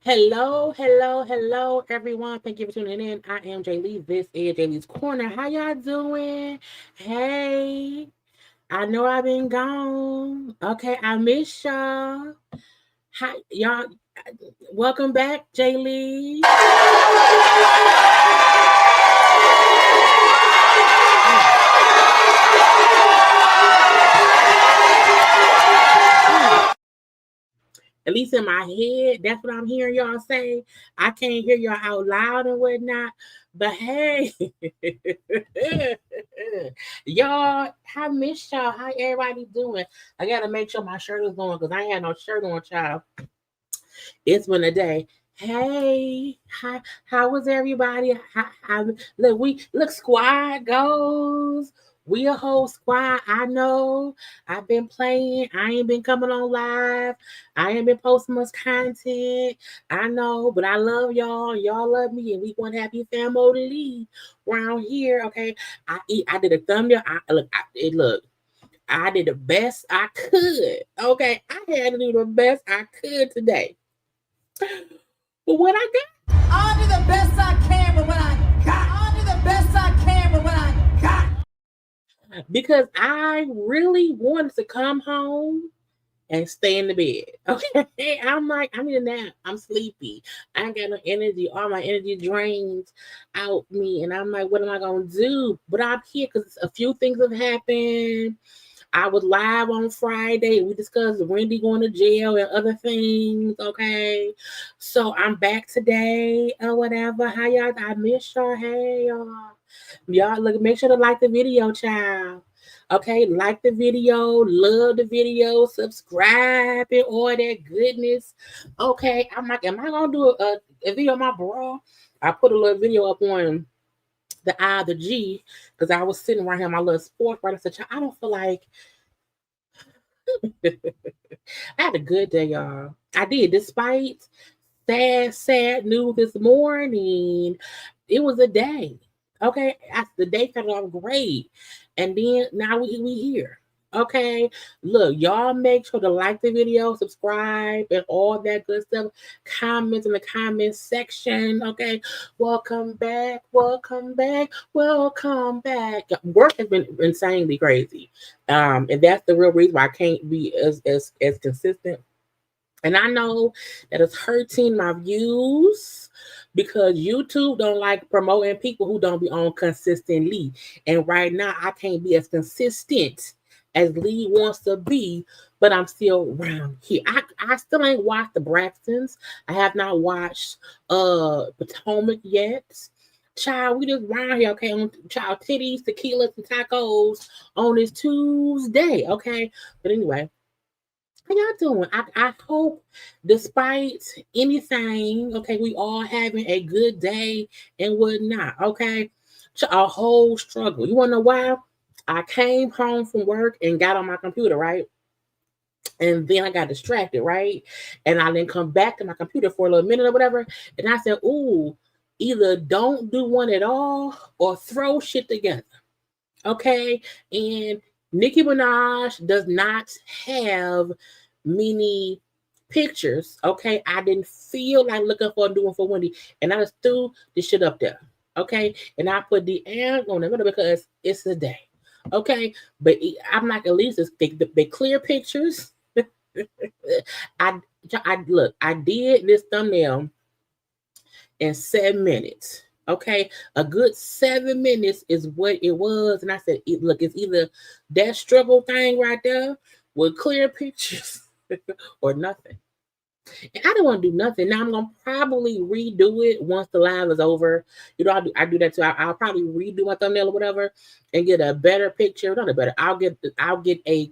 Hello, hello, hello, everyone. Thank you for tuning in. I am Jaylee. This is Jaylee's Corner. How y'all doing? Hey, I know I've been gone. Okay, I miss y'all. Hi, y'all. Welcome back, Jaylee. At least in my head, that's what I'm hearing y'all say. I can't hear y'all out loud and whatnot. But hey, y'all, I miss y'all. How everybody doing? I gotta make sure my shirt is on because I ain't had no shirt on, child. It's been a day. Hey, how was everybody? Look, squad goes. We a whole squad. I know. I've been playing. I ain't been coming on live. I ain't been posting much content. I know, but I love y'all. Y'all love me, and we want to have you family around here. Okay. I did a thumbnail. Look. I did the best I could. Okay. I had to do the best I could today. But what I got? I'll do the best I can, but what I got. I'll do the best I can, but what I got. Because I really wanted to come home and stay in the bed. Okay. I'm like, I need a nap. I'm sleepy. I ain't got no energy. All my energy drains out me. And I'm like, what am I gonna do? But I'm here because a few things have happened. I was live on Friday. We discussed Wendy going to jail and other things. Okay. So I'm back today or whatever. How y'all? I miss y'all. Hey, y'all. Y'all look, make sure to like the video, child. Okay, like the video, love the video, subscribe and all that goodness. Okay, I'm like, am I gonna do a video of my bra? I put a little video up on the I, the G, because I was sitting right here on my little sports bra. I said, I don't feel like I had a good day, y'all. I did, despite sad news this morning. It was a day. Okay, the day started off great, and then now we here. Okay, look, y'all make sure to like the video, subscribe, and all that good stuff. Comment in the comment section. Okay, welcome back, welcome back, welcome back. Work has been insanely crazy, and that's the real reason why I can't be as consistent. And I know that it's hurting my views because YouTube don't like promoting people who don't be on consistently. And right now, I can't be as consistent as Lee wants to be, but I'm still around here. I still ain't watched the Braxtons. I have not watched Potomac yet. Child, we just round here, okay? On child titties, tequilas, and tacos on this Tuesday, okay? But anyway, how y'all doing? I hope, despite anything, okay, we all having a good day and whatnot, okay? A whole struggle. You wanna know why? I came home from work and got on my computer, right? And then I got distracted, right? And I didn't come back to my computer for a little minute or whatever. And I said, ooh, either don't do one at all or throw shit together. Okay. And Nicki Minaj does not have many pictures. Okay. I didn't feel like looking for doing for Wendy. And I just threw the shit up there. Okay. And I put the and on it because it's a day. Okay. But I'm like, at least it's they clear pictures. I look, I did this thumbnail in 7 minutes. Okay, a good 7 minutes is what it was, and I said, "Look, it's either that struggle thing right there with clear pictures, or nothing." And I don't want to do nothing. Now I'm gonna probably redo it once the live is over. You know, I do that too. I'll probably redo my thumbnail or whatever and get a better picture. Not a better. I'll get a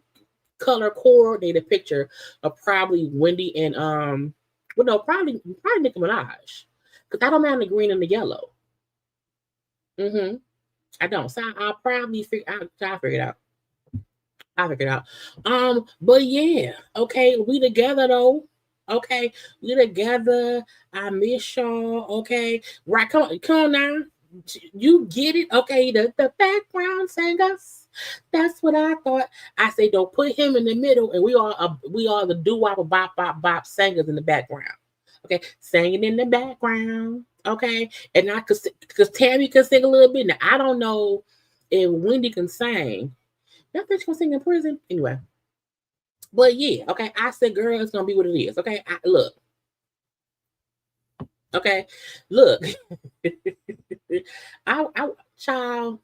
color coordinated picture of probably Wendy and well no probably Nicki Minaj because I don't mind the green and the yellow. I don't. So I'll probably I'll figure it out. I'll figure it out. But yeah, okay, we together though. Okay, we together. I miss y'all. Okay, right? Come on now. You get it? Okay, the background singers. That's what I thought. I say don't put him in the middle, and we are the doo wop bop bop bop singers in the background. Okay, singing in the background. Okay, and I could because Tammy can sing a little bit. Now I don't know if Wendy can sing. That bitch gonna sing in prison anyway. But yeah, okay. I said, girl, it's gonna be what it is. Okay, look. Okay, look. Child.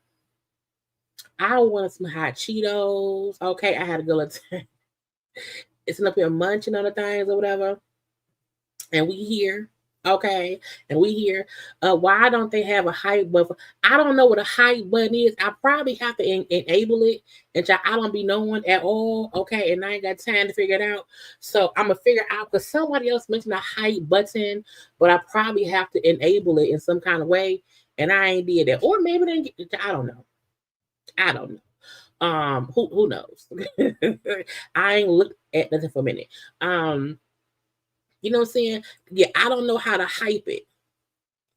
I want some hot Cheetos. Okay, I had a good time. It's up here munching on the things or whatever. And we here. Okay. And we here. Why don't they have a hype button? I don't know what a hype button is. I probably have to enable it. And I don't be knowing at all. Okay. And I ain't got time to figure it out. So I'm gonna figure out because somebody else mentioned a hype button, but I probably have to enable it in some kind of way. And I ain't did that. Or maybe they I don't know. I don't know. Who knows? I ain't looked at nothing for a minute. You know what I'm saying? Yeah, I don't know how to hype it.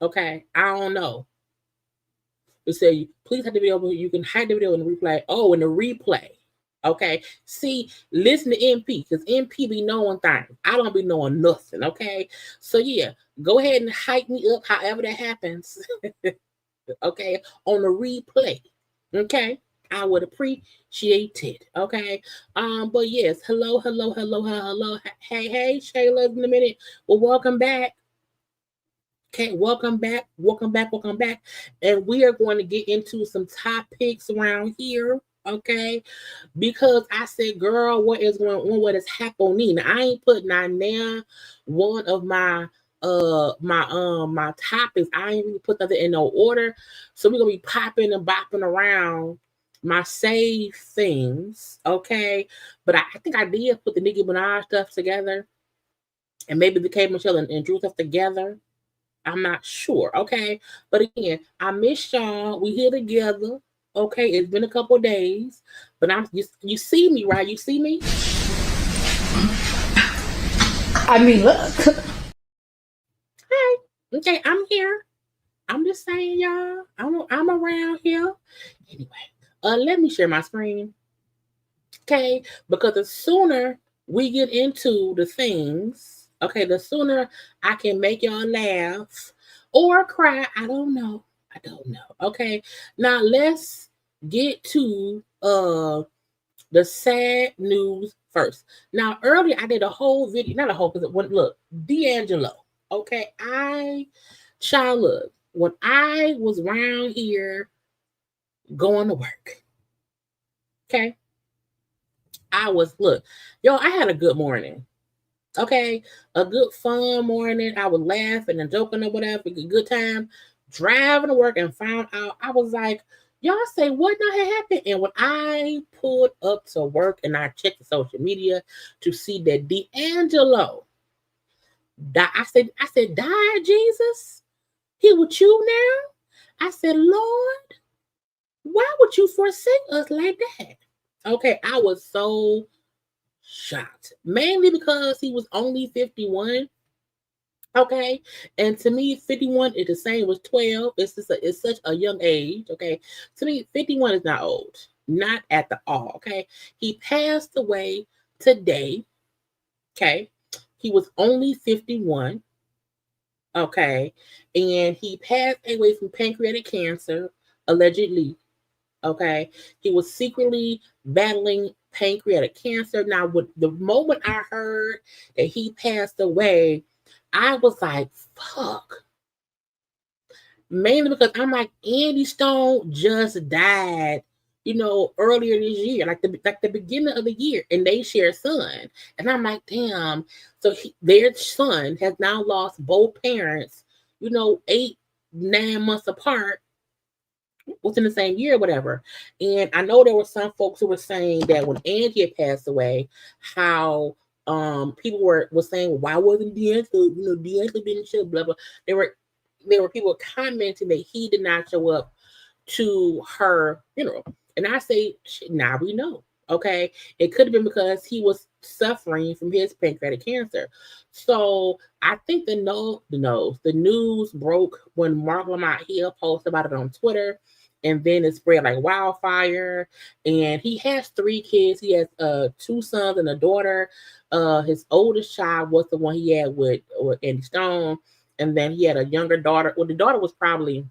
Okay, I don't know. It say please hide the video, but you can hide the video in the replay. Oh, in the replay. Okay. See, listen to MP because MP be knowing things. I don't be knowing nothing. Okay. So yeah, go ahead and hype me up however that happens. Okay, on the replay. Okay. I would appreciate it. Okay. But yes, hello. Hey, Shayla in a minute. Well, welcome back. Okay, welcome back. And we are going to get into some topics around here. Okay. Because I said, girl, what is going on? What is happening? I ain't putting on there one of my my topics. I ain't really put nothing in no order. So we're gonna be popping and bopping around my save things, okay? But I think I did put the Nicki Minaj stuff together, and maybe the K Michelle and Drew stuff together. I'm not sure, okay? But again, I miss y'all. We here together, okay? It's been a couple days, but you see me, right? You see me? I mean, look. Hey, okay, I'm here. I'm just saying, y'all. I'm around here. Anyway, let me share my screen. Okay, because the sooner we get into the things, okay, the sooner I can make y'all laugh or cry. I don't know. I don't know. Okay. Now let's get to the sad news first. Now earlier I did a whole video, not a whole, because it went look, D'Angelo. Okay, child look, when I was around here going to work, okay, I was look, yo, I had a good morning. Okay, a good fun morning. I was laughing and joking or whatever, a good time. Driving to work and found out I was like, y'all say what now had happened? And when I pulled up to work and I checked the social media to see that D'Angelo died, I said, died Jesus? He with you now? I said, Lord, why would you forsake us like that? Okay, I was so shocked. Mainly because he was only 51. Okay. And to me, 51 is the same as 12. It's such a young age. Okay. To me, 51 is not old. Not at the all. Okay. He passed away today. Okay. He was only 51. Okay. And he passed away from pancreatic cancer, allegedly. Okay. He was secretly battling pancreatic cancer. Now, with the moment I heard that he passed away, I was like, fuck. Mainly because I'm like, Andy Stone just died, earlier this year, like the beginning of the year, and they share a son. And I'm like, damn. So their son has now lost both parents, 8, 9 months apart within the same year or whatever. And I know there were some folks who were saying that when Angie had passed away, how people were saying, why wasn't D'Angelo, D'Angelo didn't show, blah blah. There were people commenting that he did not show up to her funeral. And I say, now we know. Okay. It could have been because he was suffering from his pancreatic cancer. So I think the news broke when Mark Lamont Hill posted about it on Twitter, and then it spread like wildfire. And he has 3 kids. He has 2 sons and a daughter. His oldest child was the one he had with Andy Stone. And then he had a younger daughter. Well, the daughter was probably,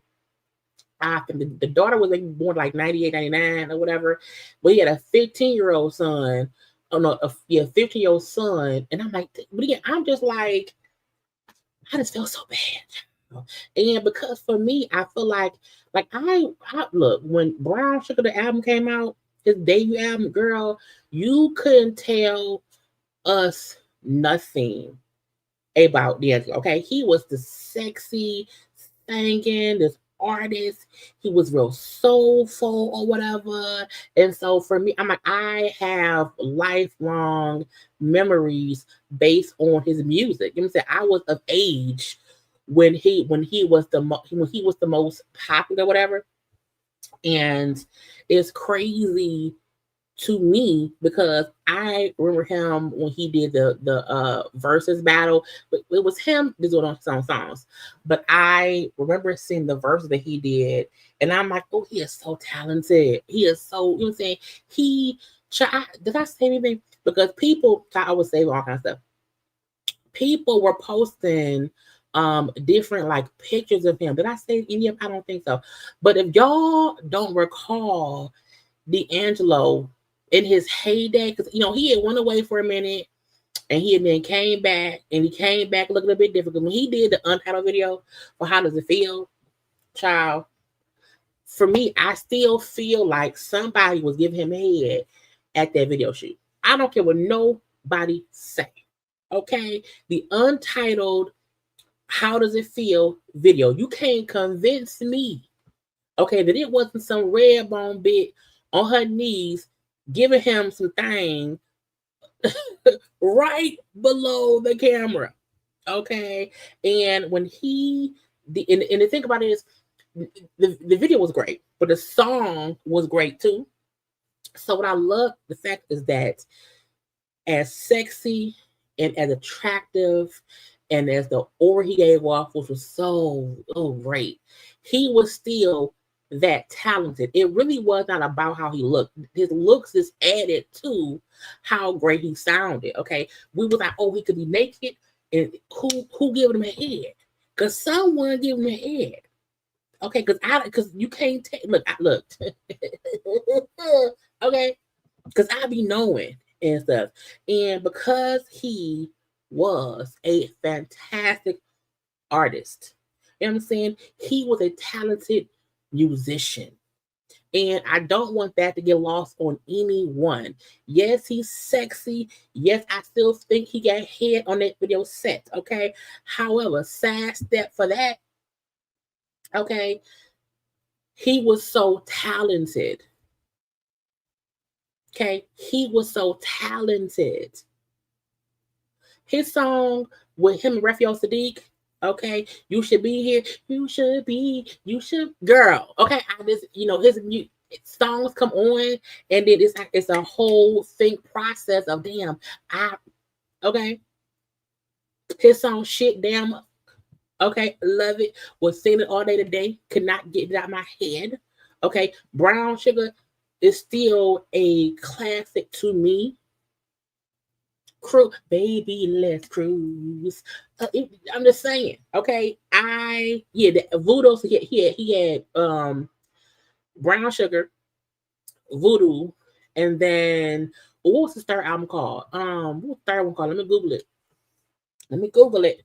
I think the daughter was like born like 98, 99 or whatever. But he had a 15-year-old son. Oh no, 15-year-old son. And I'm like, but again, I'm just like, I just feel so bad. And because for me, I feel like I look, when Brown Sugar the album came out, his debut album, girl, you couldn't tell us nothing about D'Angelo. Okay, he was the sexy, singing, this artist. He was real soulful or whatever. And so for me, I'm like, I have lifelong memories based on his music. You know what I'm saying? I was of age when he was the most popular, whatever. And it's crazy to me because I remember him when he did the versus battle. But it was him doing his own songs. But I remember seeing the verses that he did, and I'm like, oh, he is so talented. He is so, you know what I'm saying? Did I say anything? Because people, I would say all kinds of stuff. People were posting different like pictures of him. Did I say any of? I don't think so. But if y'all don't recall D'Angelo in his heyday, because he had went away for a minute and he then came back, and he came back looking a bit different. When he did the Untitled video for How Does It Feel, child, for me, I still feel like somebody was giving him head at that video shoot. I don't care what nobody say. Okay, the Untitled How Does It Feel video, you can't convince me, okay, that it wasn't some red bone bitch on her knees giving him some thing right below the camera. Okay. And when and the thing about it is the video was great, but the song was great too. So what I love the fact is that as sexy and as attractive and as the aura he gave off, which was so great, he was still that talented. It really was not about how he looked. His looks is added to how great he sounded. Okay, we was like, oh, he could be naked, and who giving him a head? Cause someone gave him a head. Okay, because you can't take look. I looked. Okay, because I be knowing and stuff, and because he was a fantastic artist. You know what I'm saying? He was a talented musician. And I don't want that to get lost on anyone. Yes, he's sexy. Yes, I still think he got head on that video set. Okay. However, side step for that. Okay. He was so talented. Okay. He was so talented. His song with him and Raphael Sadiq. Okay, you should be here. You should, girl. Okay, I just, his songs come on, and then it's a whole think process of damn. Okay, his song shit damn. Okay, love it. Was singing it all day today. Could not get it out of my head. Okay, Brown Sugar is still a classic to me. Baby, let's cruise. I'm just saying, okay. The Voodoo. So he had Brown Sugar, Voodoo, and then what was his third album called? What was the third one called? Let me Google it.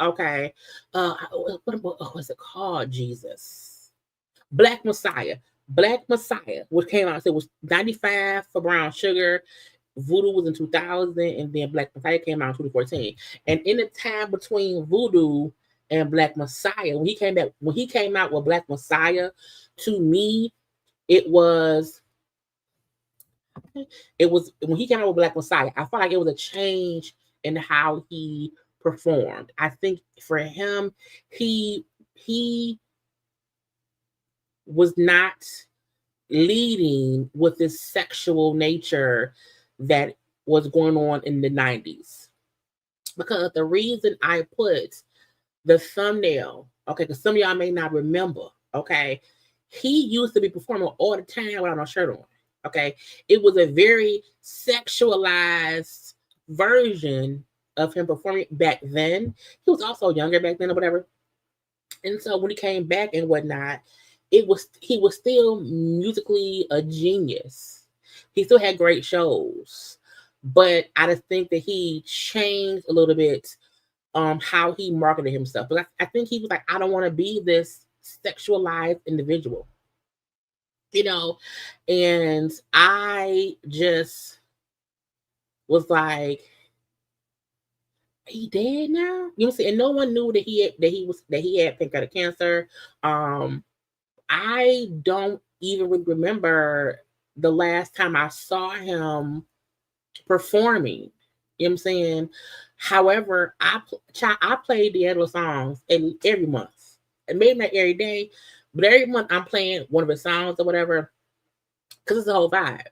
Okay. What was it called? Jesus. Black Messiah, which came out. It was 95 for Brown Sugar. Voodoo was in 2000, and then Black Messiah came out in 2014. And in the time between Voodoo and Black Messiah, when he came out with Black Messiah, to me, it was when he came out with Black Messiah, I felt like it was a change in how he performed. I think for him, he was not leading with this sexual nature that was going on in the 90s. Because the reason I put the thumbnail, okay, because some of y'all may not remember, okay, he used to be performing all the time without no shirt on, okay? It was a very sexualized version of him performing back then. He was also younger back then or whatever. And so when he came back and whatnot, he was still musically a genius. He still had great shows, but I just think that he changed a little bit how he marketed himself. But I think he was like, I don't want to be this sexualized individual, and I just was like, he dead now? You know what I'm saying? And no one knew that he had pancreatic cancer. I don't even remember the last time I saw him performing. You know what I'm saying? However, I play D'Angelo songs every month. And maybe not every day, but every month I'm playing one of his songs or whatever, because it's a whole vibe,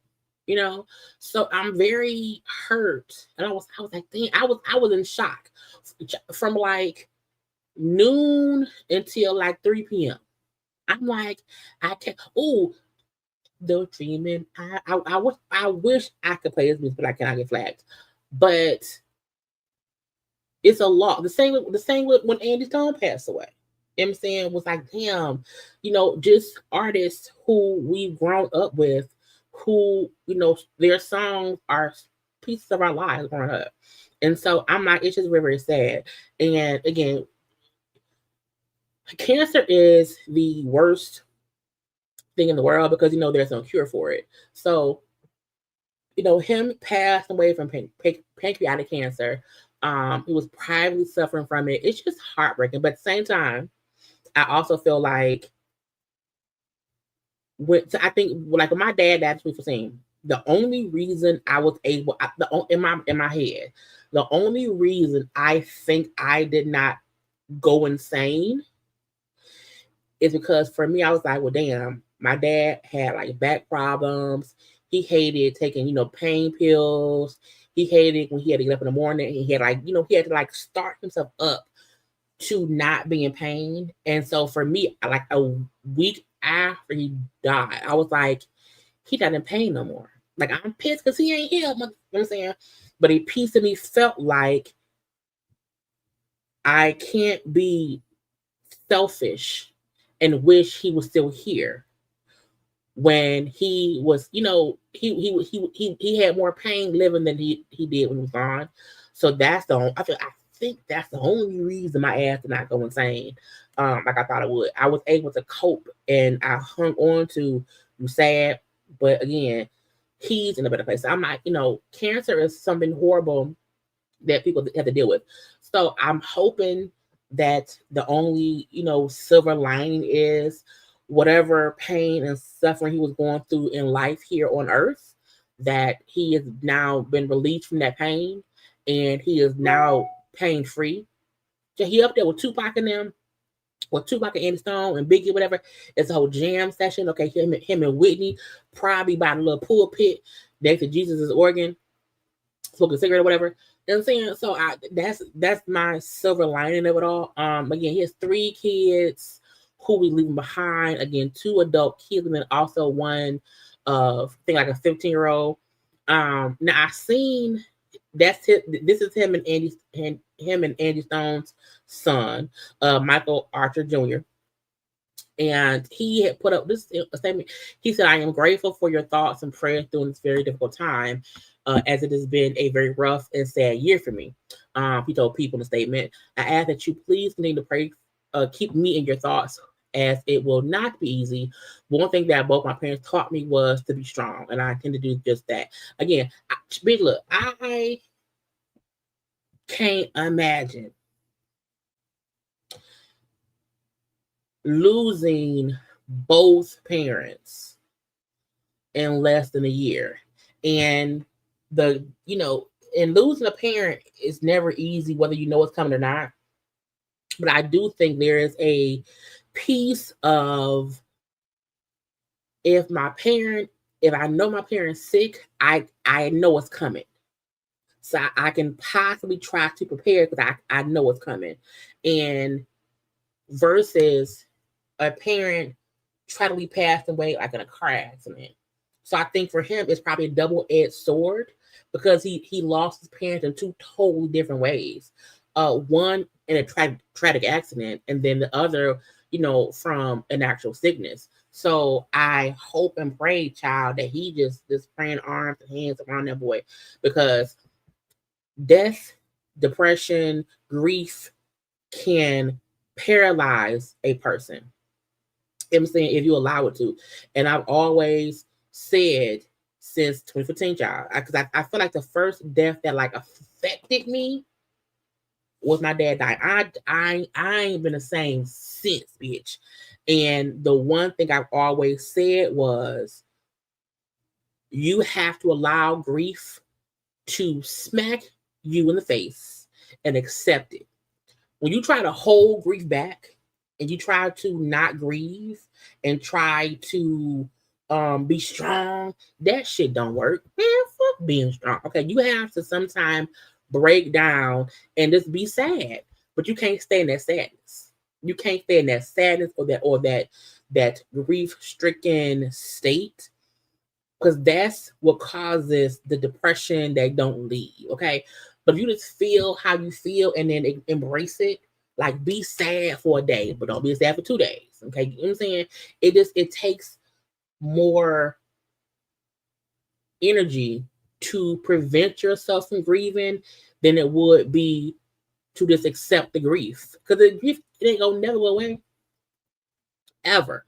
So I'm very hurt. And I was like, dang, I was in shock from like noon until like 3 p.m. I'm like, I can't. Oh, the dreaming. I wish I could play this music, but I cannot get flagged. But it's a lot. The same with when Andy Stone passed away. You know what I'm saying? Was like, damn, just artists who we've grown up with, who, their songs are pieces of our lives growing up. And so I'm like, it's just very, very sad. And again, cancer is the worst thing in the world because there's no cure for it. So him passing away from pancreatic cancer, he was privately suffering from it. It's just heartbreaking, but at the same time, I also feel like I think like when my dad died in 2014, the only reason I was able in my head, the only reason I think I did not go insane is because for me, I was like, well, damn, my dad had like back problems. He hated taking, pain pills. He hated when he had to get up in the morning. He had he had to like start himself up to not be in pain. And so for me, like a week after he died, I was like, he not in pain no more. Like I'm pissed because he ain't here. You know what I'm saying? But a piece of me felt like I can't be selfish and wish he was still here when he was, he had more pain living than he did when he was gone. So that's I think that's the only reason my ass did not go insane. Like I thought it would. I was able to cope and I hung on to sad, but again, he's in a better place. I'm like, cancer is something horrible that people have to deal with. So I'm hoping that the only, silver lining is whatever pain and suffering he was going through in life here on earth, that he has now been released from that pain and he is now pain free. So he up there with Tupac and them, with Tupac and Andy Stone and Biggie, whatever. It's a whole jam session. Okay, him and Whitney probably by the little pulpit next to Jesus' organ, smoking a cigarette or whatever. You know what I'm saying? So that's my silver lining of it all. Again, he has 3 kids who we leaving behind. Again, 2 adult kids and then also one of I think like a 15-year-old. Now I seen this is him and Andy Stone's son, Michael Archer Jr. And he had put up this statement. He said, "I am grateful for your thoughts and prayers during this very difficult time, as it has been a very rough and sad year for me." He told people in the statement, "I ask that you please continue to pray, keep me in your thoughts, as it will not be easy. One thing that both my parents taught me was to be strong, and I intend to do just that." Again, big look, I can't imagine losing both parents in less than a year. And and losing a parent is never easy, whether you know it's coming or not. But I do think there is a piece of if I know my parent's sick, I know it's coming. So I can possibly try to prepare because I know it's coming. And versus a parent tragically passed away like in a car accident. So I think for him, it's probably a double-edged sword because he lost his parents in 2 totally different ways. One in a tragic accident, and then the other, from an actual sickness. So I hope and pray, child, that he just praying arms and hands around that boy, because death, depression, grief can paralyze a person. I'm saying if you allow it to. And I've always said since 2015, child, because I feel like the first death that like affected me was my dad dying. I ain't been the same since, bitch. And the one thing I've always said was, you have to allow grief to smack you in the face and accept it. When you try to hold grief back and you try to not grieve and try to be strong, that shit don't work. Man, fuck being strong. Okay, you have to sometimes break down and just be sad, but you can't stay in that sadness. You can't stay in that sadness or that grief-stricken state, because that's what causes the depression that don't leave. Okay, but if you just feel how you feel and then embrace it, like be sad for a day, but don't be sad for 2 days. Okay, you know what I'm saying? It takes more energy to prevent yourself from grieving than it would be to just accept the grief, because the grief, it ain't gonna never go away, ever.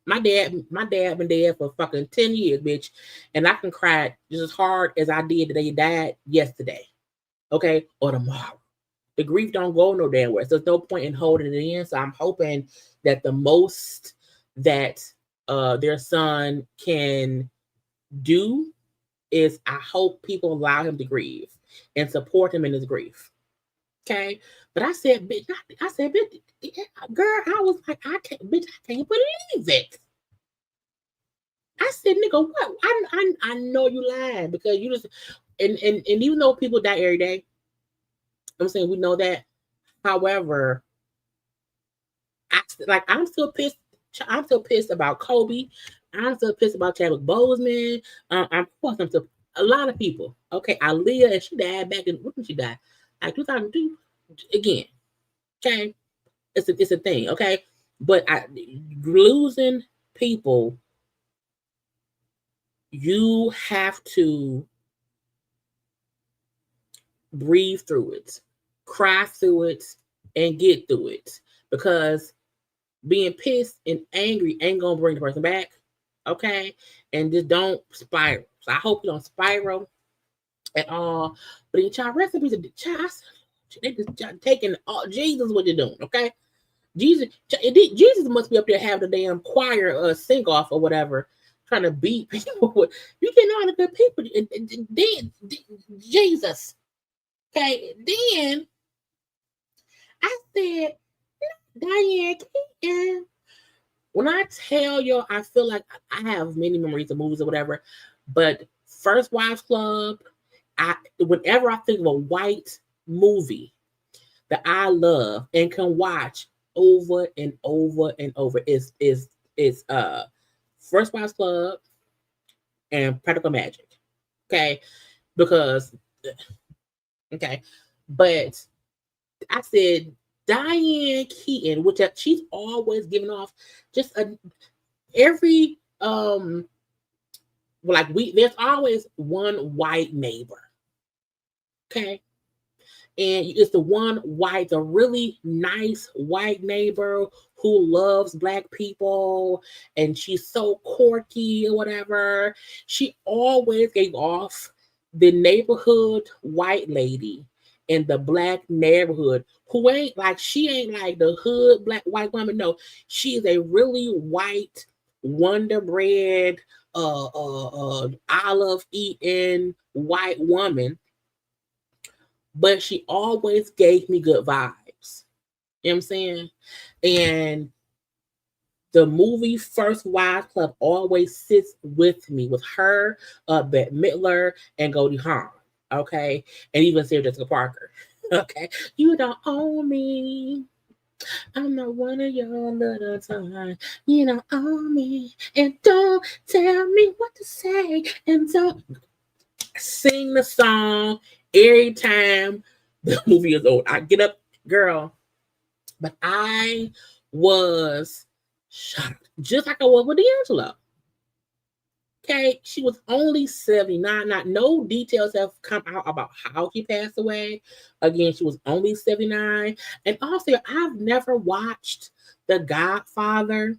My dad been dead for fucking 10 years, bitch, and I can cry just as hard as I did the day he died yesterday, okay, or tomorrow. The grief don't go no damn where. So there's no point in holding it in. So I'm hoping that the most that their son can do is, I hope people allow him to grieve and support him in his grief. Okay. But I said, bitch, girl, I was like, I can't believe it. I said, nigga, what? I know you lying, because you just and even though people die every day, I'm saying we know that. However, I'm still pissed. I'm still pissed about Kobe. I'm still pissed about Chadwick Boseman. I'm still a lot of people. Okay, Aaliyah, and she died back in when did she die? Like 2002. Again, okay, it's a thing. Okay, but losing people, you have to breathe through it, cry through it, and get through it, because being pissed and angry ain't gonna bring the person back. Okay, and just don't spiral. So I hope you don't spiral at all. But in child recipes, they just taking all Jesus. What you're doing? Okay, Jesus must be up there having the damn choir sing off or whatever, trying to beat people. You getting all the good people, and then Jesus. Okay, then I said, Diane Keaton. When I tell y'all, I feel like I have many memories of movies or whatever, but First Wives Club, whenever I think of a white movie that I love and can watch over and over and over, is First Wives Club and Practical Magic. Okay, because but I said Diane Keaton, which she's always giving off just every there's always one white neighbor. Okay. And it's the really nice white neighbor who loves Black people, and she's so quirky or whatever. She always gave off the neighborhood white lady in the Black neighborhood who she ain't like the hood Black white woman. No, she is a really white, Wonder Bread, olive eating white woman, but she always gave me good vibes. You know what I'm saying? And the movie First Wives Club always sits with me, with her, Bette Midler, and Goldie Hawn. Okay? And even Sarah Jessica Parker. Okay? You don't own me. I'm not one of your little time. You don't own me. And don't tell me what to say. And don't sing the song every time the movie is over. I get up, girl. But I was shocked, just like I was with D'Angelo. Okay, she was only 79. Not no details have come out about how she passed away. Again, she was only 79. And also, I've never watched The Godfather.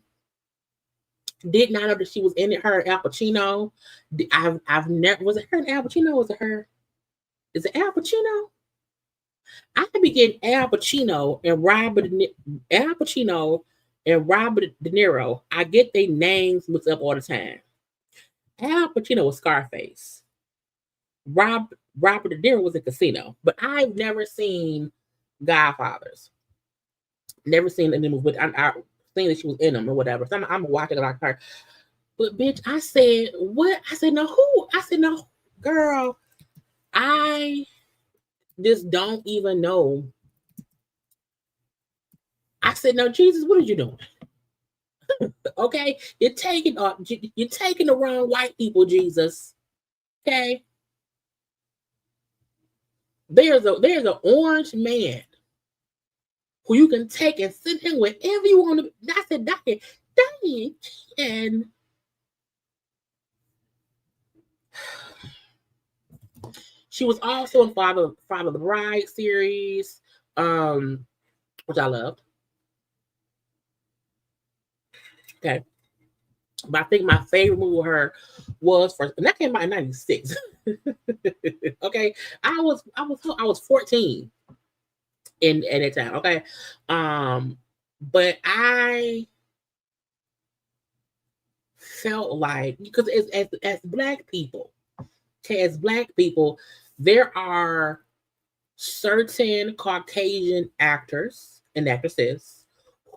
Did not know that she was in it. Her and Al Pacino. I've never, was it her and Al Pacino? Was it her? Is it Al Pacino? I could be getting Al Pacino and Robert De Niro. I get their names mixed up all the time. Al Pacino was Scarface. Robert De Niro was a Casino. But I've never seen Godfathers. Never seen any movie, but I seen that she was in them or whatever. So I'm watching it like her. But bitch, I said, what? I said, no, who? I said, no, girl, I just don't even know. I said, no, Jesus, what are you doing? Okay, you're taking the wrong white people, Jesus. Okay, there's an orange man who you can take and sit him wherever you want to. I said, Diane, and she was also in Father the Bride series, which I loved. Okay. But I think my favorite movie with her was first, and that came out in '96. Okay, I was 14 at that time. Okay, but I felt like, because as Black people, okay, as Black people, there are certain Caucasian actors and actresses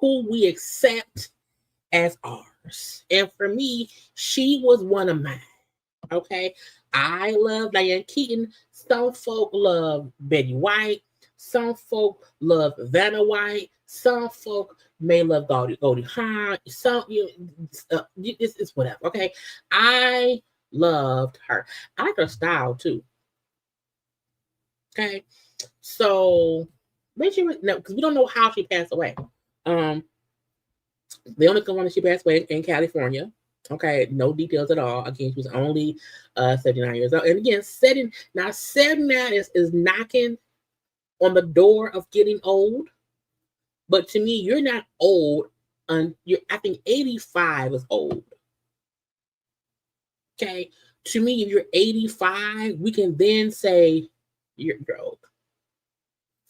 who we accept as ours. And for me, she was one of mine. Okay. I love Diane Keaton. Some folk love Betty White. Some folk love Vanna White. Some folk may love Goldie Hawn. Some it's whatever. Okay, I loved her. I like her style too. Okay, so when she was no, because we don't know how she passed away. The only one that she passed away in California. Okay, no details at all. Again, she was only 79 years old. And again, 79 is knocking on the door of getting old. But to me, you're not old. I think 85 is old. Okay, to me, if you're 85, we can then say you're old.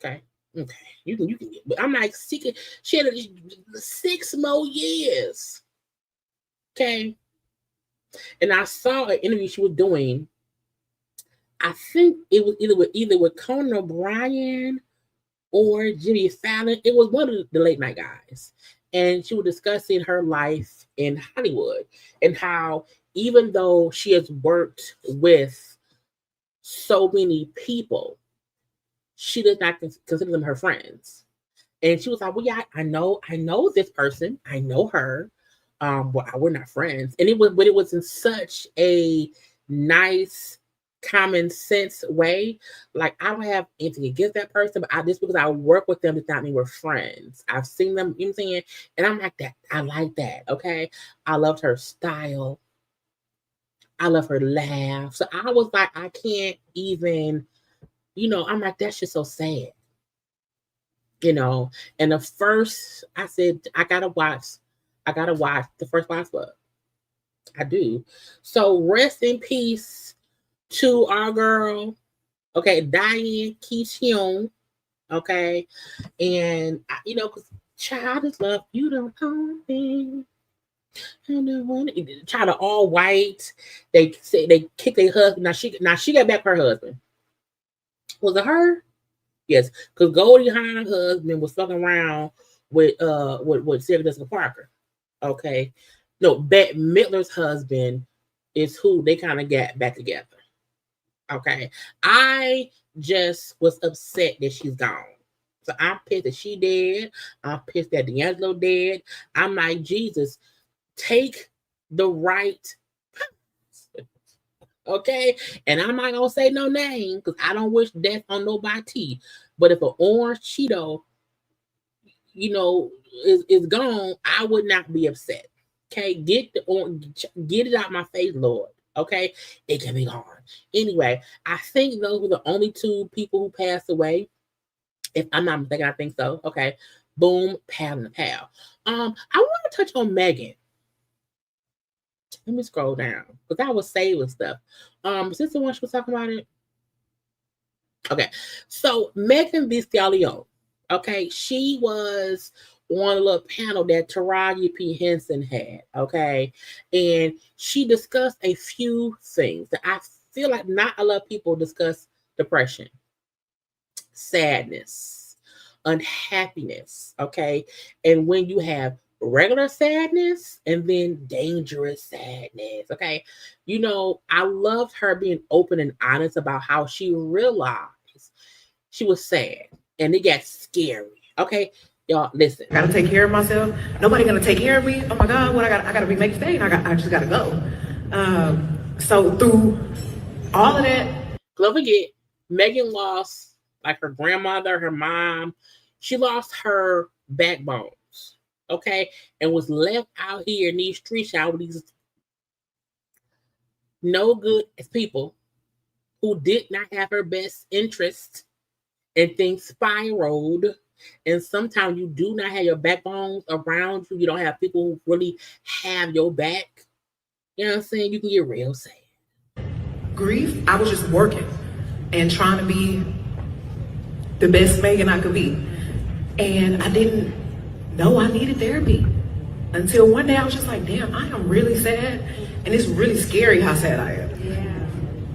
Okay. You can but I'm like she had 6 more years. Okay. And I saw an interview she was doing. I think it was either with Conan O'Brien or Jimmy Fallon. It was one of the late night guys. And she was discussing her life in Hollywood and how even though she has worked with so many people, she does not consider them her friends. And she was like, well, yeah, I know this person. I know her. Well, we're not friends. And it was in such a nice, common sense way. Like, I don't have anything against that person, but just because I work with them does not mean we're friends. I've seen them, you know what I'm saying? And I'm like that. I like that. Okay. I loved her style. I love her laugh. So I was like, I can't even, I'm like, that's just so sad. And the first, I said, I gotta watch the first Wives Club. I do. So rest in peace to our girl, okay, Diane Keyshion, okay, and because child is love, you don't own me. Child are all white. They say they kick their husband. Now she got back her husband. Was it her? Yes, because Goldie Hawn's husband was fucking around with Sarah Jessica Parker. Okay. No, Bette Midler's husband is who they kind of got back together. Okay. I just was upset that she's gone. So I'm pissed that she dead. I'm pissed that D'Angelo dead. I'm like, Jesus, take the right. Okay. And I'm not gonna say no name because I don't wish death on nobody. But if an orange Cheeto, is gone, I would not be upset. Okay, get it out my face, Lord. Okay, it can be gone. Anyway, I think those were the only 2 people who passed away. If I'm not mistaken, I think so. Okay, boom, pal and a pal. I want to touch on Megan. Let me scroll down because I was saving stuff. Is this the one she was talking about it? Okay, so Megan Thee Stallion. Okay, she was on a little panel that Taraji P. Henson had, okay? And she discussed a few things that I feel like not a lot of people discuss: depression, sadness, unhappiness, okay? And when you have regular sadness and then dangerous sadness, okay? I loved her being open and honest about how she realized she was sad and it got scary, okay? Y'all, listen. I gotta take care of myself. Nobody gonna take care of me. Oh my God, what I gotta be making stay. I just gotta go. So through all of that, don't forget, Megan lost like her grandmother, her mom. She lost her backbones, okay, and was left out here in these streets with these no good people who did not have her best interest, and things spiraled. And sometimes you do not have your backbones around you. You don't have people who really have your back. You know what I'm saying? You can get real sad. Grief, I was just working and trying to be the best Megan I could be. And I didn't know I needed therapy until one day I was just like, damn, I am really sad. And it's really scary how sad I am.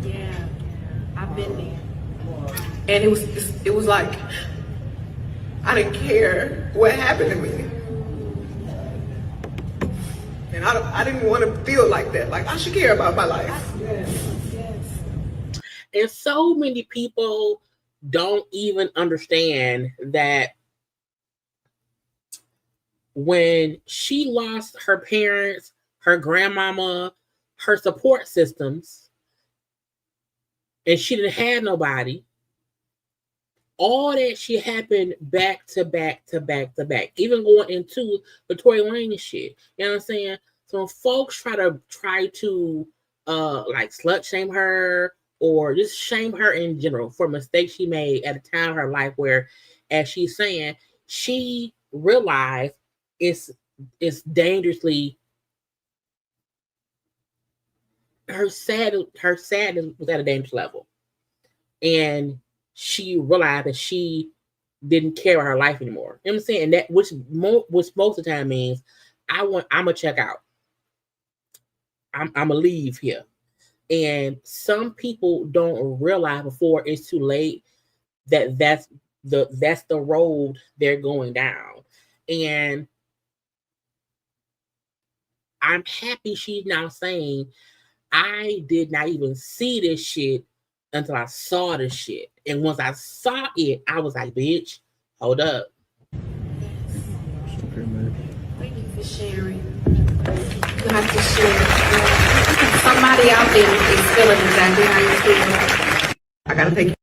Yeah. I've been there. And it was like, I didn't care what happened to me. And I didn't want to feel like that. Like, I should care about my life. Yes. And so many people don't even understand that when she lost her parents, her grandmama, her support systems, and she didn't have nobody, all that shit happened back to back to back to back, even going into the Tory Lane shit. You know what I'm saying? So when folks try to like slut shame her or just shame her in general for mistakes she made at a time of her life where, as she's saying, she realized it's dangerously, her sadness was at a dangerous level. And she realized that she didn't care about her life anymore. You know what I'm saying? And that which most of the time means I'm gonna check out. I'm gonna leave here. And some people don't realize before it's too late that that's the road they're going down. And I'm happy she's now saying, I did not even see this shit until I saw this shit. And once I saw it, I was like, bitch, hold up. Thank you for sharing. You have to share. Somebody out there is feeling exactly how you feel. I gotta take it.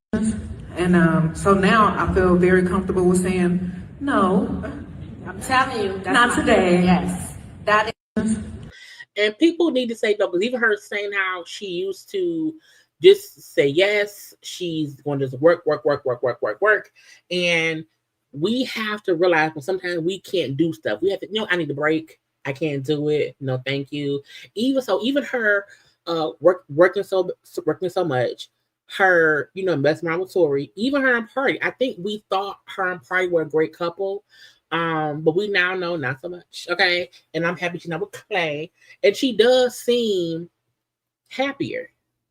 And so now I feel very comfortable with saying, no, I'm telling you, that's not today. Yes. That is. And people need to say no, because even her saying how she used to just say yes, she's going to just work. And we have to realize when sometimes we can't do stuff. We have to, I need a break. I can't do it. No, thank you. Even her working so much, her, messing around with Tory, even her and Party. I think we thought her and Party were a great couple. But we now know not so much. Okay. And I'm happy she's not with Clay. And she does seem happier.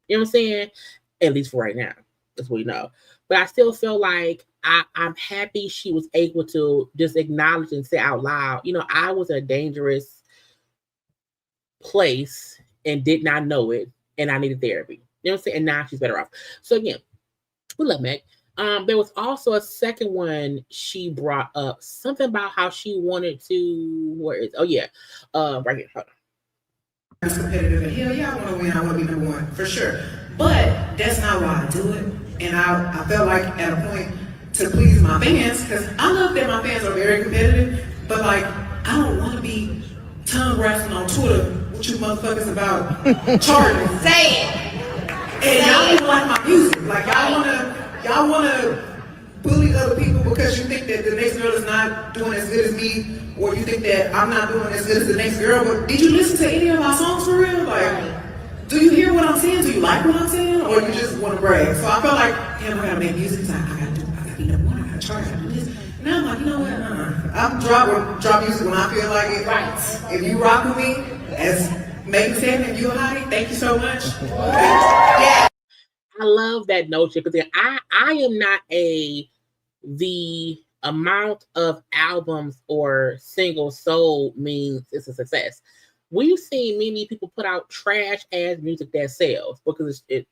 You know what I'm saying? At least for right now. That's what we know. But I still feel like I'm happy she was able to just acknowledge and say out loud, I was in a dangerous place and did not know it. And I needed therapy. You know what I'm saying? And now she's better off. So again, we love Meg. There was also a second one she brought up, something about how she wanted to, right here, hold on. It's competitive and hell yeah, I want to win. I want to be number one for sure. But that's not why I do it. And I felt like at a point to please my fans, because I love that my fans are very competitive, but like I don't want to be tongue wrestling on Twitter with you motherfuckers about charting. Say it. And y'all even like my music. Like y'all wanna bully other people because you think that the next girl is not doing as good as me, or you think that I'm not doing as good as the next girl. But did you listen to any of my songs for real? Like, do you hear what I'm saying? Do you like what I'm saying, or you just want to brag? So I felt like, damn, I gotta make music because I gotta be number one. I gotta chart. I gotta do this. Now I'm like, you know what? I'm drop music when I feel like it. Right. If you rock with me, as Megan said, and you and Heidi, thank you so much. Yeah. I love that notion because I am not the amount of albums or singles sold means it's a success. We've seen many people put out trash ass music that sells because it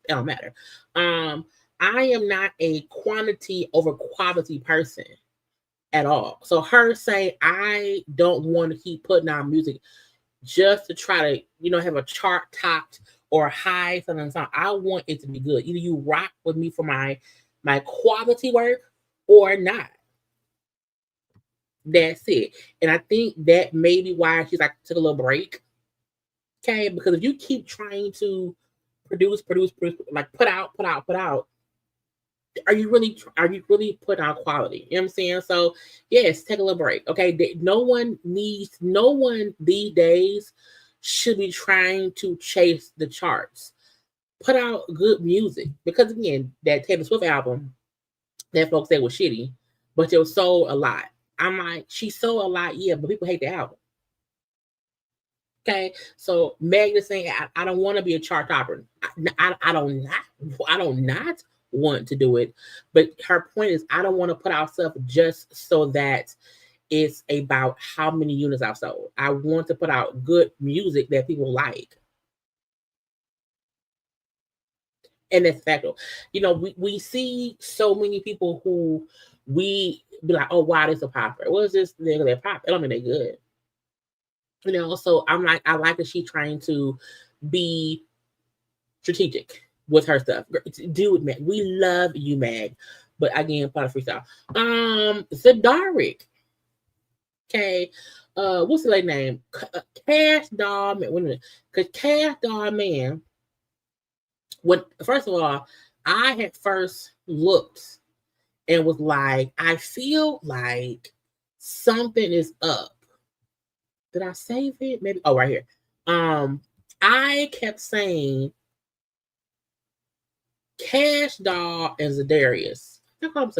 don't matter. I am not a quantity over quality person at all. So her saying I don't want to keep putting out music just to try to, have a chart topped or high something. I want it to be good. Either you rock with me for my quality work or not. That's it. And I think that may be why she's like took a little break. Okay, because if you keep trying to produce, like put out, are you really putting out quality? You know what I'm saying? So yes, take a little break. Okay. No one these days should be trying to chase the charts. Put out good music. Because again, that Taylor Swift album that folks said was shitty, but it was sold a lot. I'm like, she sold a lot, yeah, but people hate the album. Okay, so Meg is saying, I don't want to be a chart topper. I don't not want to do it, but her point is, I don't want to put out stuff just so that it's about how many units I've sold. I want to put out good music that people like. And it's factual. We see so many people who we be like, oh wow, this a popper. What is this? They're pop. I don't mean they're good. So I'm like, I like that she's trying to be strategic with her stuff. Do it, Meg. We love you, Meg. But again, part of freestyle. Zadaric. Okay. What's the lady name? Cash Doll Man. Because Cash Doll Man, first of all, I had first looked and was like, I feel like something is up. Did I save it? Maybe. Oh, right here. I kept saying Cash Doll and Zadarius. I call him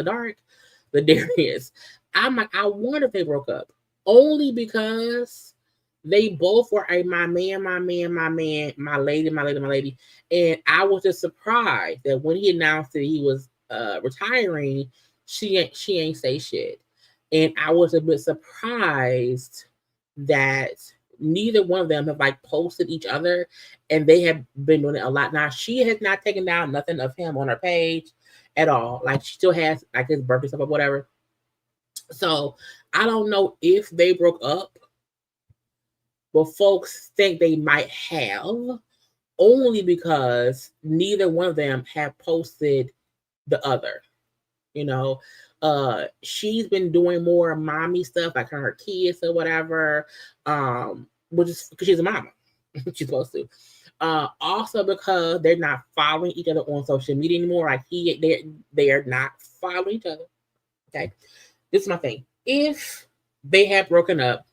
Zadarius. I'm like, I wonder if they broke up. Only because they both were my man, my lady. And I was just surprised that when he announced that he was retiring, she ain't say shit. And I was a bit surprised that neither one of them have like posted each other, and they have been doing it a lot. Now she has not taken down nothing of him on her page at all. Like she still has like his birthday stuff or whatever. So I don't know if they broke up, but folks think they might have, only because neither one of them have posted the other. She's been doing more mommy stuff, like her kids or whatever, which is because she's a mama. She's supposed to. Also because they're not following each other on social media anymore. Like they're not following each other. Okay, this is my thing. If they have broken up,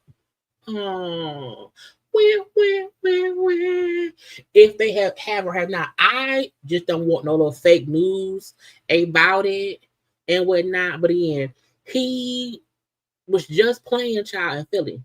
if they have or have not, I just don't want no little fake news about it and whatnot. But again, he was just playing child in Philly,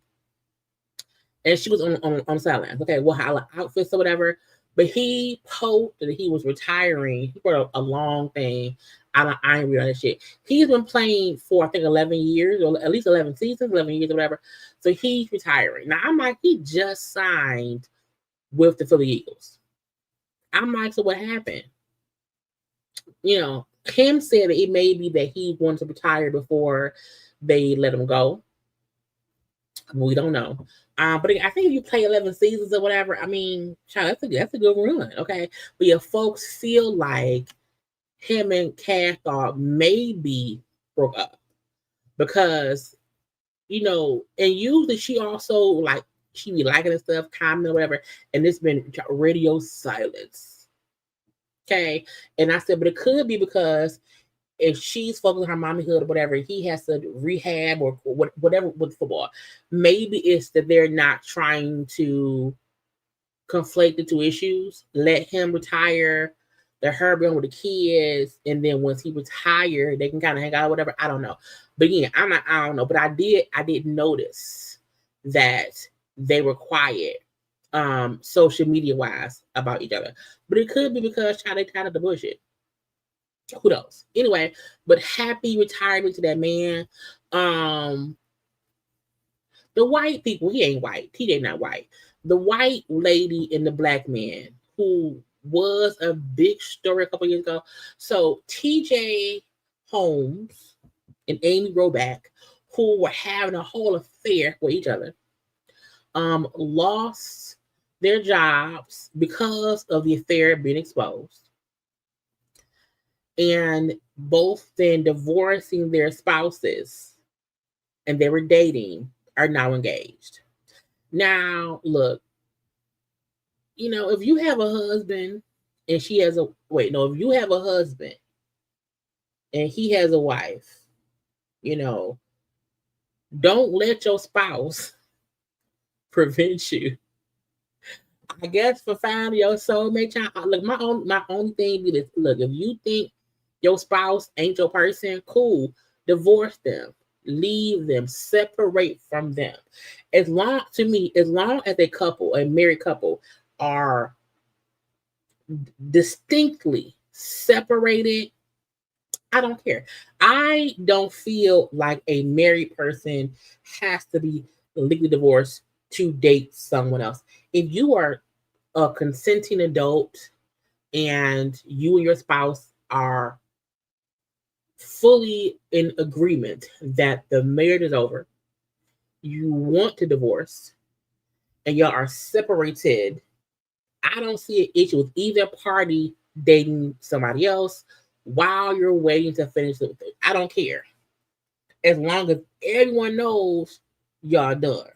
and she was on sidelines. Okay, well, how outfits or whatever. But he posted that he was retiring. He wrote a long thing. I ain't read all that shit. He's been playing for I think 11 years, or at least 11 seasons, 11 years or whatever. So he's retiring. Now I'm like, he just signed with the Philly Eagles. I'm like, so what happened? Kim said that it may be that he wanted to retire before they let him go. We don't know. But I think if you play 11 seasons or whatever, I mean, child, that's a good run, okay? But your folks feel like him and Cash Doll maybe broke up because, and usually she also like she be liking and stuff, commenting or whatever, and it's been radio silence. Okay, and I said, but it could be because if she's focused on her mommyhood or whatever, he has to rehab or whatever with football. Maybe it's that they're not trying to conflate the two issues. Let him retire, let her be on with the kids, and then once he retired, they can kind of hang out or whatever. I don't know. But again, I don't know. But I did notice that they were quiet, social media wise about each other. But it could be because they tired of the bullshit. Who knows? Anyway, but happy retirement to that man. The white people, he ain't white. TJ not white. The white lady and the black man who was a big story a couple years ago. So TJ Holmes and Amy Roback, who were having a whole affair with each other, lost their jobs because of the affair being exposed. And both then divorcing their spouses, and they were dating, are now engaged. Now, look, if you have a husband and she has if you have a husband and he has a wife, don't let your spouse prevent you, I guess, for finding your soulmate child. Look, my only thing be this. Look, if you think your spouse ain't your person, cool. Divorce them. Leave them. Separate from them. As long as a couple, a married couple, are distinctly separated, I don't care. I don't feel like a married person has to be legally divorced to date someone else. If you are a consenting adult and you and your spouse are fully in agreement that the marriage is over, you want to divorce, and y'all are separated, I don't see an issue with either party dating somebody else while you're waiting to finish it. I don't care. As long as everyone knows y'all done.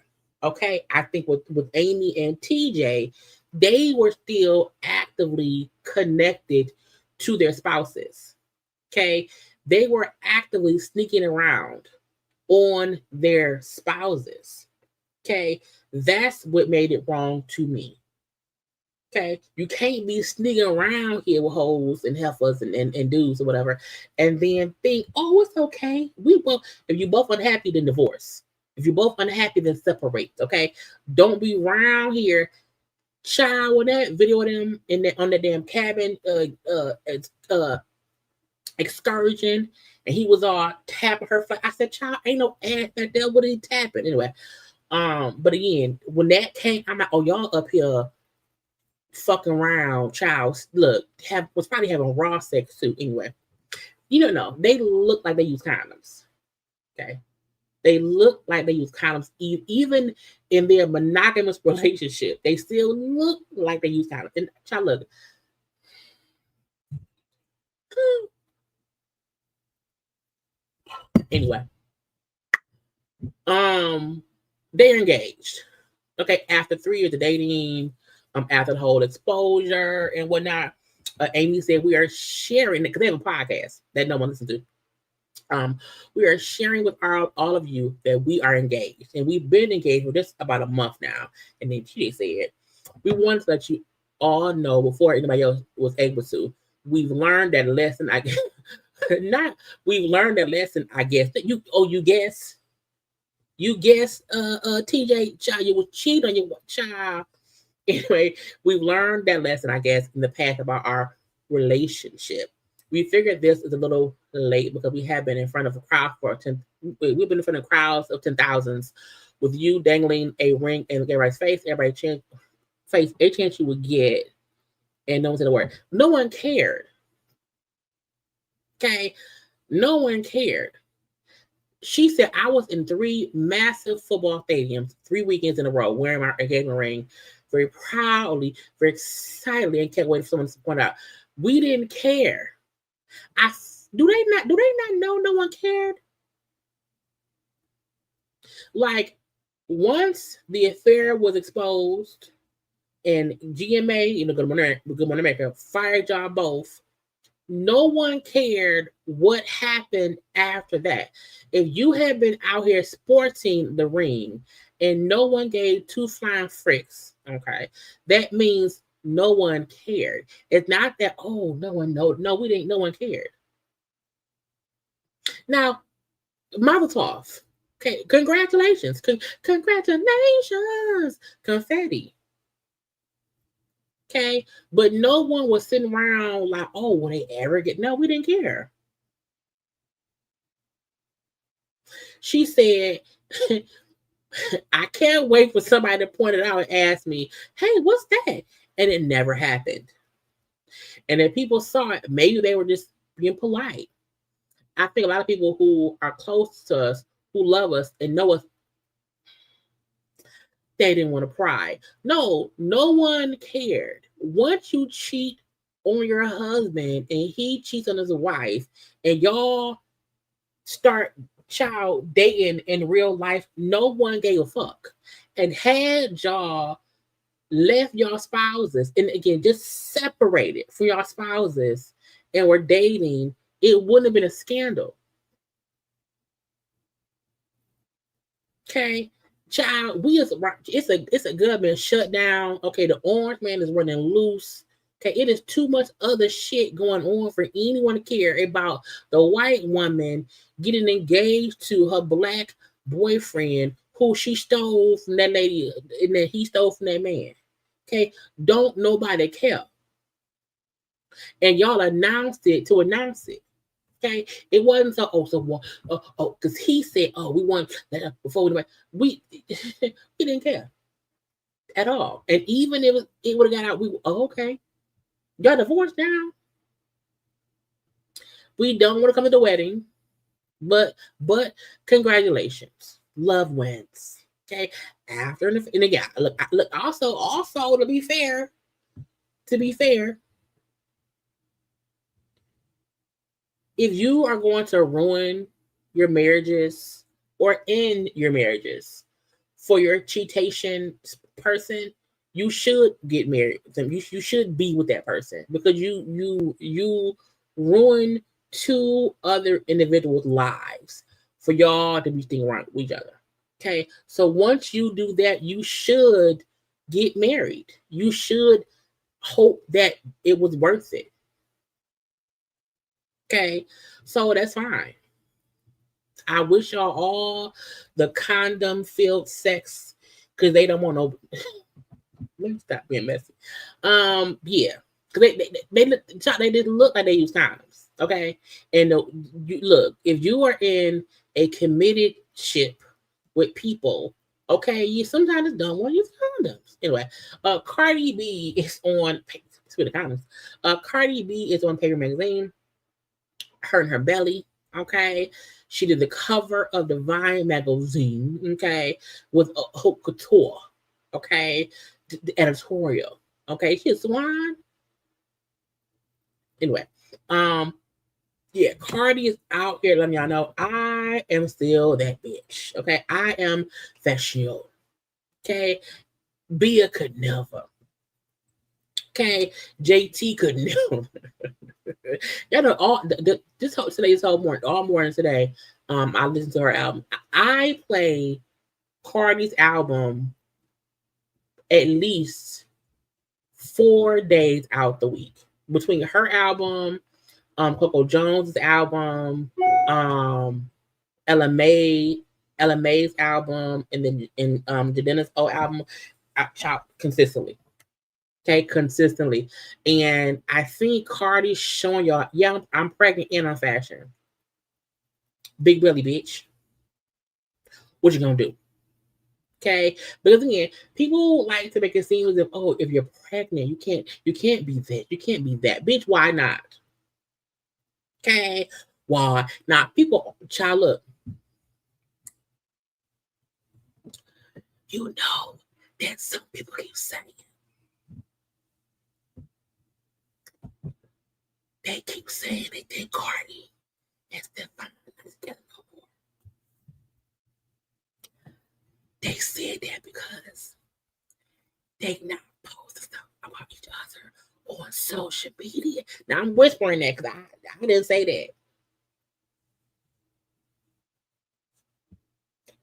Okay? I think with Amy and TJ, they were still actively connected to their spouses. Okay? They were actively sneaking around on their spouses. Okay? That's what made it wrong to me. Okay, you can't be sneaking around here with hoes and heifers and dudes or whatever, and then think, oh, it's okay. We both, if you both unhappy, then divorce. If you're both unhappy, then separate. Okay, don't be around here, child. With that video of them in that on the damn cabin excursion, and he was all tapping her. I said, child, ain't no ass back there. What are he tapping anyway? But again, when that came, I'm like, oh, y'all up here fucking around, child. Look, was probably having raw sex too. Anyway, you don't know. They look like they use condoms. Okay, they look like they use condoms. Even in their monogamous relationship, they still look like they use condoms. And child, look. Anyway, they're engaged. Okay, after 3 years of dating. After the whole exposure and whatnot, Amy said we are sharing because they have a podcast that no one listens to. We are sharing with all of you that we are engaged, and we've been engaged for just about a month now. And then she said, we wanted to let you all know before anybody else was able to. We've learned that lesson. I guess we've learned that lesson. I guess that you guess, TJ, child, you will cheat on your child. Anyway, we've learned that lesson, I guess, in the past about our relationship. We figured this is a little late because we have been in front of a crowd we've been in front of crowds of 10,000s with you dangling a ring in everybody's face. Everybody face a chance you would get, and no one said a word. No one cared. Okay, no one cared. She said I was in 3 massive football stadiums 3 weekends in a row wearing my engagement ring. Very proudly, very excitedly, and can't wait for someone to point out. We didn't care. Do they not know no one cared? Like, once the affair was exposed and GMA, Good Morning America, fired y'all both, no one cared what happened after that. If you had been out here sporting the ring and no one gave 2 flying fricks, okay, that means no one cared. It's not that, oh, no one know. No, we didn't. No one cared. Now, mazel tov. Okay, congratulations. Congratulations. Confetti. Okay, but no one was sitting around like, oh, were they arrogant? No, we didn't care. She said, I can't wait for somebody to point it out and ask me, hey, what's that? And it never happened. And if people saw it, maybe they were just being polite. I think a lot of people who are close to us, who love us and know us, they didn't want to pry. No one cared. Once you cheat on your husband and he cheats on his wife and y'all start child dating in real life, no one gave a fuck. And had y'all left your spouses and again just separated from your spouses and were dating, it wouldn't have been a scandal. Okay, child, it's a government shutdown. Okay, the orange man is running loose. Okay, it is too much other shit going on for anyone to care about the white woman getting engaged to her black boyfriend who she stole from that lady and then he stole from that man. Okay, don't nobody care. And y'all announced it to announce it. Okay, it wasn't because he said, oh, we want that before we didn't care at all. And even if it would have got out, okay. Y'all divorced now. We don't want to come to the wedding, but congratulations, love wins. Okay, after and again, look. Also to be fair, if you are going to ruin your marriages or end your marriages for your cheatation person, you should get married. You should be with that person because you ruin two other individuals' lives for y'all to be sticking around with each other. Okay, so once you do that, you should get married. You should hope that it was worth it. Okay, so that's fine. I wish y'all all the condom-filled sex because they don't want no. Let me stop being messy. Yeah, because they didn't look like they use condoms. Okay, and look, if you are in a committed ship with people, okay, you sometimes don't want to use condoms. Anyway, Cardi B is on. Speaking of condoms, Cardi B is on Paper Magazine. Her and her belly. Okay, she did the cover of the Vine magazine. Okay, with Haute Couture. Okay, the editorial. Okay, she's swine. Anyway, yeah, Cardi is out here letting y'all know I am still that bitch. Okay, I am fashion. Okay, Bia could never. Okay, JT could never. Y'all know today's whole morning, all morning today. I listened to her album. I play Cardi's album at least 4 days out the week between her album, Coco Jones' album, Ella May's album, and then the Dennis O album. I chop consistently. Okay, consistently. And I think Cardi's showing y'all, yeah, I'm pregnant and I'm fashion. Big belly bitch. What you gonna do? Okay, because again, people like to make it seem as if, oh, if you're pregnant, you can't be that. You can't be that. Bitch, why not? Okay, why? Now, people, child, look. You know that some people keep saying. They keep saying they think Cardi and Stefan not together no more. They said that because they not posting stuff about each other on social media. Now I'm whispering that because I didn't say that.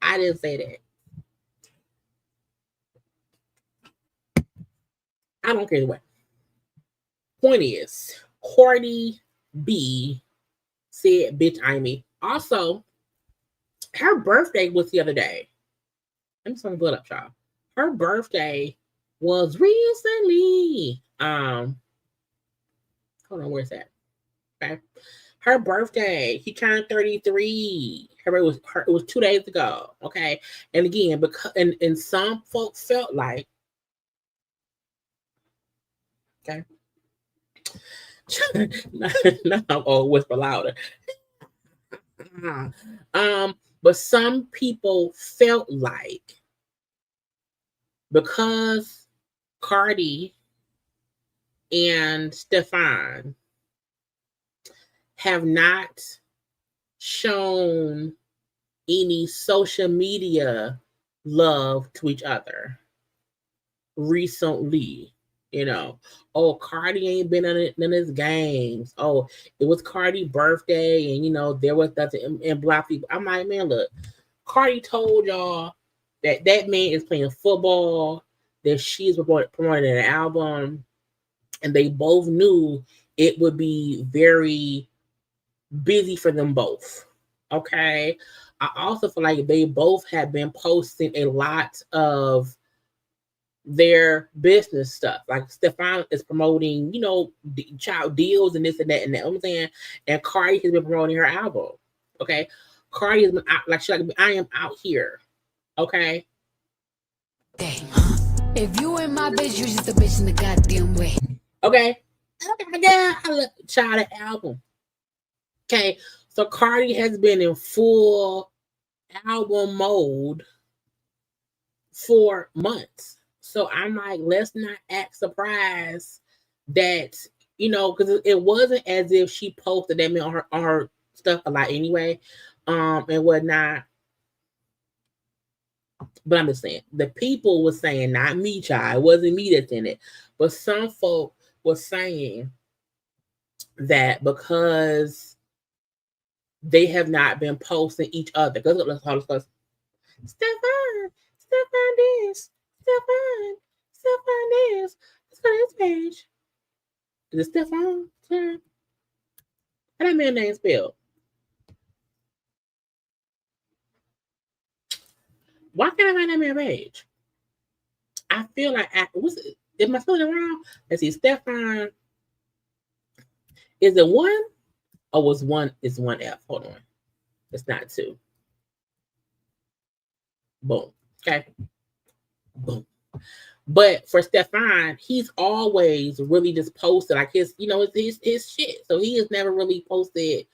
I didn't say that. I don't care what. Point is, Cardi B said, bitch, I me. Also, her birthday was the other day. I'm just gonna put up, y'all. Her birthday was recently. Hold on, where's that? Okay. Her birthday, he turned 33. It was 2 days ago. Okay. And again, because and some folks felt like, okay. No, I'm whisper louder. But some people felt like because Cardi and Stefan have not shown any social media love to each other recently. You know, oh, Cardi ain't been on none of his games. Oh, it was Cardi's birthday, and you know there was nothing and black people. I'm like, man, look, Cardi told y'all that man is playing football, that she's promoting an album, and they both knew it would be very busy for them both. Okay, I also feel like they both have been posting a lot of their business stuff. Like Stefan is promoting, you know, child deals and this and that and that. You know what I'm saying? And Cardi has been promoting her album. Okay. Cardi has been out, like, I am out here. Okay. If you ain't my bitch, you just a bitch in the goddamn way. Okay. Okay, yeah, I love Child album. Okay, so Cardi has been in full album mode for months. So I'm like, let's not act surprised that because it wasn't as if she posted that on her stuff a lot anyway, and whatnot. But I'm just saying, the people were saying, not me, child. It wasn't me that's in it, but some folk were saying that because they have not been posting each other. Because let's Stefan, Stefan this, Stefan, Stefan this. Let's go to this page. Is it Stefan? How that man name spelled? Why can't I find that man page? I feel like what's it? Am I spelling it wrong? Let's see. Stefan. Is it one? Or was one? Is one F? Hold on. It's not two. Boom. Okay. Boom. But for Stefan, he's always really just posted like his shit. So he has never really posted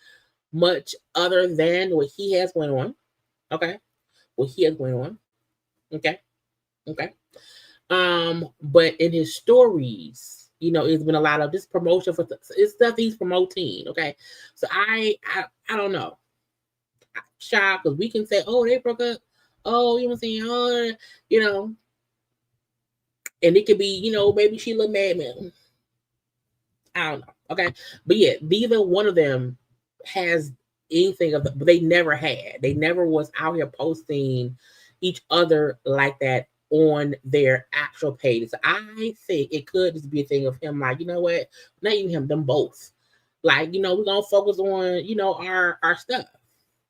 much other than what he has going on. Okay. What he has going on. Okay. Okay. But in his stories, it's been a lot of this promotion for it's stuff he's promoting. Okay. So I don't know. Shocked because we can say, oh, they broke up. Oh, you know what I'm saying? Oh, and it could be, maybe she looked mad, man. I don't know. Okay. But yeah, neither one of them has anything of but they never had. They never was out here posting each other like that on their actual page. So I think it could just be a thing of him, like, you know what? Not even him, them both. Like, we're gonna focus on, our stuff.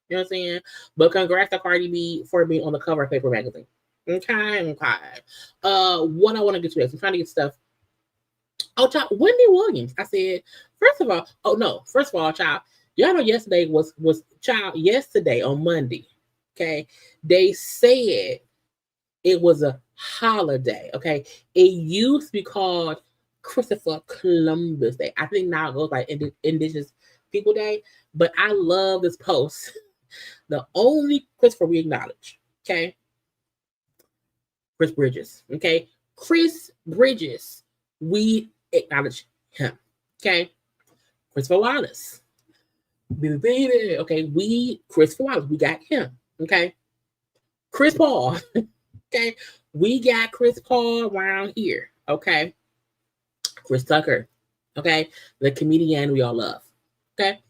You know what I'm saying? But congrats to Cardi B for being on the cover of Paper Magazine. Okay. What I want to get to next. I'm trying to get stuff. Oh, child, Wendy Williams. I said, first of all, child, y'all know yesterday was yesterday on Monday. Okay. They said it was a holiday. Okay. It used to be called Christopher Columbus Day. I think now it goes like Indigenous People Day. But I love this post. The only Christopher we acknowledge. Okay. Chris Bridges. Okay. Chris Bridges. We acknowledge him. Okay. Christopher Wallace. Baby. Okay. Christopher Wallace. We got him. Okay. Chris Paul. Okay. We got Chris Paul around here. Okay. Chris Tucker. Okay. The comedian we all love. Okay.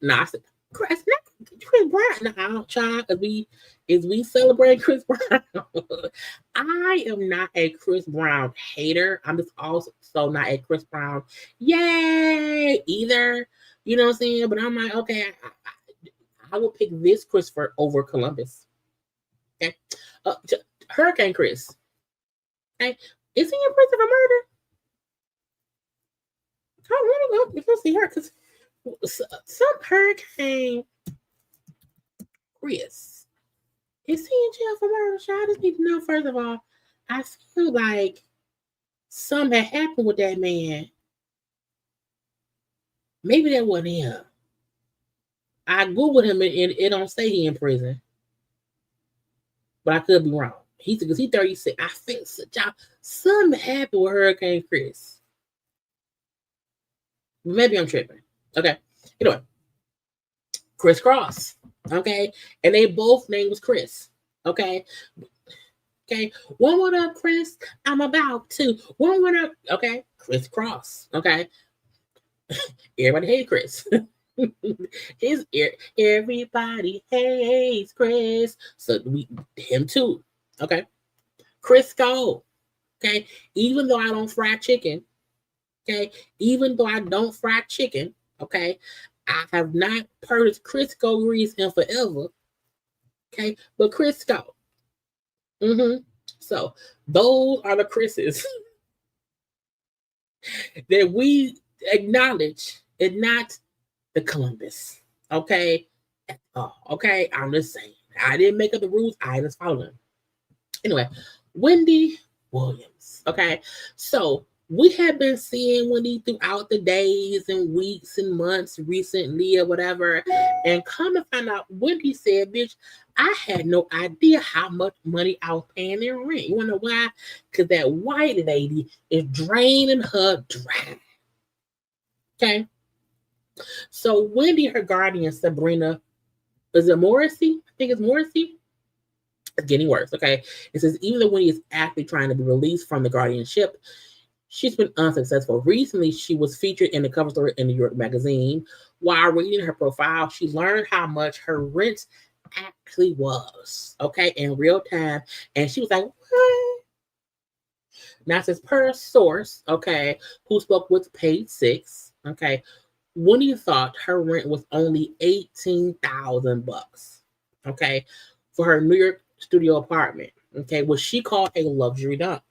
Now I said, Chris Brown. No, child, as we celebrate Chris Brown. I am not a Chris Brown hater. I'm just also not a Chris Brown yay either. You know what I'm saying? But I'm like, okay, I will pick this Christopher over Columbus. Okay. Hurricane Chris. Okay. Is he in prison for murder? I want to go see her because some Hurricane Chris. Is he in jail for murder? I just need to know, first of all, I feel like something had happened with that man. Maybe that wasn't him. I Googled him and it don't say he in prison. But I could be wrong. Because he's 36. I think something happened with Hurricane Chris. Maybe I'm tripping. Okay. Anyway. Chris Cross. Okay. And they both name was Chris. Okay. Okay. One more up, Chris. I'm about to. One more up. Okay. Chris Cross. Okay. Everybody hates Chris. Everybody hates Chris. So him too. Okay. Crisco. Okay. Even though I don't fry chicken. Okay. Even though I don't fry chicken. Okay. I have not purchased Crisco grease in forever. Okay. But Crisco. So those are the Chris's that we acknowledge and not the Columbus. Okay. Okay. I'm just saying. I didn't make up the rules. I just followed them. Anyway, Wendy Williams. Okay. So We have been seeing Wendy throughout the days and weeks and months recently or whatever. And come to find out, Wendy said, bitch, I had no idea how much money I was paying in rent. You want to know why? Because that white lady is draining her dry. Okay? So Wendy, her guardian, Sabrina, is it Morrissey? I think it's Morrissey. It's getting worse, okay? It says, even though Wendy is actively trying to be released from the guardianship, she's been unsuccessful. Recently, she was featured in the cover story in New York Magazine. While reading her profile, she learned how much her rent actually was, okay, in real time. And she was like, what? Now, it says, per source, okay, who spoke with Page 6, okay, Wendy thought her rent was only $18,000, okay, for her New York studio apartment, okay, which she called a luxury dump.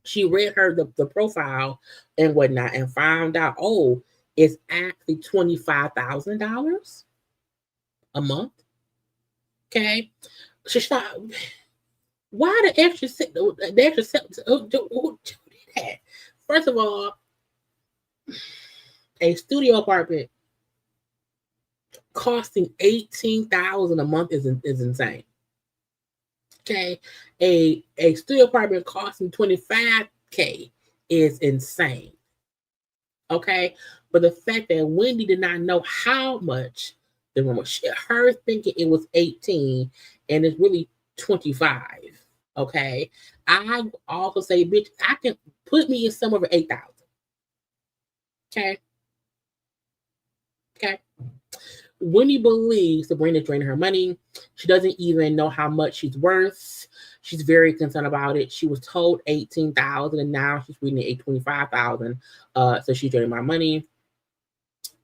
She read her the profile and whatnot and found out, oh, it's actually $25,000 a month. Okay, she thought, why the extra who did that? First of all, a studio apartment costing $18,000 a month is insane. Okay, a studio apartment costing $25K is insane. Okay, but the fact that Wendy did not know how much the room was, her thinking it was 18 and it's really 25. Okay, I also say, bitch, I can put me in somewhere for 8,000. Okay, okay. Wendy believes Sabrina drained her money. She doesn't even know how much she's worth. She's very concerned about it. She was told 18,000, and now she's reading it 25,000. So she's draining my money.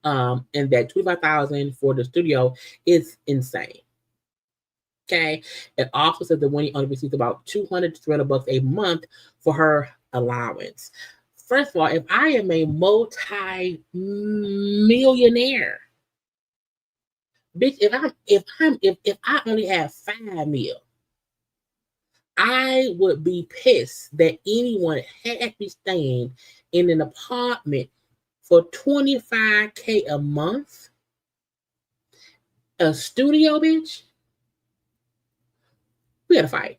And that 25,000 for the studio is insane. Okay. It also says that Wendy only receives about $200 to $300 a month for her allowance. First of all, if I am a multi-millionaire, bitch, if I only have $5 million, I would be pissed that anyone had me staying in an apartment for $25K a month. A studio, bitch. We gotta fight.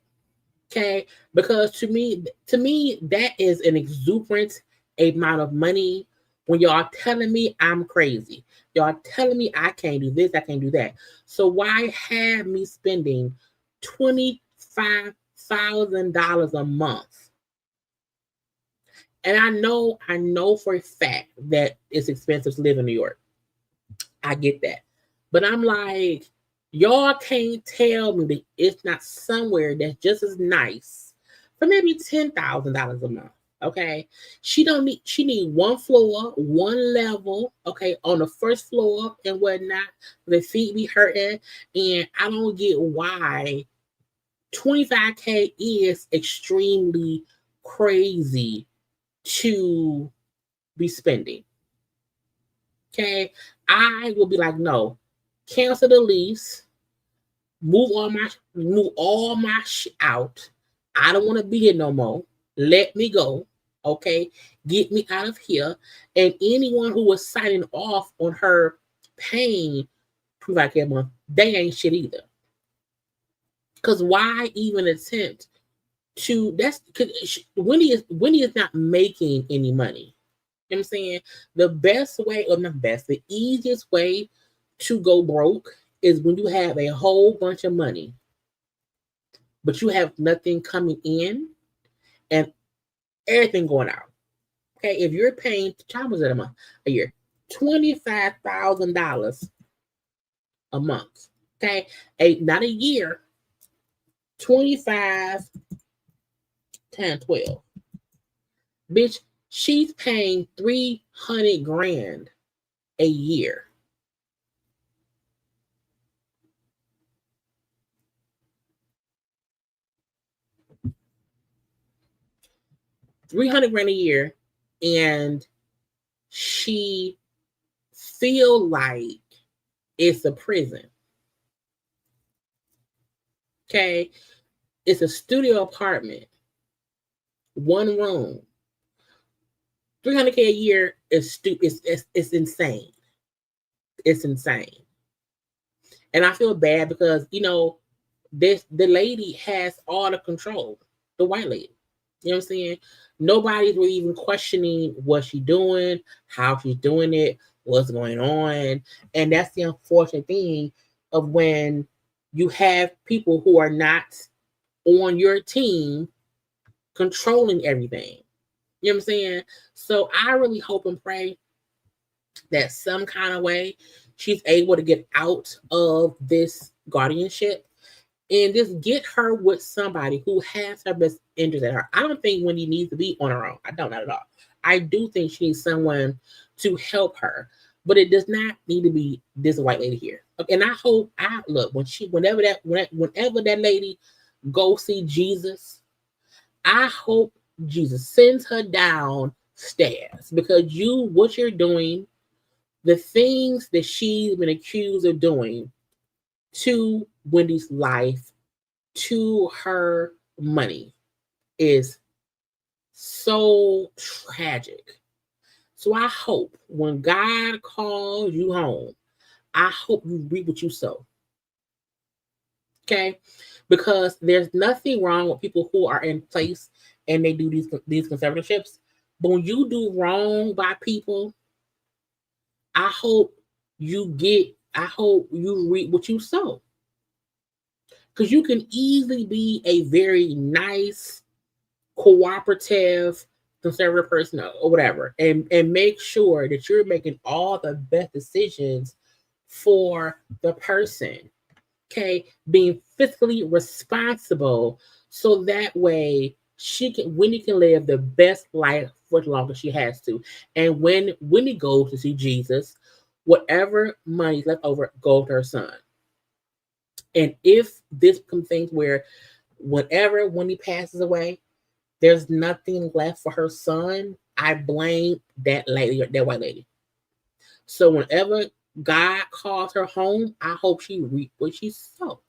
Okay? Because to me, that is an exuberant amount of money when y'all telling me I'm crazy. Y'all telling me I can't do this, I can't do that. So why have me spending $25,000 a month? And I know for a fact that it's expensive to live in New York. I get that. But I'm like, y'all can't tell me that it's not somewhere that's just as nice for maybe $10,000 a month. Okay, she need one floor, one level, okay, on the first floor and whatnot. The feet be hurting, and I don't get why 25K is extremely crazy to be spending. Okay, I will be like, no, cancel the lease, move all my shit out. I don't want to be here no more. Let me go. Okay, get me out of here. And anyone who was signing off on her paying $25K a month, they ain't shit either. Because why even attempt to? That's because Wendy is not making any money. You know what I'm saying? The best way, or not best, the easiest way to go broke is when you have a whole bunch of money, but you have nothing coming in and everything going out. Okay, if you're paying, how much is it a year? $25,000 a month. Okay, not a year. 25 times 12. Bitch, she's paying $300,000 a year. $300,000 a year, and she feel like it's a prison. Okay, it's a studio apartment, one room, $300K a year is stupid. It's insane. It's insane. And I feel bad because, the lady has all the control. The white lady. You know what I'm saying? Nobody's really even questioning what she's doing, how she's doing it, what's going on. And that's the unfortunate thing of when you have people who are not on your team controlling everything. You know what I'm saying? So I really hope and pray that some kind of way she's able to get out of this guardianship and just get her with somebody who has her best interest at her. I don't think Wendy needs to be on her own. I don't, not at all. I do think she needs someone to help her, but it does not need to be this white lady here. And I hope whenever that lady go see Jesus, I hope Jesus sends her downstairs because what you're doing, the things that she's been accused of doing to Wendy's life, to her money, is so tragic. So I hope when God calls you home, I hope you reap what you sow. Okay? Because there's nothing wrong with people who are in place and they do these conservatorships. But when you do wrong by people, I hope you reap what you sow. Because you can easily be a very nice, cooperative, conservative person or whatever, and make sure that you're making all the best decisions for the person. Okay, being fiscally responsible, so that way Wendy can live the best life for as long as she has to. And when Wendy goes to see Jesus, whatever money's left over goes to her son. And if this becomes things where whenever Wendy passes away, there's nothing left for her son, I blame that lady, that white lady. So whenever God calls her home, I hope she reap what she sowed.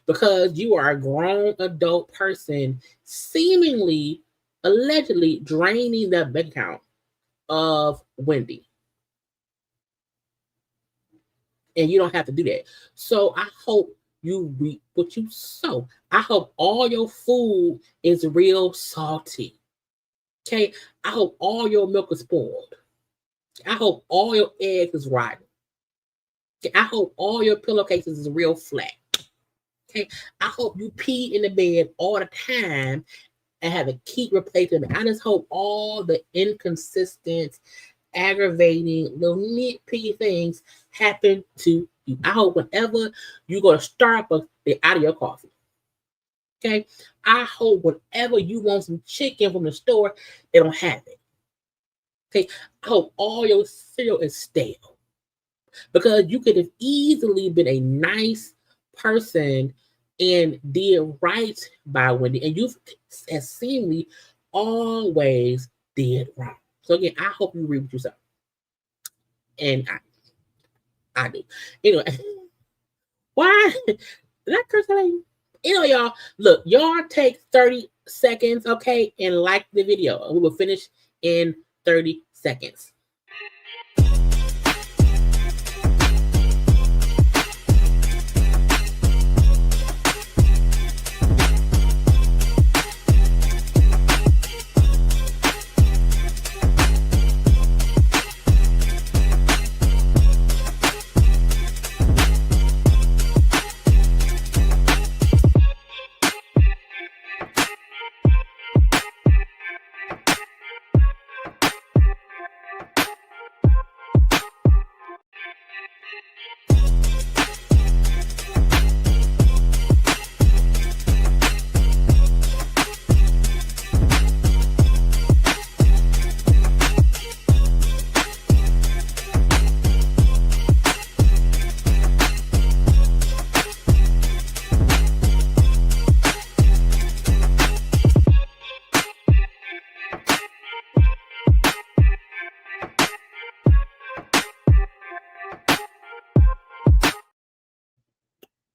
Because you are a grown adult person, seemingly, allegedly draining the bank account of Wendy. And you don't have to do that. So I hope you reap what you sow. I hope all your food is real salty. Okay? I hope all your milk is spoiled. I hope all your eggs is rotten. Okay? I hope all your pillowcases is real flat. Okay? I hope you pee in the bed all the time and have to keep replacing it. I just hope all the inconsistent, aggravating, little nitpicky things happen to you. I hope whenever you go to Starbucks, they're out of your coffee. Okay? I hope whenever you want some chicken from the store, they don't have it. Okay? I hope all your cereal is stale. Because you could have easily been a nice person and did right by Wendy. And you have seemingly always did wrong. So again, I hope you read what you say. And I do. Anyway, why? Did I curse that lady? Y'all, look, y'all take 30 seconds, okay, and like the video. We will finish in 30 seconds.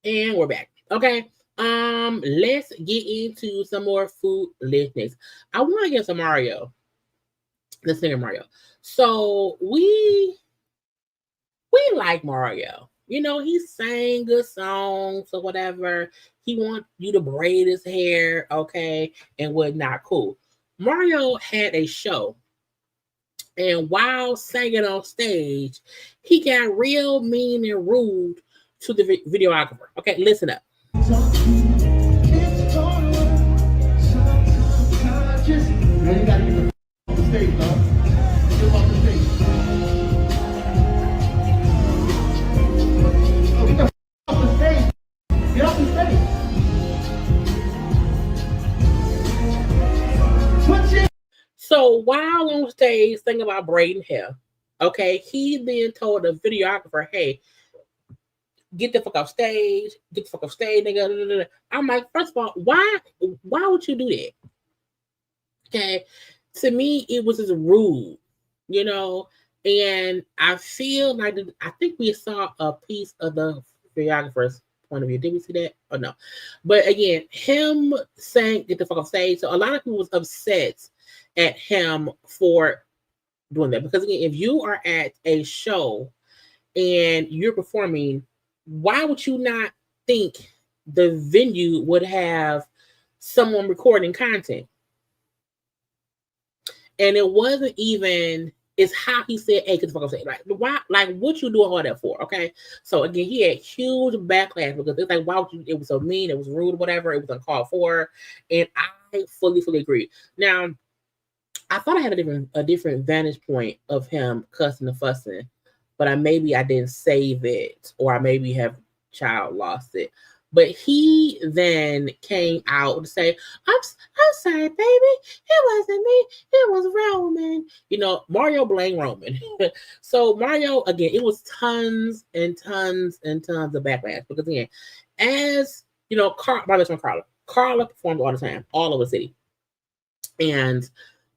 And we're back. Okay. Let's get into some more food listeners. I want to give some Mario the singer Mario. So we like Mario. You know, he sang good songs or whatever. He want you to braid his hair, okay, and whatnot. Cool. Mario had a show, and while singing on stage, he got real mean and rude to the videographer. Okay, listen up. So while on stage thinking about braiding hair, okay, he then told the videographer, hey, get the fuck off stage, nigga. I'm like, first of all, why would you do that? Okay. To me, it was just rude, you know. And I feel like I think we saw a piece of the videographer's point of view. Did we see that? Oh no. But again, him saying get the fuck off stage. So a lot of people was upset at him for doing that. Because again, if you are at a show and you're performing, why would you not think the venue would have someone recording content? And it wasn't even, it's how he said, hey, get the fuck off stage. Like, why, like, what you doing all that for? Okay. So again, he had huge backlash because it's like, why would you, it was so mean, it was rude, whatever, it was uncalled for. And I fully agree. Now, I thought I had a different vantage point of him cussing and fussing, but maybe I didn't save it, or I maybe have child lost it. But he then came out to say, I'm sorry, baby. It wasn't me. It was Roman. You know, Mario blamed Roman. So Mario, again, it was tons and tons and tons of backlash. Because again, as you know, my best friend Karla performed all the time, all over the city. And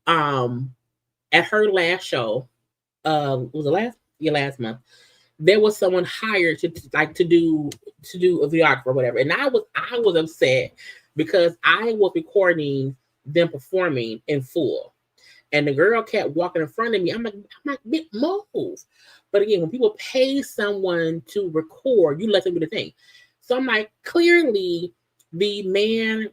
at her last show, was it last month, there was someone hired to do a videographer or whatever. And I was upset because I was recording them performing in full. And the girl kept walking in front of me. I'm like, move. But again, when people pay someone to record, you let them do the thing. So I'm like, clearly the man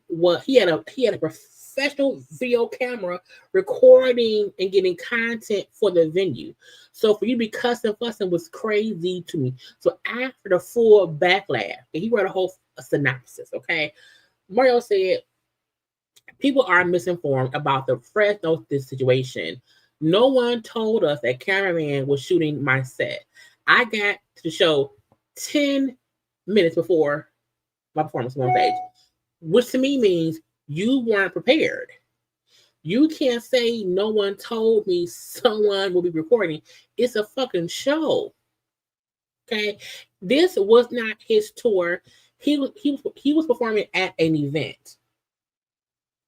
he had a professional video camera recording and getting content for the venue. So for you to be cussing, fussing was crazy to me. So after the full backlash, he wrote a whole synopsis, okay? Mario said, people are misinformed about the Fresno situation. No one told us that cameraman was shooting my set. I got to the show 10 minutes before my performance on stage, which to me means you weren't prepared. You can't say no one told me someone will be recording. It's a fucking show. Okay? This was not his tour. He was performing at an event.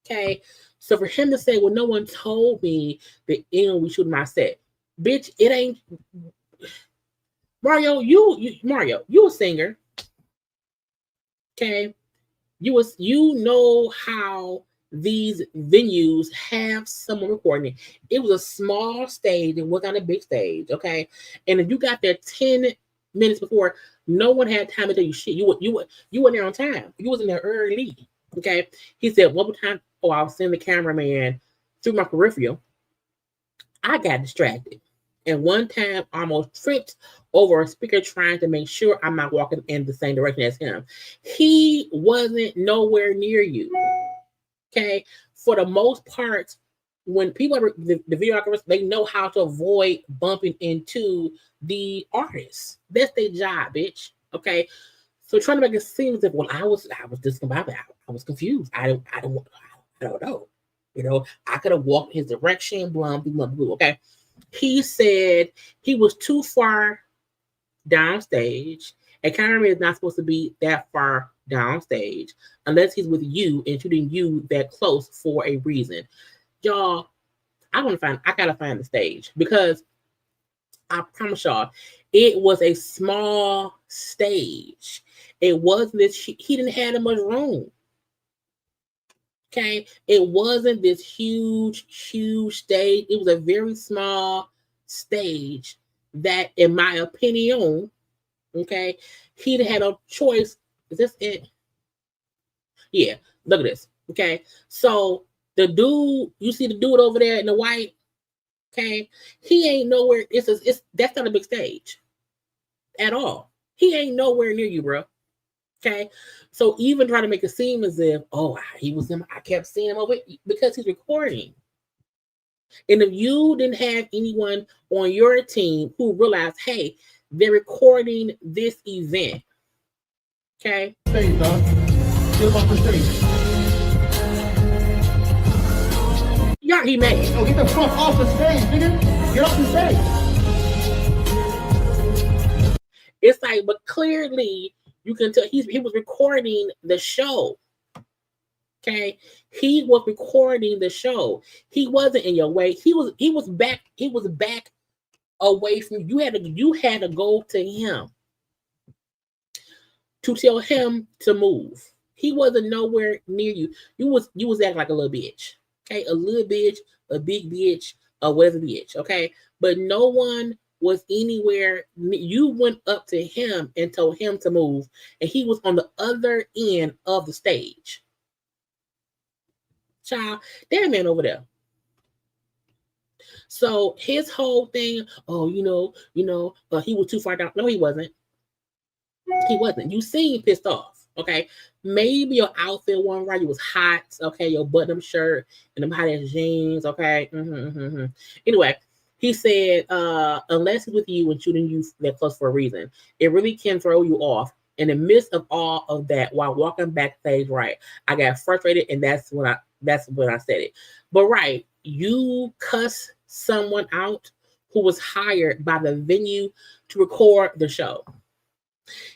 Okay? So for him to say, well, no one told me that we shooting my set. Bitch, it ain't Mario, you a singer. Okay? You know how these venues have someone recording. It was a small stage. It wasn't a big stage, okay? And if you got there 10 minutes before, no one had time to tell you shit. You weren't there on time. You wasn't there early, okay? He said one more time, I was seeing the cameraman through my peripheral. I got distracted. And one time I almost tripped over a speaker trying to make sure I'm not walking in the same direction as him. He wasn't nowhere near you. Okay? For the most part, when people are the videographers, they know how to avoid bumping into the artists. That's their job, bitch. Okay? So trying to make it seem as if, well, I was discombobulated. I was confused. I don't know. You know, I could have walked his direction, blah. Okay? He said he was too far downstage. A cameraman is not supposed to be that far downstage unless he's with you and shooting you that close for a reason. Y'all, I gotta find the stage because I promise y'all, it was a small stage. It wasn't this, he didn't have that much room. Okay, it wasn't this huge stage. It was a very small stage that, in my opinion, okay, he'd had a choice. Is this it? Yeah, look at this. Okay, so the dude, you see the dude over there in the white. Okay, he ain't nowhere. It's that's not a big stage at all. He ain't nowhere near you, bro. Okay, so even trying to make it seem as if, oh, he was him, I kept seeing him over, because he's recording. And if you didn't have anyone on your team who realized, hey, they're recording this event. Okay. Stage, dog. Get him off the stage. Yeah, he made it. Yo, get the fuck off the stage, nigga. Get off the stage. It's like, but clearly you can tell he was recording the show. Okay, he was recording the show. He wasn't in your way. He was back away from you. You had to go to him to tell him to move. He wasn't nowhere near you. You was acting like a little bitch. Okay, a little bitch, a big bitch, or whatever bitch. Okay, but no one was anywhere. You went up to him and told him to move, and he was on the other end of the stage. Child, that man over there. So his whole thing, oh, he was too far down. No, he wasn't. He wasn't. You seemed pissed off. Okay, maybe your outfit wasn't right. You was hot. Okay, your button-up shirt and them hot-ass jeans. Okay. Anyway, he said, unless he's with you and shooting you that close for a reason, it really can throw you off. In the midst of all of that, while walking backstage, right, I got frustrated, and that's when I said it. But right, you cuss someone out who was hired by the venue to record the show.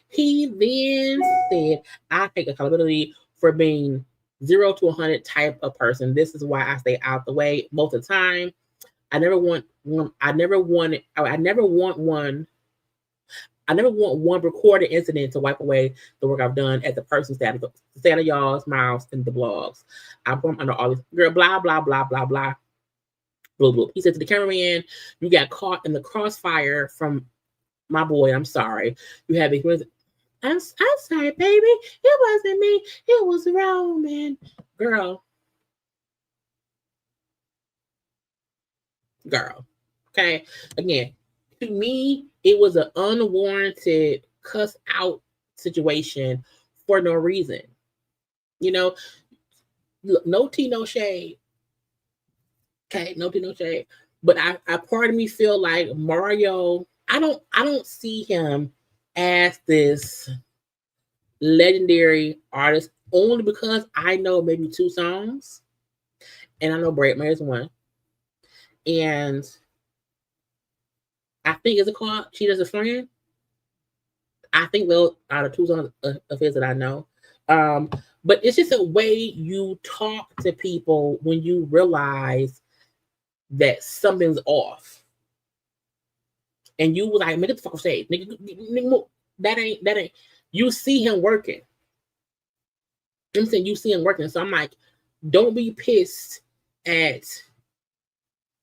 He then said, I take accountability for being 0 to 100 type of person. This is why I stay out the way most of the time. I never want one recorded incident to wipe away the work I've done as a person stay out of y'all's mouths and the blogs. I bump under all this girl, blah, blah, blah, blah, blah. Blah, blah. He said to the cameraman, you got caught in the crossfire from my boy. I'm sorry. You have experience. I'm sorry, baby. It wasn't me. It was Roman. Girl. Okay. Again, to me, it was an unwarranted cuss out situation for no reason. Look, no tea, no shade. Okay, no tea, no shade. But I part of me feel like Mario, I don't see him as this legendary artist only because I know maybe 2 songs. And I know Brad Mayer's one. And I think it's called She Does a Friend. I think those are the 2 songs of his that I know. But it's just a way you talk to people when you realize that something's off. And you was like, man, get the fuck off stage. Nigga, that ain't. You see him working. I'm saying you see him working. So I'm like, don't be pissed at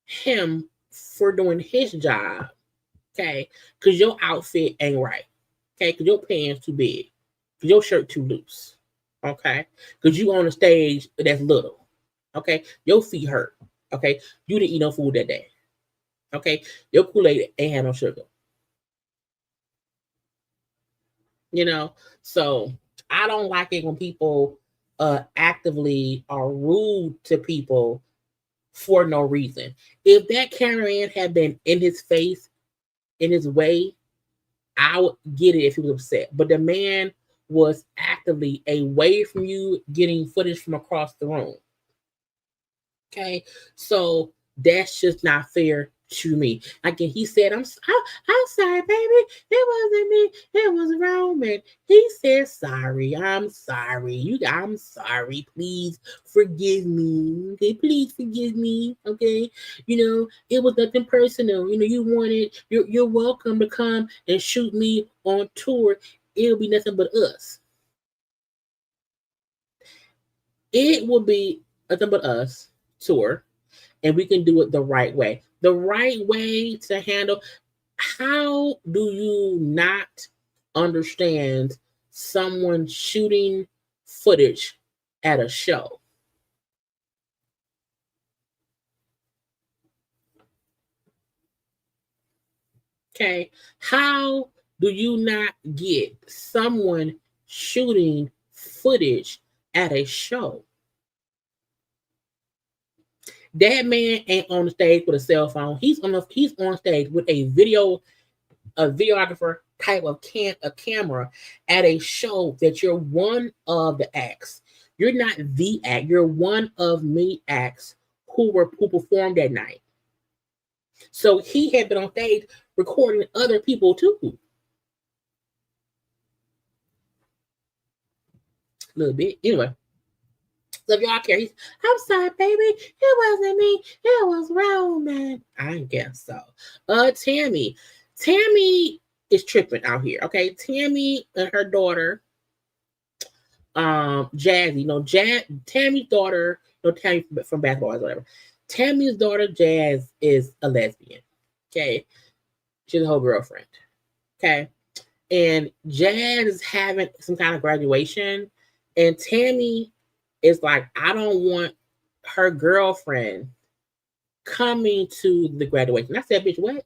him for doing his job. Okay, because your outfit ain't right. Okay, because your pants too big. Because your shirt too loose. Okay, because you on a stage that's little. Okay, your feet hurt. Okay, you didn't eat no food that day. Okay, your Kool-Aid ain't had no sugar. So I don't like it when people actively are rude to people for no reason. If that cameraman had been in his face, in his way, I would get it if he was upset. But the man was actively away from you, getting footage from across the room. Okay, so that's just not fair to me. Again, he said, I'm sorry, baby. It wasn't me. It was Roman. He said, sorry. I'm sorry. I'm sorry. Please forgive me. Okay, please forgive me. Okay, it was nothing personal. You're welcome to come and shoot me on tour. It'll be nothing but us. It will be a Nothing But Us tour, and we can do it the right way. The right way to handle. How do you not understand someone shooting footage at a show? Okay. How do you not get someone shooting footage at a show? That man ain't on the stage with a cell phone. He's on stage with a videographer type of a camera at a show that you're one of the acts. You're not the act. You're one of many acts who performed that night. So he had been on stage recording other people too. A little bit. Anyway. So if y'all care, I'm sorry, baby. It wasn't me. It was Roman. I guess so. Tammy is tripping out here. Okay, Tammy and her daughter, Jazzy. Tammy's daughter, Tammy from basketball or whatever. Tammy's daughter, Jazz, is a lesbian. Okay, she's a whole girlfriend. Okay, and Jazz is having some kind of graduation, and Tammy is like, I don't want her girlfriend coming to the graduation. I said, bitch, what?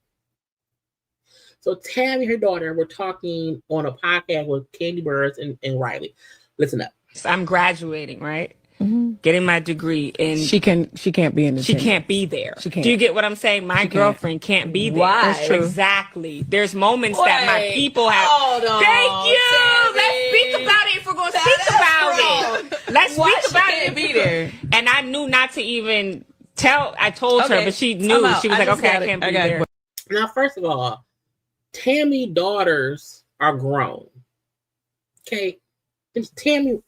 So Tammy, her daughter, were talking on a podcast with JayBirds and Riley. Listen up. I'm graduating, right? Mm-hmm. Getting my degree, and she can't be in the she can't be there. She can't. Do you get what I'm saying? My girlfriend can't be there. Why? That's true. Exactly. There's moments that my people have. Thank you. Tammy. Let's speak about it if we're going to speak about it. Let's speak about it. Be there. And I knew not to even tell. I told her, but she knew. She was like, okay, I can't be there. Now, first of all, Tammy's daughters are grown. Okay, it's Tammy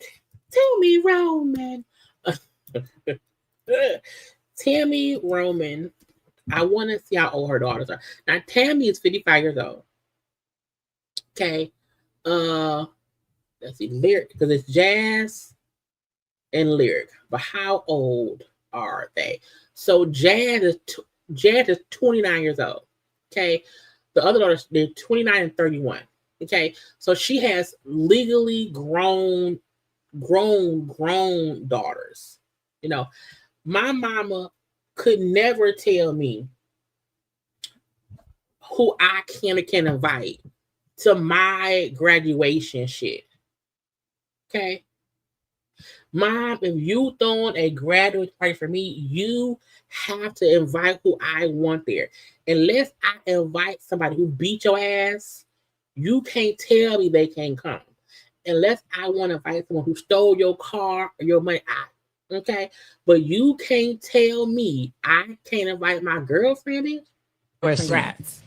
Roman. Tammy Roman. I want to see how old her daughters are. Now, Tammy is 55 years old. Okay. Let's see, Lyric, because it's Jazz and Lyric. But how old are they? So Jazz is 29 years old. Okay. The other daughters, they're 29 and 31. Okay. So she has legally grown daughters. You know, my mama could never tell me who I can invite to my graduation shit. Okay. Mom, if you throwing a graduate party for me, you have to invite who I want there. Unless I invite somebody who beat your ass, you can't tell me they can't come. Unless I want to invite someone who stole your car or your money. Okay? But you can't tell me I can't invite my girlfriend in. Congrats.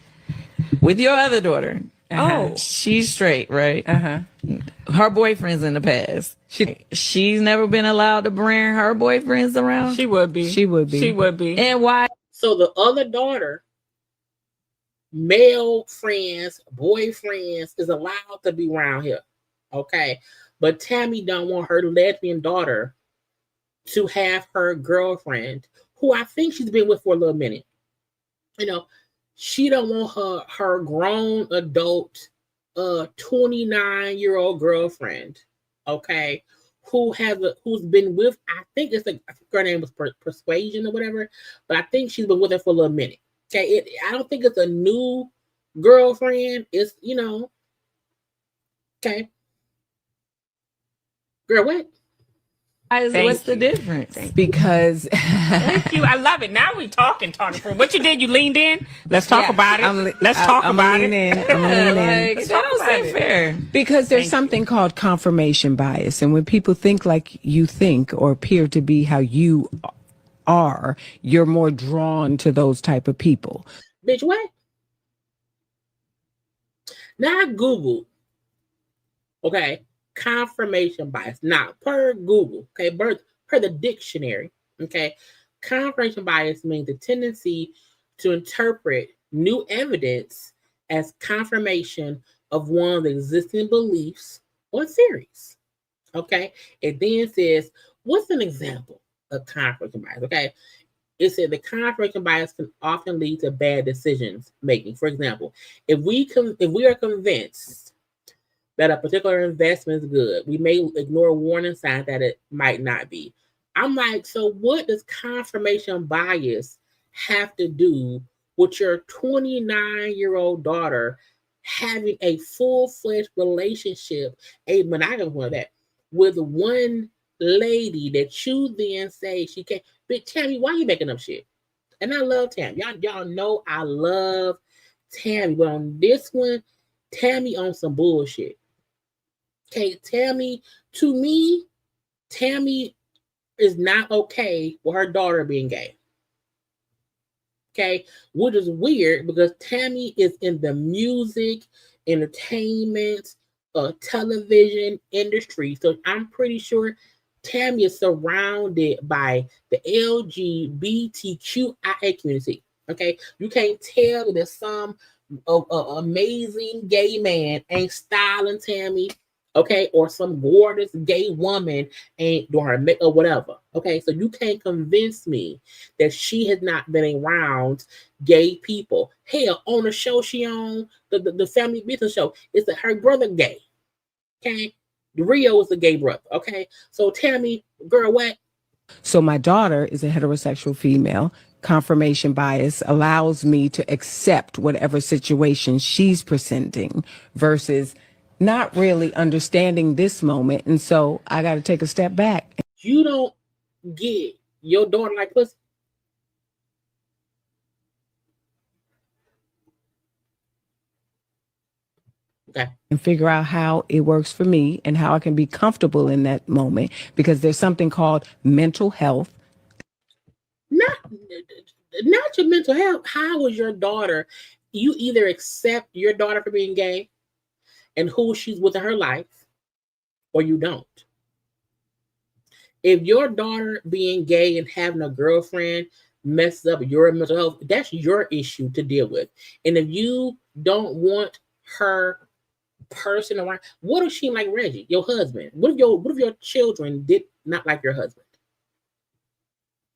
With your other daughter. Oh. She's straight, right? Her boyfriend's in the past. She's never been allowed to bring her boyfriends around. She would be. And why? So the other daughter, male friends, boyfriends, is allowed to be around here. Okay. But Tammy don't want her lesbian daughter to have her girlfriend, who I think she's been with for a little minute. You know, she don't want her grown adult 29-year-old girlfriend, okay, who's been with, I think her name was Persuasion or whatever, but I think she's been with her for a little minute. Okay, I don't think it's a new girlfriend. It's, you know, okay. Girl, what? What's the difference? Because thank you. I love it. Now we talking. What you did? You leaned in. Let's talk about it. Let's talk about it. I'm leaning in. That was fair. Because there's something called confirmation bias, and when people think like you think or appear to be how you are, you're more drawn to those type of people. Bitch, what? Now I Googled. Okay. Confirmation bias. Now, per Google, okay, per the dictionary, okay, confirmation bias means the tendency to interpret new evidence as confirmation of one's existing beliefs or theories. Okay, it then says, what's an example of confirmation bias? Okay. It said the confirmation bias can often lead to bad decisions making. For example, if we are convinced that a particular investment is good, we may ignore warning signs that it might not be. I'm like, so what does confirmation bias have to do with your 29-year-old daughter having a full-fledged relationship, a monogamous one that, with one lady that you then say she can't? But Tammy, why are you making up shit? And I love Tammy. Y'all know I love Tammy, but on this one, Tammy on some bullshit. Okay, Tammy, to me, Tammy is not okay with her daughter being gay. Okay, which is weird because Tammy is in the music, entertainment, television industry. So I'm pretty sure Tammy is surrounded by the LGBTQIA community. Okay, you can't tell that there's some amazing gay man ain't styling Tammy, okay, or some gorgeous gay woman ain't doing her makeup or whatever. Okay, so you can't convince me that she has not been around gay people. Hell, on the show she on, the family business show, it's that her brother gay. Okay, Rio is a gay brother. Okay, so Tammy, girl, what? So my daughter is a heterosexual female. Confirmation bias allows me to accept whatever situation she's presenting versus not really understanding this moment. And so I got to take a step back. You don't get your daughter like pussy. Okay. And figure out how it works for me and how I can be comfortable in that moment, because there's something called mental health. Not your mental health. How was your daughter? You either accept your daughter for being gay and who she's with in her life, or you don't. If your daughter being gay and having a girlfriend messes up your mental health, that's your issue to deal with. And if you don't want her person around, what if she like Reggie, your husband? What if your children did not like your husband?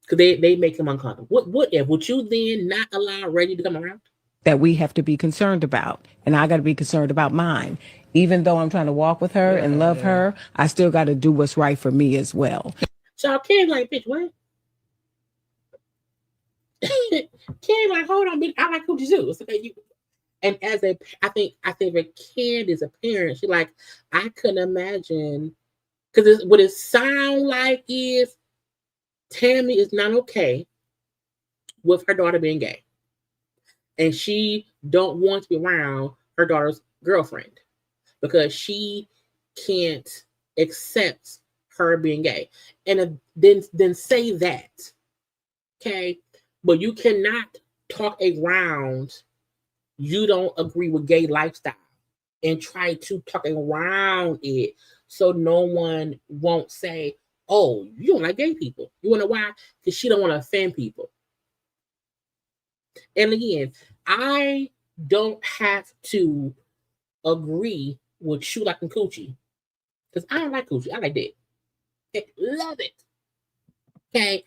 Because they make him uncomfortable. What if? Would you then not allow Reggie to come around? That we have to be concerned about. And I got to be concerned about mine. Even though I'm trying to walk with her and love her, I still got to do what's right for me as well. So Ken's like, bitch, what? Ken's like, hold on, bitch, I like Coochie too. It's okay, and as I think for Ken is a parent, she like, I couldn't imagine, because what it sound like is Tammy is not okay with her daughter being gay. And she don't want to be around her daughter's girlfriend because she can't accept her being gay. And then say that, okay? But you cannot talk around you don't agree with gay lifestyle and try to talk around it so no one won't say, oh, you don't like gay people. You want to know why? Because she don't want to offend people. And again, I don't have to agree with you liking coochie, because I don't like coochie. I like dick. Okay, love it. Okay,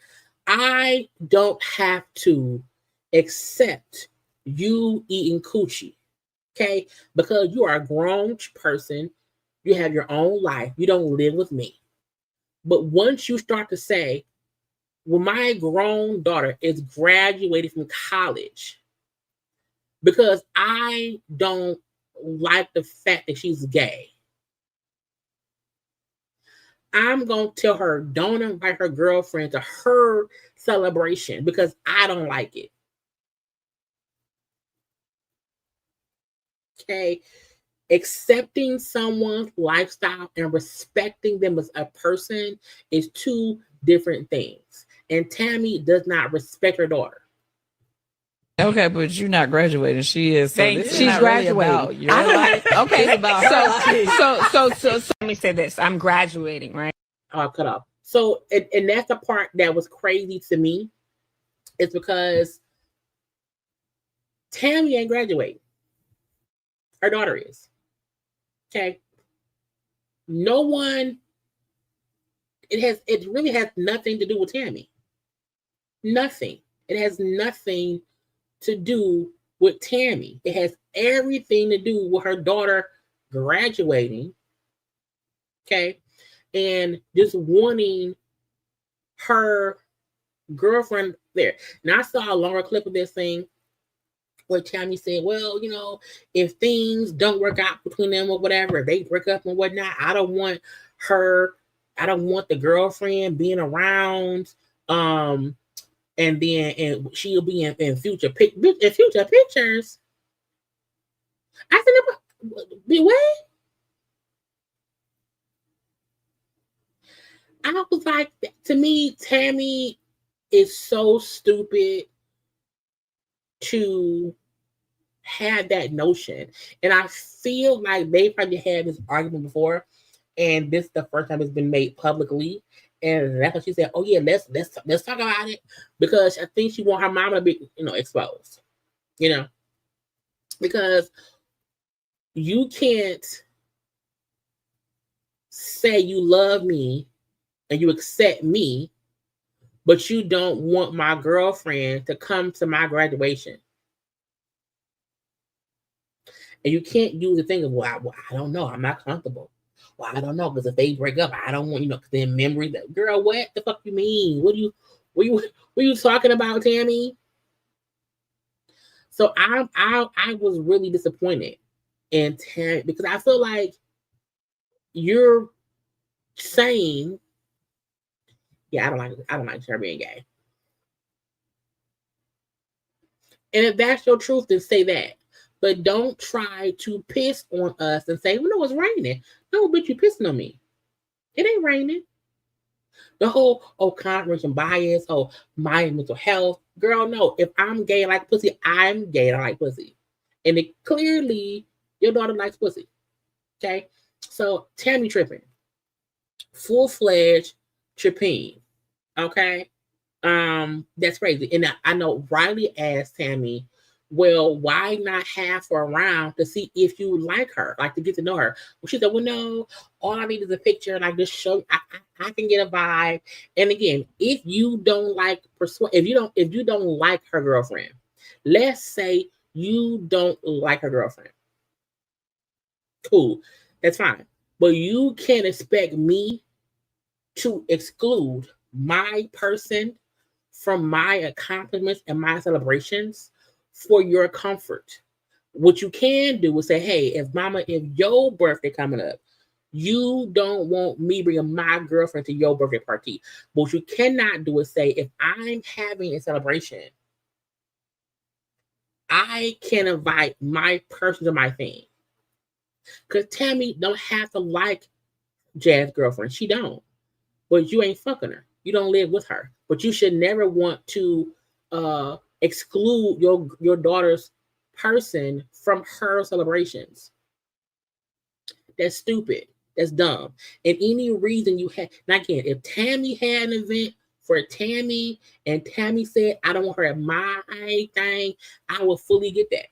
I don't have to accept you eating coochie. Okay, because you are a grown person, you have your own life. You don't live with me. But once you start to say, well, my grown daughter is graduating from college because I don't like the fact that she's gay, I'm going to tell her, don't invite her girlfriend to her celebration because I don't like it. Okay. Accepting someone's lifestyle and respecting them as a person is two different things. And Tammy does not respect her daughter. Okay, but you're not graduating. She is. So She's graduating. Your life. Okay, it's about so let me say this. I'm graduating, right? Oh, cut off. So, and that's the part that was crazy to me. It's because Tammy ain't graduating. Her daughter is. Okay. No one it really has nothing to do with Tammy. Nothing. It has nothing to do with Tammy. It has everything to do with her daughter graduating. Okay. And just wanting her girlfriend there. Now I saw a longer clip of this thing where Tammy said, well, you know, if things don't work out between them or whatever, if they break up and whatnot, I don't want the girlfriend being around. And she'll be in future pictures. I said, be what? I was like, to me, Tammy is so stupid to have that notion. And I feel like they probably had this argument before, and this is the first time it's been made publicly. And that's what she said, oh yeah, let's talk about it, because I think she want her mama to be, exposed. Because you can't say you love me and you accept me, but you don't want my girlfriend to come to my graduation. And you can't use the thing of, well, I don't know, I'm not comfortable. Well, I don't know, because if they break up, I don't want, because then memory that, girl, what the fuck you mean? What you talking about, Tammy? So I was really disappointed in Tammy, because I feel like you're saying, yeah, I don't like her being gay. And if that's your truth, then say that. But don't try to piss on us and say, well, no, it's raining. No, bitch, you pissing on me. It ain't raining. The whole, confirmation bias, my mental health. Girl, no. If I'm gay and like pussy, I'm gay and I like pussy. And it clearly, your daughter likes pussy. Okay? So, Tammy tripping. Full-fledged tripping. Okay? That's crazy. And I know Riley asked Tammy, well, why not have her around to see if you like her, like to get to know her? Well, she said, well, no, all I need is a picture and I just show I can get a vibe. And again, if you don't like if you don't like her girlfriend, let's say you don't like her girlfriend. Cool. That's fine. But you can't expect me to exclude my person from my accomplishments and my celebrations for your comfort. What you can do is say, hey, if your birthday coming up, you don't want me bringing my girlfriend to your birthday party. But what you cannot do is say, if I'm having a celebration, I can invite my person to my thing. Because Tammy don't have to like Jazz girlfriend. She don't. But you ain't fucking her. You don't live with her. But you should never want to exclude your daughter's person from her celebrations. That's stupid. That's dumb. And any reason you had, now again, if Tammy had an event for Tammy and Tammy said, I don't want her at my thing, I will fully get that.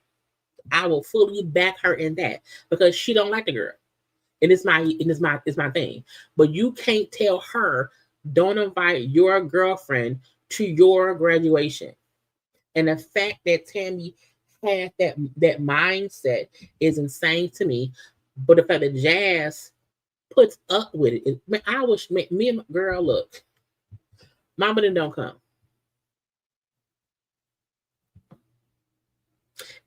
I will fully back her in that, because she don't like the girl. And it's my thing. But you can't tell her, don't invite your girlfriend to your graduation. And the fact that Tammy had that mindset is insane to me. But the fact that Jazz puts up with it, I wish me and my girl, look, mama then don't come.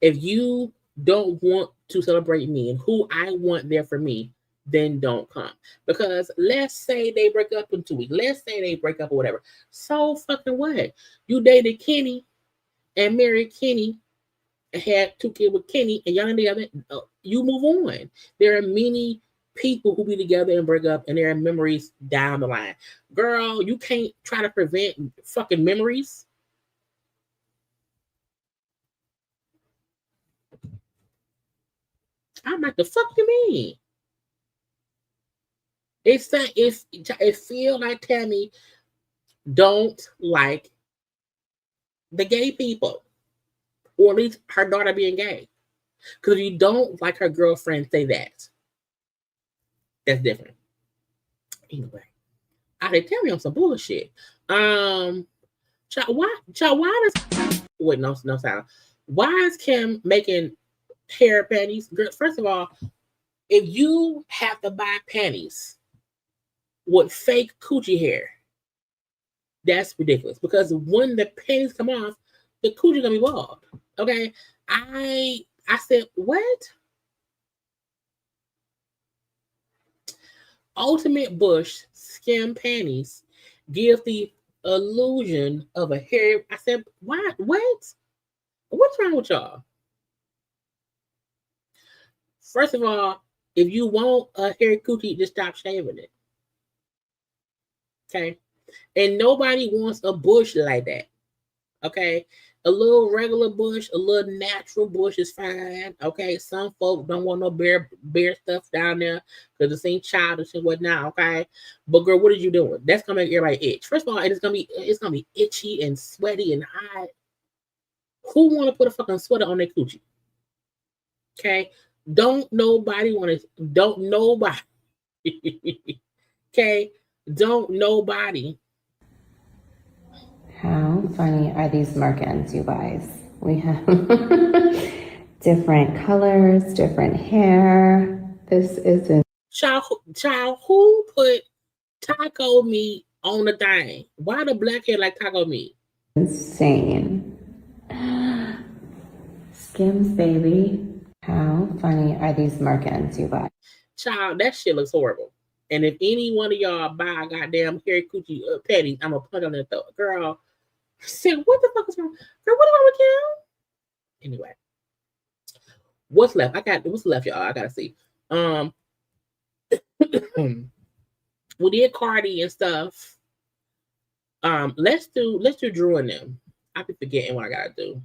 If you don't want to celebrate me and who I want there for me, then don't come. Because let's say they break up in 2 weeks. Let's say they break up or whatever. So fucking what? You dated Kenny and married Kenny and had 2 kids with Kenny and y'all together. You move on. There are many people who be together and break up, and there are memories down the line. Girl, you can't try to prevent fucking memories. I'm like, the fuck you mean? It feel like Tammy don't like the gay people, or at least her daughter being gay. Because if you don't like her girlfriend, say that. That's different. Anyway, I did tell me on some bullshit. Child, why does wait no sound? Why is Kim making hair panties? Girl, first of all, if you have to buy panties with fake coochie hair, that's ridiculous. Because when the panties come off, the coochie gonna be bald. Okay, I said what? Ultimate Bush skim panties give the illusion of a hair. I said, what? What? What's wrong with y'all? First of all, if you want a hair coochie, just stop shaving it. Okay? And nobody wants a bush like that. Okay? A little regular bush, a little natural bush is fine. Okay? Some folk don't want no bare stuff down there because it seems childish and whatnot. Okay? But girl, what are you doing? That's gonna make everybody itch. First of all, it's gonna be itchy and sweaty and hot. Who want to put a fucking sweater on their coochie? Okay? Don't nobody. Okay? Don't nobody. How funny are these Merkins, you guys? We have different colors, different hair. This isn't. Child, who put taco meat on the thing? Why the black hair like taco meat? Insane. Skims, baby. How funny are these Merkins, you guys? Child, that shit looks horrible. And if any one of y'all buy goddamn hair coochie panties, I'm gonna put on their throat. Girl, I said, what the fuck is wrong? Girl, what is wrong with you? Anyway, what's left? What's left, y'all? I gotta see. We did Cardi and stuff. Let's do Drew and them. I be forgetting what I gotta do.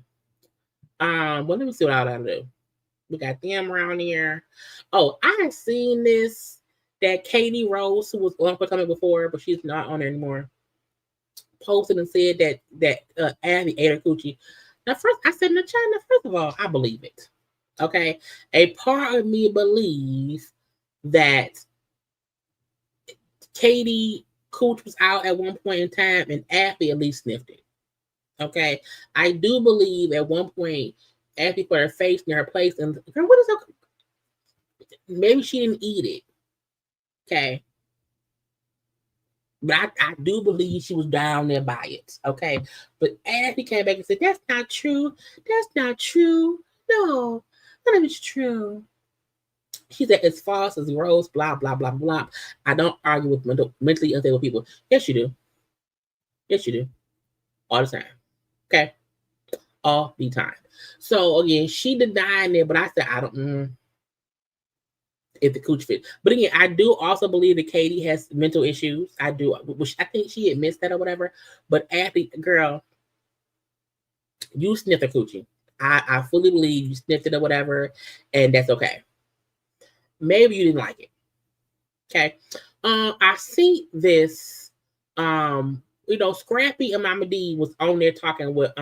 Well, let me see what I gotta do. We got them around here. Oh, I have seen this. That Katie Rose, who was on for coming before, but she's not on there anymore, posted and said that Abby ate her coochie. Now, first of all, I believe it. Okay, a part of me believes that Katie cooch was out at one point in time, and Abby at least sniffed it. Okay, I do believe at one point Abby put her face near her place, and girl, what is her? Maybe she didn't eat it. Okay. But I do believe she was down there by it. Okay. But Abby came back and said, that's not true. That's not true. No, none of it's true. She said, it's false as rose, blah, blah, blah, blah. I don't argue with mentally unstable people. Yes, you do. Yes, you do. All the time. Okay. All the time. So, again, she denied it, but I said, I don't, if the cooch fit. But again, I do also believe that Katie has mental issues. I do, which I think she admits that or whatever. But Abby, girl, you sniffed a coochie. I fully believe you sniffed it or whatever, and that's okay. Maybe you didn't like it. Okay. I see this. Scrappy and Mama D was on there talking with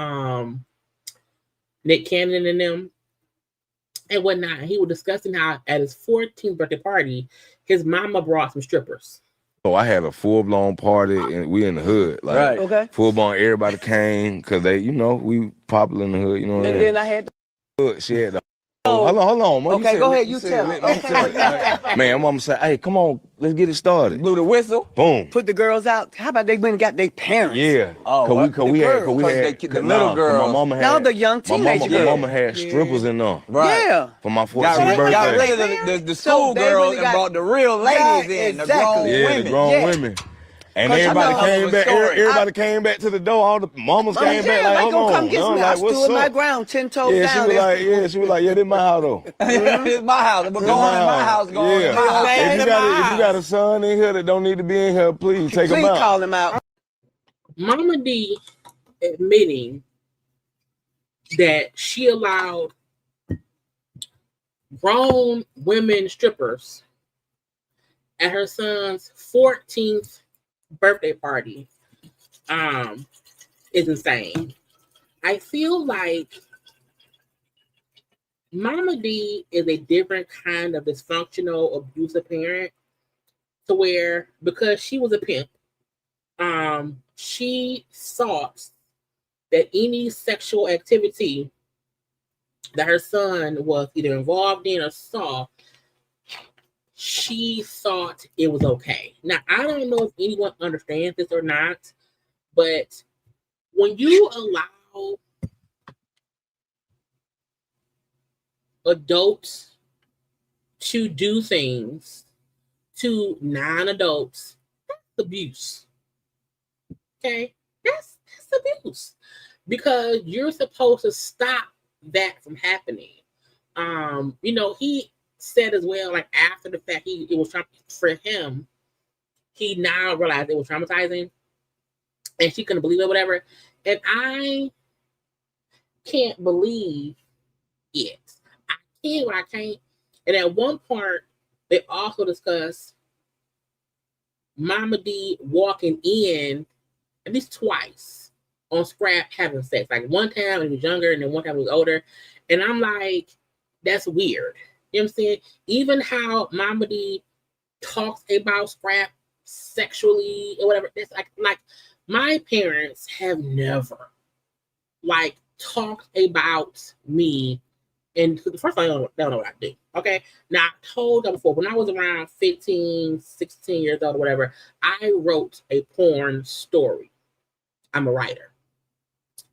Nick Cannon and them. And whatnot. He was discussing how at his 14th birthday party, his mama brought some strippers. So I had a full-blown party, and we in the hood. Like, right. Okay. Full-blown, everybody came, because they, we popular in the hood, you know what I mean? And then I had the hood. She had the... Hold on. Okay, go ahead. You tell me. Man, mama said, hey, come on, let's get it started. Blew the whistle. Boom. Put the girls out. How about they went and got their parents? Yeah. Oh, Cause we had the little girls. My mama had, now the young teenagers. My mama had strippers in them. Right. Yeah. For my 14th birthday. Got rid of the school girls and brought the real ladies in. Exactly. The grown women. And everybody came back. Everybody came back to the door. All the mamas came back like, hold on. Come get me. I stood my ground 10 toes down. She was like, yeah, this my house though. It's my house. We're going in my house. Going in my house. If you got a son in here that don't need to be in here, please take him out. Please call him out. Mama D admitting that she allowed grown women strippers at her son's 14th birthday party is insane. I feel like Mama D is a different kind of dysfunctional, abusive parent, to where, because she was a pimp, She thought that any sexual activity that her son was either involved in or saw, she thought it was okay. Now, I don't know if anyone understands this or not, but when you allow adults to do things to non-adults, that's abuse. Okay? That's abuse. Because you're supposed to stop that from happening. He said as well, like after the fact, it was for him, he now realized it was traumatizing and she couldn't believe it or whatever. And I can't believe it. I can, but I can't. And at one part, they also discussed Mama D walking in at least twice on Scrap having sex. Like one time when he was younger and then one time he was older. And I'm like, that's weird. You know what I'm saying? Even how Mama D talks about Scrap sexually or whatever. It's like my parents have never talked about me. And first of all, they don't know what I do. Okay. Now, I told them before, when I was around 15, 16 years old or whatever, I wrote a porn story. I'm a writer.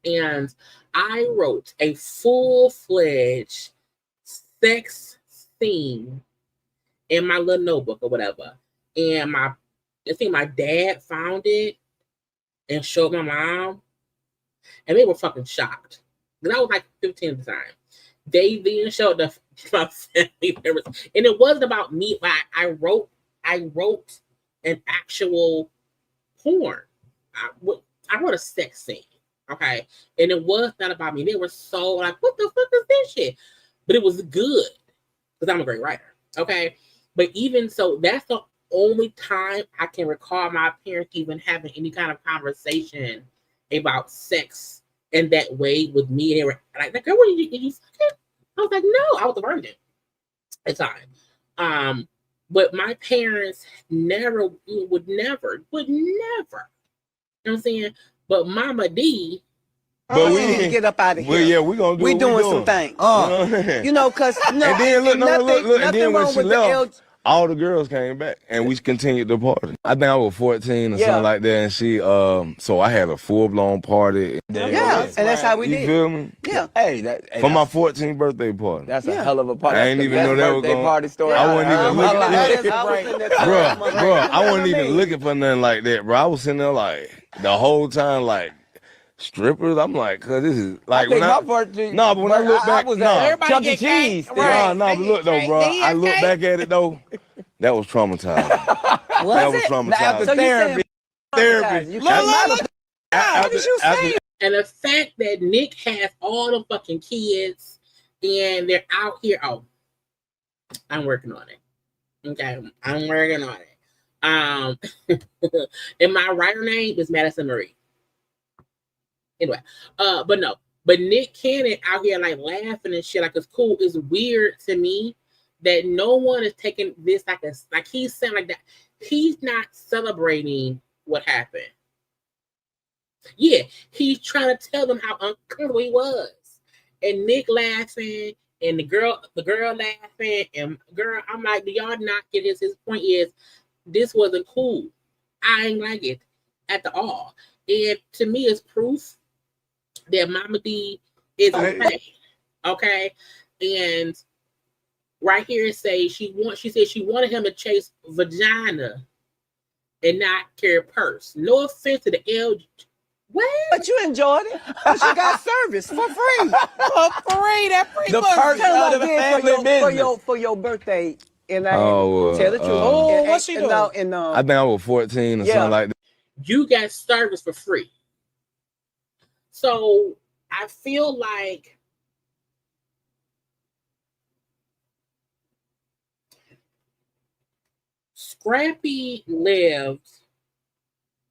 And I wrote a full-fledged sex scene in my little notebook or whatever. And I think my dad found it and showed my mom. And they were fucking shocked. Because I was like 15 at the time. They then showed my family members. And it wasn't about me. I wrote an actual porn. I wrote a sex scene. Okay. And it was not about me. They were so like, what the fuck is this shit? But it was good. Because I'm a great writer. Okay. But even so, that's the only time I can recall my parents even having any kind of conversation about sex in that way with me. And they were like, girl, what did you fucking? I was like, no, I was a virgin at the time. But my parents would never. You know what I'm saying? But Mama D. But we need to get up out of here. Well, yeah, we're going to do we doing some things. You know, because and then look, and then when she left, all the girls came back and we continued the party. I think I was 14 or something like that, and she so I had a full-blown party. Yeah, and that's how we did. You feel me? Yeah. Hey, for my 14th birthday party. That's a hell of a party. I ain't even know that was going. Party story. I wasn't even looking. Bro, I wasn't even looking for nothing like that, bro. I was sitting there like the whole time, like strippers. I'm like, cause this is like when I but when I look back, Chuck E. Cheese. But look though, bro. I look back at it though. That was traumatizing. That was traumatizing. So therapy. What did you say? And the fact that Nick has all the fucking kids and they're out here. Oh, I'm working on it. Okay, I'm working on it. And my writer name is Madison Marie. Anyway, but Nick Cannon out here like laughing and shit like it's cool. It's weird to me that no one is taking this like he's saying like that. He's not celebrating what happened. Yeah, he's trying to tell them how uncomfortable he was. And Nick laughing and the girl laughing and girl, I'm like, do y'all not get this? His point is this wasn't cool. I ain't like it at all. And to me it's proof that Mama D is okay. Okay. And right here it says she said she wanted him to chase vagina and not carry a purse. No offense to the LG. What? But you enjoyed it. But you got service for free. That free the purse of the family business. For your birthday. And I tell the truth. What's she doing? I think I was 14 or something like that. You got service for free. So I feel like Scrappy lived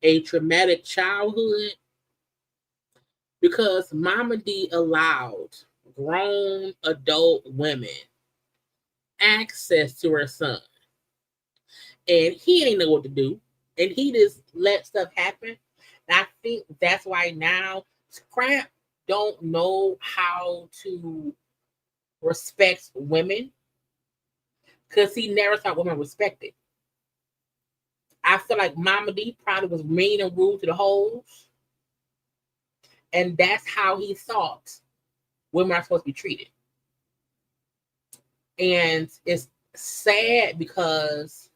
a traumatic childhood because Mama D allowed grown adult women access to her son. And he ain't know what to do. And he just let stuff happen. And I think that's why now Scrap don't know how to respect women because he never thought women respected. I feel like Mama D probably was mean and rude to the hoes. And that's how he thought women are supposed to be treated. And it's sad because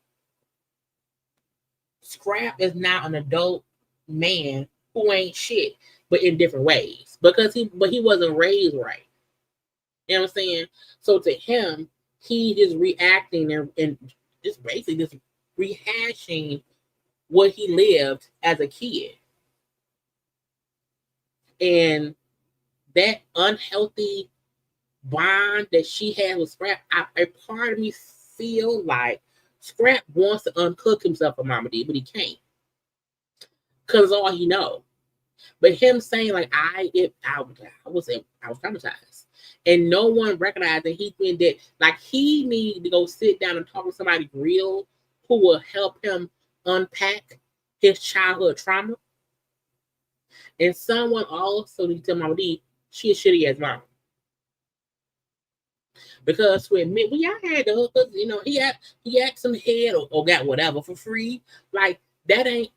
Scrap is now an adult man who ain't shit, but in different ways. Because he wasn't raised right. You know what I'm saying? So to him, he is reacting and just basically just rehashing what he lived as a kid. And that unhealthy bond that she had with Scrap, a part of me feel like Scrap wants to uncook himself for Mama D, but he can't. Because all he know. But him saying like I was traumatized. And no one recognized that he's been dead. Like he need to go sit down and talk to somebody real who will help him unpack his childhood trauma. And someone also needs to tell Mama D she a shitty ass mom. Because to admit, when y'all had the hookers, you know, he had some head or got whatever for free. Like that ain't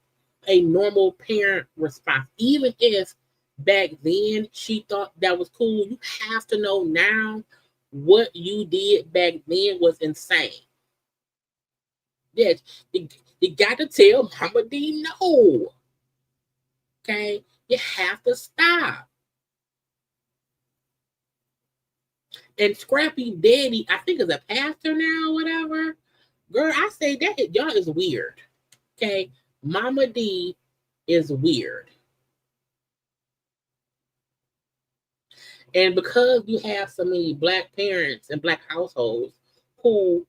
a normal parent response. Even if back then she thought that was cool, you have to know now what you did back then was insane. Yes, you got to tell Mama D no. Okay, you have to stop. And Scrappy Daddy, I think is a pastor now, whatever. Girl, I say that y'all is weird. Okay, Mama D is weird. And because you have so many Black parents and Black households who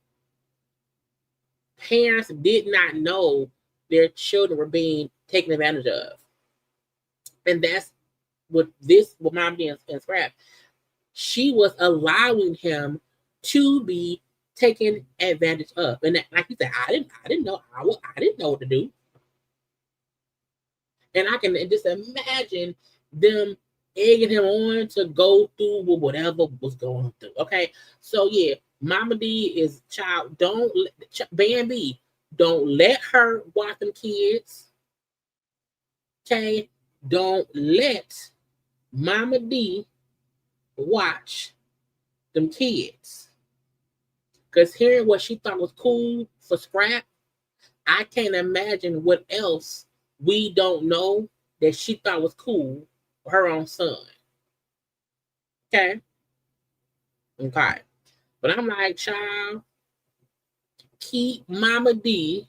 parents did not know their children were being taken advantage of. And that's what Mom D and Scrap, she was allowing him to be taken advantage of. And that, like he said, I didn't know what to do. And I can just imagine them egging him on to go through whatever was going through. Okay, so yeah, Mama D is child. Bambi, don't let her watch them kids. Okay, don't let Mama D watch them kids. Because hearing what she thought was cool for Scrap, I can't imagine what else we don't know that she thought was cool for her own son. Okay. But I'm like, child, keep Mama D.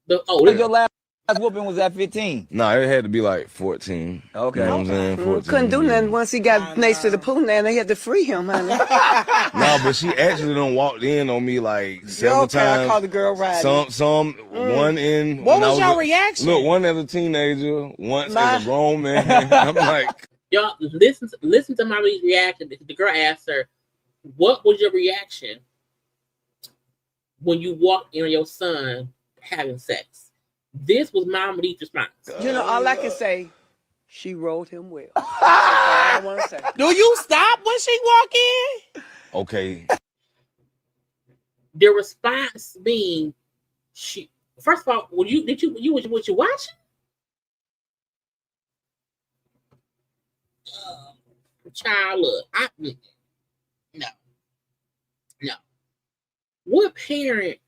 Your last whooping was at 15. Nah, it had to be like 14. Okay. You know what I'm saying? 14. Couldn't do nothing once he got next to the pool now. They had to free him, honey. Nah, but she actually done walked in on me like several times. I called the girl right. One in. What was your reaction? Look, one as a teenager, once as a grown man. I'm like, y'all listen to Mama's reaction. The girl asked her, "What was your reaction when you walked in on your son having sex?" This was Mama D's response. You know, all I can say, she rolled him well. That's all I want to say. Do you stop when she walk in? okay. The response being, she first of all, what you watching? Child, look, no. What parent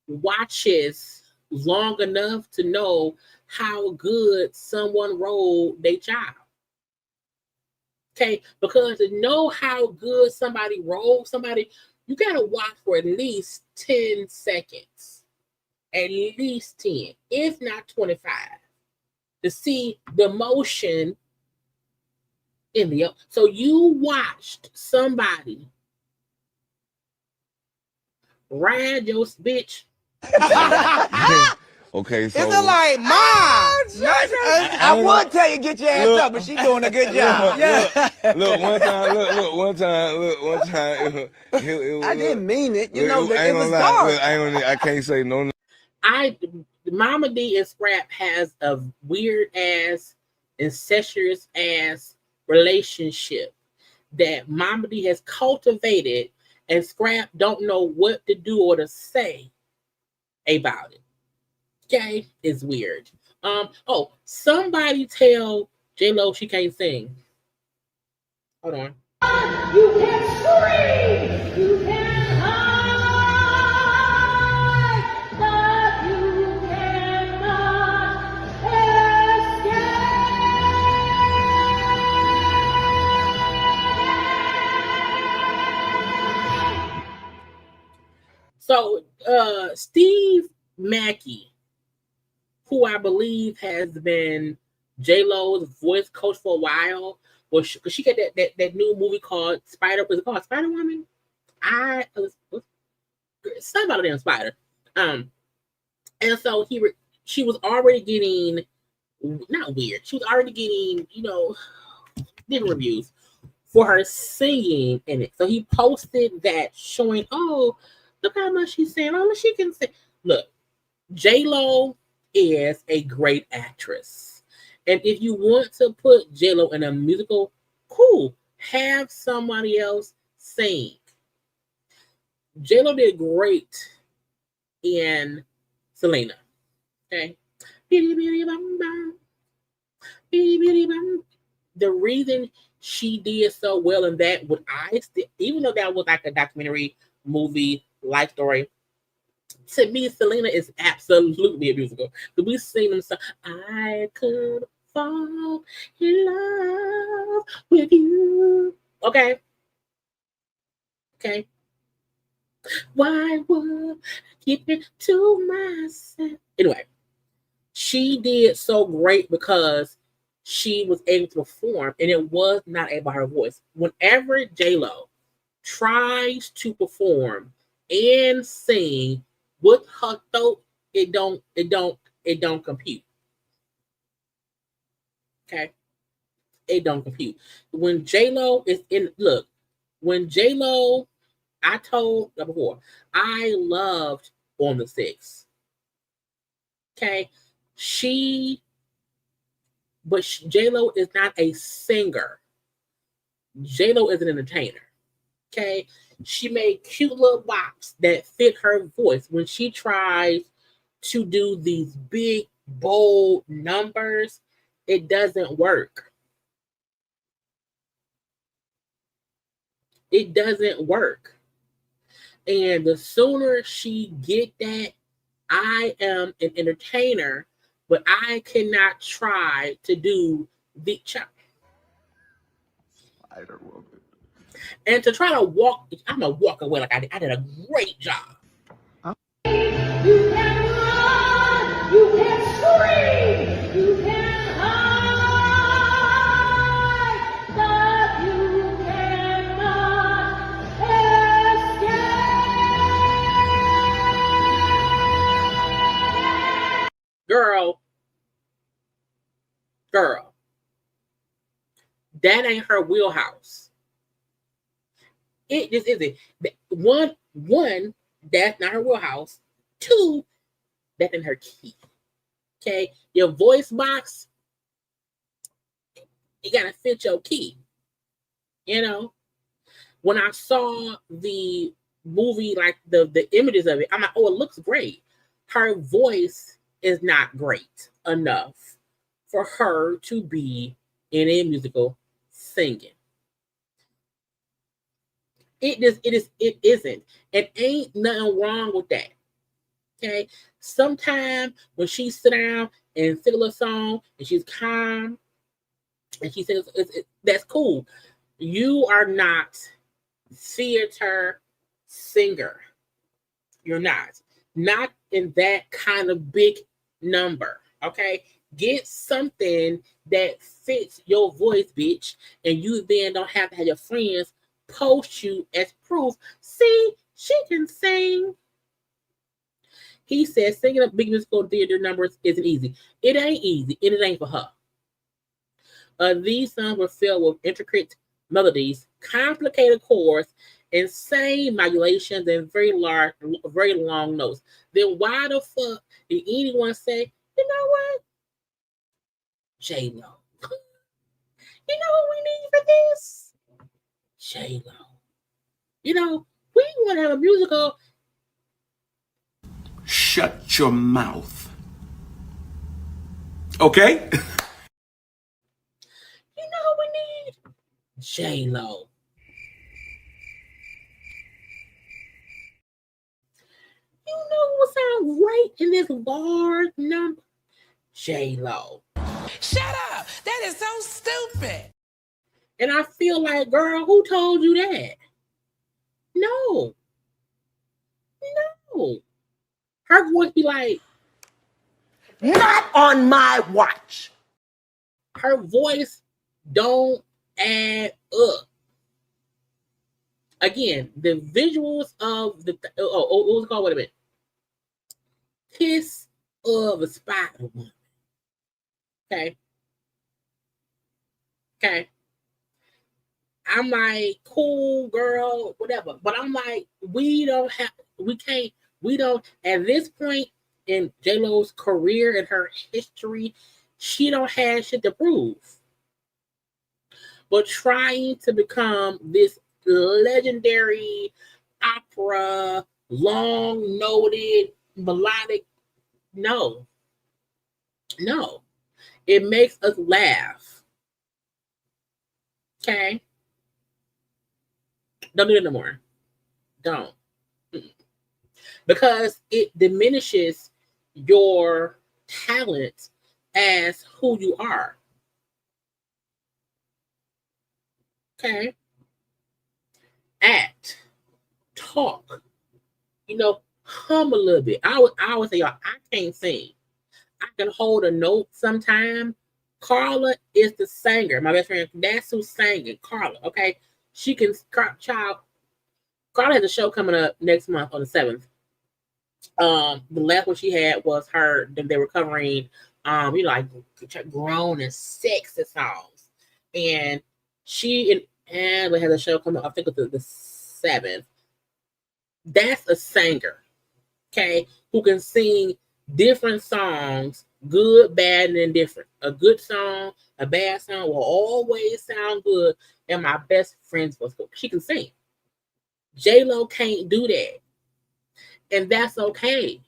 watches long enough to know how good someone rolled their child? Okay, because to know how good somebody rolled somebody, you gotta watch for at least 10 seconds, at least 10, if not 25, to see the motion in the. So you watched somebody ride your bitch. Okay, so It's like, Mom. I would tell you get your ass up, but she doing a good job. Look, one time. I didn't mean it. You know, it was lie. dark. Look, I can't say no. Mama D and Scrap has a weird ass, incestuous ass relationship that Mama D has cultivated, and Scrap don't know what to do or to say about it. Okay, it's weird. Oh, somebody tell J-Lo she can't sing. Hold on. You can scream, you can hide, but you cannot escape. So, Steve Mackey, who I believe has been J-Lo's voice coach for a while, because she got that new movie called Spider-Woman? Something about a damn spider. And so she was already getting, not weird, she was already getting, different reviews for her singing in it. So he posted that showing, oh, look how much she's saying. Oh, she can sing. Look, J-Lo is a great actress. And if you want to put J-Lo in a musical, cool. Have somebody else sing. J-Lo did great in Selena. Okay. The reason she did so well in that, even though that was like a documentary movie, life story, to me, Selena is absolutely a musical. Because we sing them so I could fall in love with you. Okay. Why would I keep it to myself? Anyway, she did so great because she was able to perform, and it was not about her voice. Whenever J-Lo tries to perform and sing with her throat, it don't compute. Okay, it don't compute. When J-Lo is I told you before, I loved On the Six. Okay, J-Lo is not a singer. J-Lo is an entertainer. Okay, she made cute little bops that fit her voice. When she tries to do these big, bold numbers, it doesn't work. It doesn't work. And the sooner she get that, I am an entertainer, but I cannot try to do the Spider-Woman. And to try to walk, I'm gonna walk away like I did a great job. You can run, you can scream, you can hide, but you cannot escape. Girl, that ain't her wheelhouse. It just isn't. One, that's not her wheelhouse. Two, that's in her key. Okay, your voice box, you gotta fit your key. When I saw the movie, like the images of it, I'm like, oh, it looks great. Her voice is not great enough for her to be in a musical singing. It isn't. And ain't nothing wrong with that. Okay. Sometimes when she sit down and sing a little song and she's calm and she sings, that's cool. You are not theater singer. You're not in that kind of big number. Okay. Get something that fits your voice, bitch. And you then don't have to have your friends post you as proof. See, she can sing. He says singing up big musical theater numbers isn't easy. It ain't easy, and it ain't for her. These songs were filled with intricate melodies, complicated chords, insane modulations and very long notes. Then why the fuck did anyone say, you know what? J-Lo. You know what we need for this? J-Lo. You know, we want to have a musical. Shut your mouth. Okay? You know what we need? J-Lo. You know what sounds great in this large number? J-Lo. Shut up! That is so stupid. And I feel like, girl, who told you that? No. Her voice be like, not on my watch. Her voice don't add up. Again, the visuals of what was it called? Wait a minute. Kiss of a Spider Woman. Okay. I'm like, cool, girl, whatever. But I'm like, at this point in J-Lo's career and her history, she don't have shit to prove. But trying to become this legendary opera, long-noted, melodic, no. It makes us laugh. Okay? Don't do it no more. Don't. Because it diminishes your talent as who you are. Okay? Act. Talk. Hum a little bit. I would say, y'all, I can't sing. I can hold a note sometime. Karla is the singer. My best friend, that's who's singing. Karla, okay? She can, Karla has a show coming up next month on the 7th. The last one she had was her, they were covering, like grown and sexy songs. And she and has a show coming up, I think it's the 7th. That's a singer, okay, who can sing different songs, good, bad, and indifferent. A good song, a bad song will always sound good. And my best friend's voice, she can sing. J-Lo can't do that. And that's okay.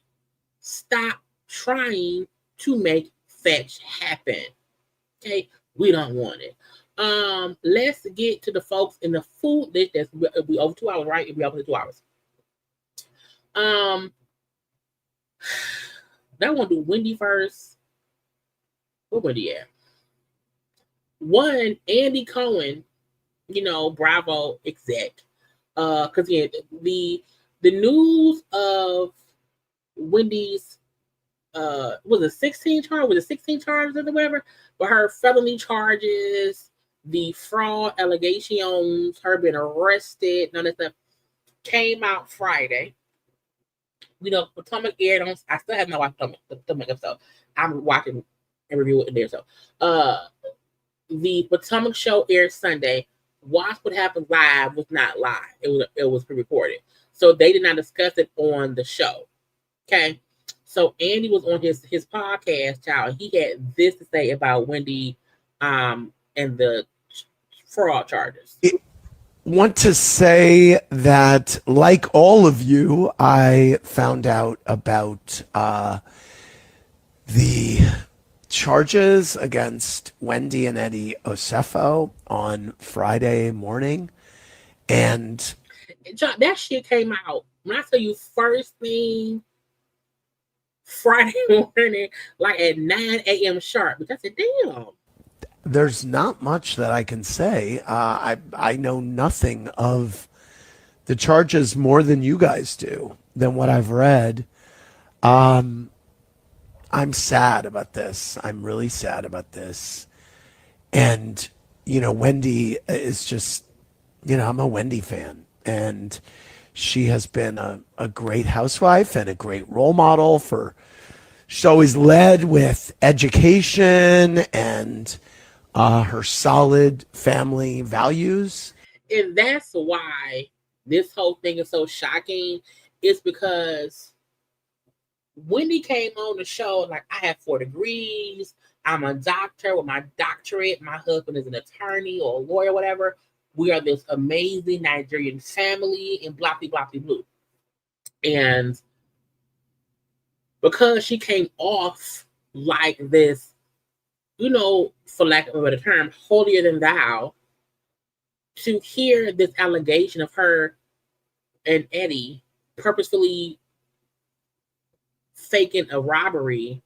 Stop trying to make fetch happen. Okay? We don't want it. Let's get to the folks in the food list. It'll be over 2 hours, right? It'll be over 2 hours. I want to do Wendy first. Where Wendy at? One, Andy Cohen, Bravo exec. Because the news of Wendy's was it 16 charges? Was it 16 charges or whatever? But her felony charges, the fraud allegations, her being arrested, none of that stuff came out Friday. Potomac aired on. I still have not watched Potomac episode. I'm watching and review it there. So, the Potomac show aired Sunday. Watch What Happens Live was not live. It was pre-recorded. So they did not discuss it on the show. Okay. So Andy was on his podcast, child. He had this to say about Wendy and the fraud charges. Want to say that, like all of you, I found out about the charges against Wendy and Eddie Osefo on Friday morning. And John, that shit came out, when I tell you, first thing Friday morning, like at 9 a.m. sharp. But I said, damn. There's not much that I can say. I know nothing of the charges more than you guys do, than what I've read. I'm sad about this. I'm really sad about this. And, Wendy is just, I'm a Wendy fan. And she has been a great housewife and a great role model she's always led with education and her solid family values. And that's why this whole thing is so shocking is because Wendy came on the show like, I have 4 degrees. I'm a doctor with my doctorate. My husband is an attorney or a lawyer, whatever. We are this amazing Nigerian family and blah, blah, blah, blue. And because she came off like this, you know, for lack of a better term, holier than thou, to hear this allegation of her and Eddie purposefully faking a robbery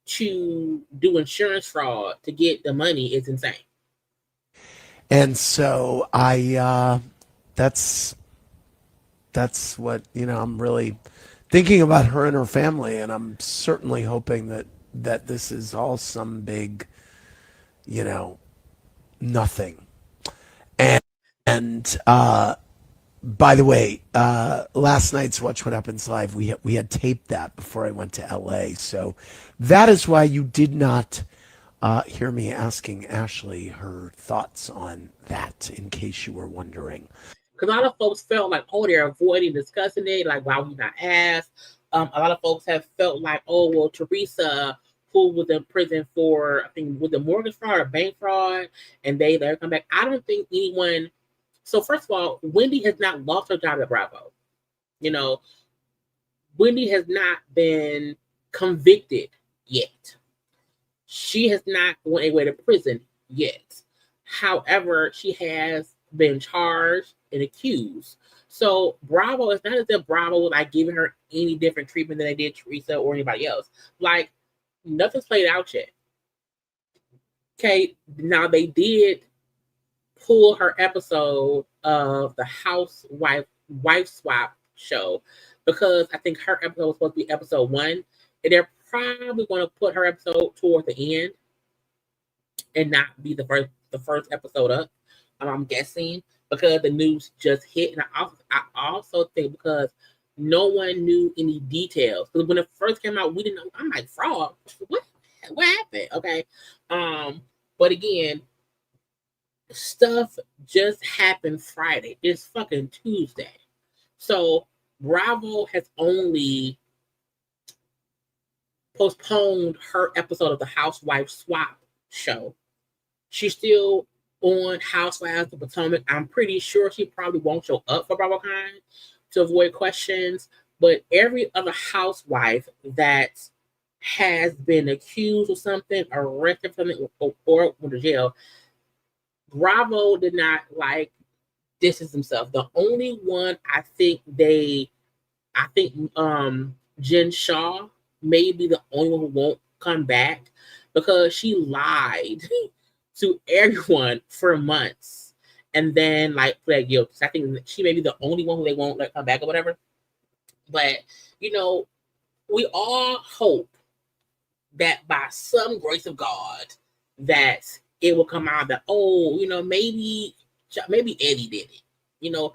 to do insurance fraud to get the money is insane. And so that's what, you know, I'm really thinking about her and her family, and I'm certainly hoping that this is all some big, you know, nothing. And by the way, last night's Watch What Happens Live, we had taped that before I went to LA. So that is why you did not hear me asking Ashley her thoughts on that, in case you were wondering. Because a lot of folks felt like, oh, they're avoiding discussing it. Like, why would not ask? A lot of folks have felt like, oh, well, Teresa, who was in prison for, I think, with the mortgage fraud or bank fraud, and they let her come back. I don't think anyone. So first of all, Wendy has not lost her job at Bravo. You know, Wendy has not been convicted yet. She has not went away to prison yet. However, she has been charged and accused. So Bravo, it's not as if Bravo was like giving her any different treatment than they did Teresa or anybody else. Like, nothing's played out yet. Okay, now they did pull her episode of the wife swap show because I think her episode was supposed to be episode 1, and they're probably going to put her episode toward the end and not be the first episode up. I'm guessing because the news just hit, and I also think because no one knew any details. Because when it first came out, we didn't know. I'm like, fraud. What happened? Okay, but again, stuff just happened Friday. It's fucking Tuesday. So Bravo has only postponed her episode of the Housewife Swap show. She's still on Housewives of Potomac. I'm pretty sure she probably won't show up for BravoCon to avoid questions. But every other housewife that has been accused of something, arrested for something, or went to jail, Bravo did not like distance themselves. The only one I think Jen Shaw may be the only one who won't come back because she lied to everyone for months and then like pled guilty. So I think she may be the only one who they won't let come back or whatever. But you know, we all hope that by some grace of God that it will come out that, oh, you know, maybe Eddie did it. You know,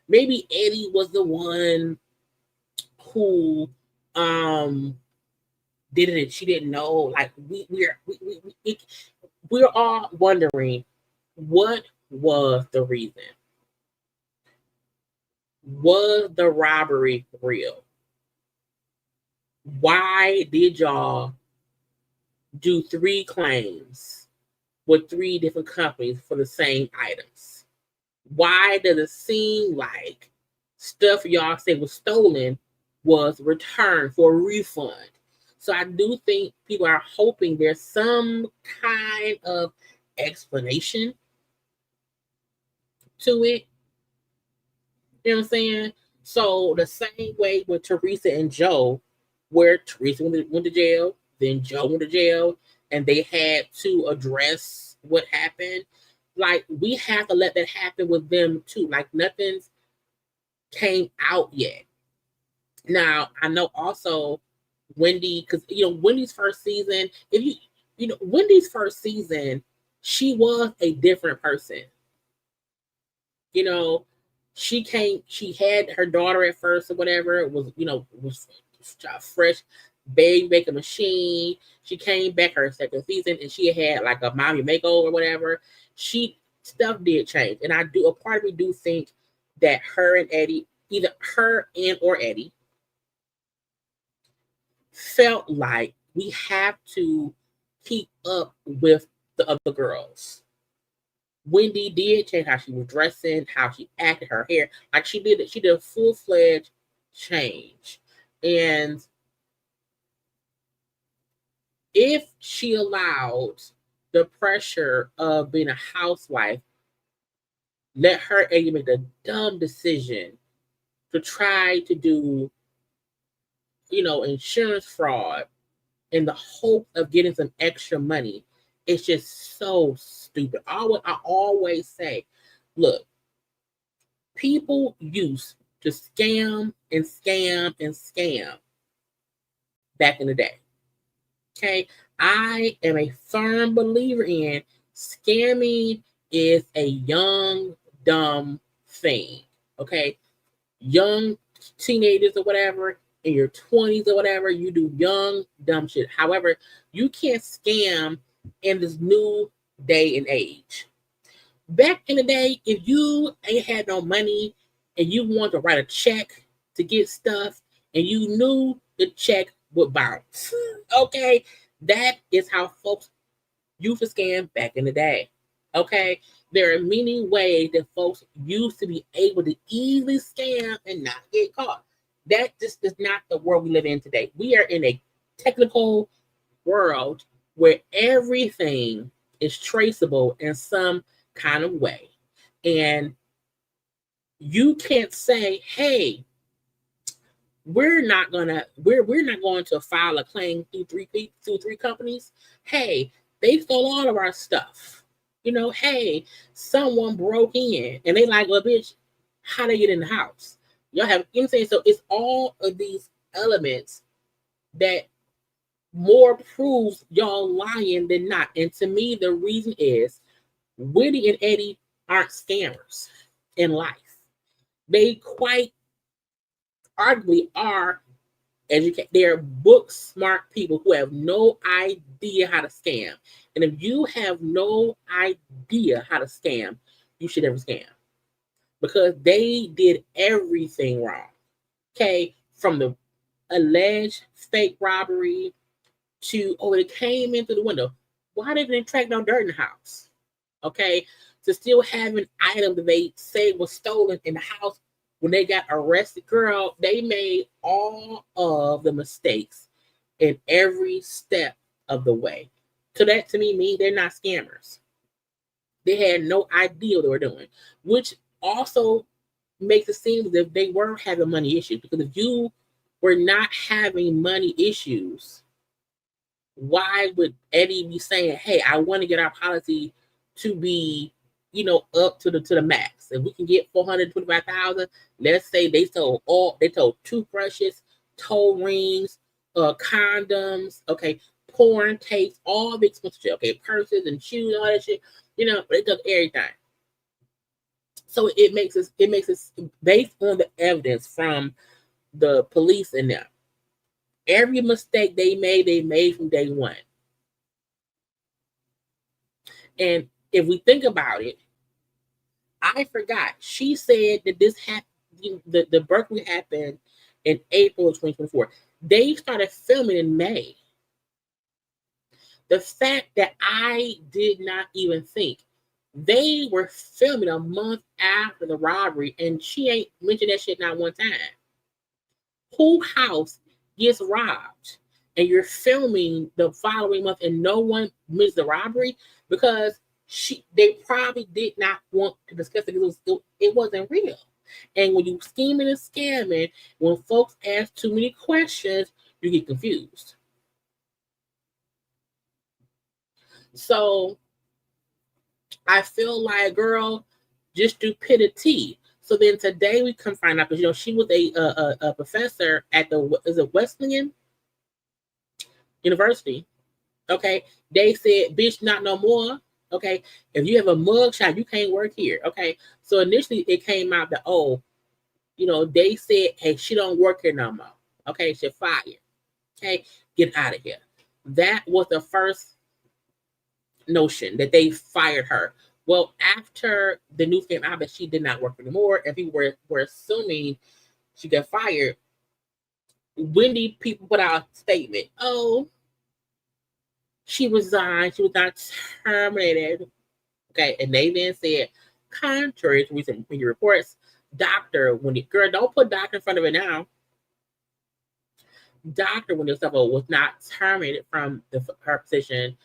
maybe Eddie was the one who did it and she didn't know. Like we're all wondering, what was the reason? Was the robbery real? Why did y'all do 3 claims with 3 different companies for the same items? Why does it seem like stuff y'all say was stolen was returned for a refund? So I do think people are hoping there's some kind of explanation to it. You know what I'm saying? So the same way with Teresa and Joe, where Teresa went to jail, then Joe went to jail, and they had to address what happened. Like, we have to let that happen with them too. Like, nothing's came out yet. Now, I know also Wendy, because Wendy's first season, Wendy's first season, she was a different person. You know, she had her daughter at first or whatever. It was a fresh baby making machine. She came back her second season and she had like a mommy makeover or whatever. Stuff did change. And a part of me do think that her and Eddie, either her and or Eddie, felt like we have to keep up with the other girls. Wendy did change how she was dressing, how she acted, her hair. Like she did a full-fledged change. And if she allowed the pressure of being a housewife, let her Eddie make the dumb decision to try to do, insurance fraud in the hope of getting some extra money, it's just so stupid. I always say, look, people used to scam and scam and scam back in the day. Okay, I am a firm believer in scamming is a young, dumb thing. Okay, young teenagers or whatever, in your 20s or whatever, you do young, dumb shit. However, you can't scam in this new day and age. Back in the day, if you ain't had no money and you want to write a check to get stuff and you knew the check would bounce, okay, that is how folks used to scam back in the day. Okay, there are many ways that folks used to be able to easily scam and not get caught. That just is not the world we live in today. We are in a technical world where everything is traceable in some kind of way. And you can't say, hey, we're not going to file a claim through three companies. Hey, they stole all of our stuff. Hey, someone broke in and they like, well, bitch, how they get in the house? Y'all have, so it's all of these elements that more proves y'all lying than not. And to me, the reason is Wendy and Eddie aren't scammers in life. They quite arguably are educated. They're book smart people who have no idea how to scam. And if you have no idea how to scam, you should never scam. Because they did everything wrong. Okay, from the alleged fake robbery to, it came in through the window. Why didn't they track no dirt in the house? Okay, to still having items that they say was stolen in the house when they got arrested. Girl, they made all of the mistakes in every step of the way. So that to me means they're not scammers. They had no idea what they were doing, which also makes it seem as if they were having money issues. Because if you were not having money issues, why would Eddie be saying, hey, I want to get our policy to be, up to the max? If we can get $425,000, let's say they sold toothbrushes, toe rings, condoms, okay, porn tapes, all the expensive shit, okay, purses and shoes, all that shit, they took everything. So it makes us based on the evidence from the police and them. Every mistake they made from day one. And if we think about it, I forgot. She said that this happened, the burglary happened in April of 2024. They started filming in May. The fact that I did not even think they were filming a month after the robbery, and she ain't mentioned that shit not one time. Whose house gets robbed and you're filming the following month and no one missed the robbery? Because they probably did not want to discuss it because it wasn't real. And when you scheming and scamming, when folks ask too many questions, you get confused. So I feel like, girl, just stupidity. So then today we come find out, because she was a professor at the Wesleyan University. Okay, they said, bitch, not no more. Okay, if you have a mugshot, you can't work here. Okay, so initially it came out that, they said, hey, she don't work here no more. Okay, she's fired. Okay, get out of here. That was the first notion, that they fired her. Well, after the news came out that she did not work anymore, and people were assuming she got fired, Wendy people put out a statement. Oh, she resigned. She was not terminated. Okay, and they then said, contrary to recent media reports, Dr. Wendy, girl, don't put doctor in front of it now. Dr. Wendy Suffolk was not terminated from her position.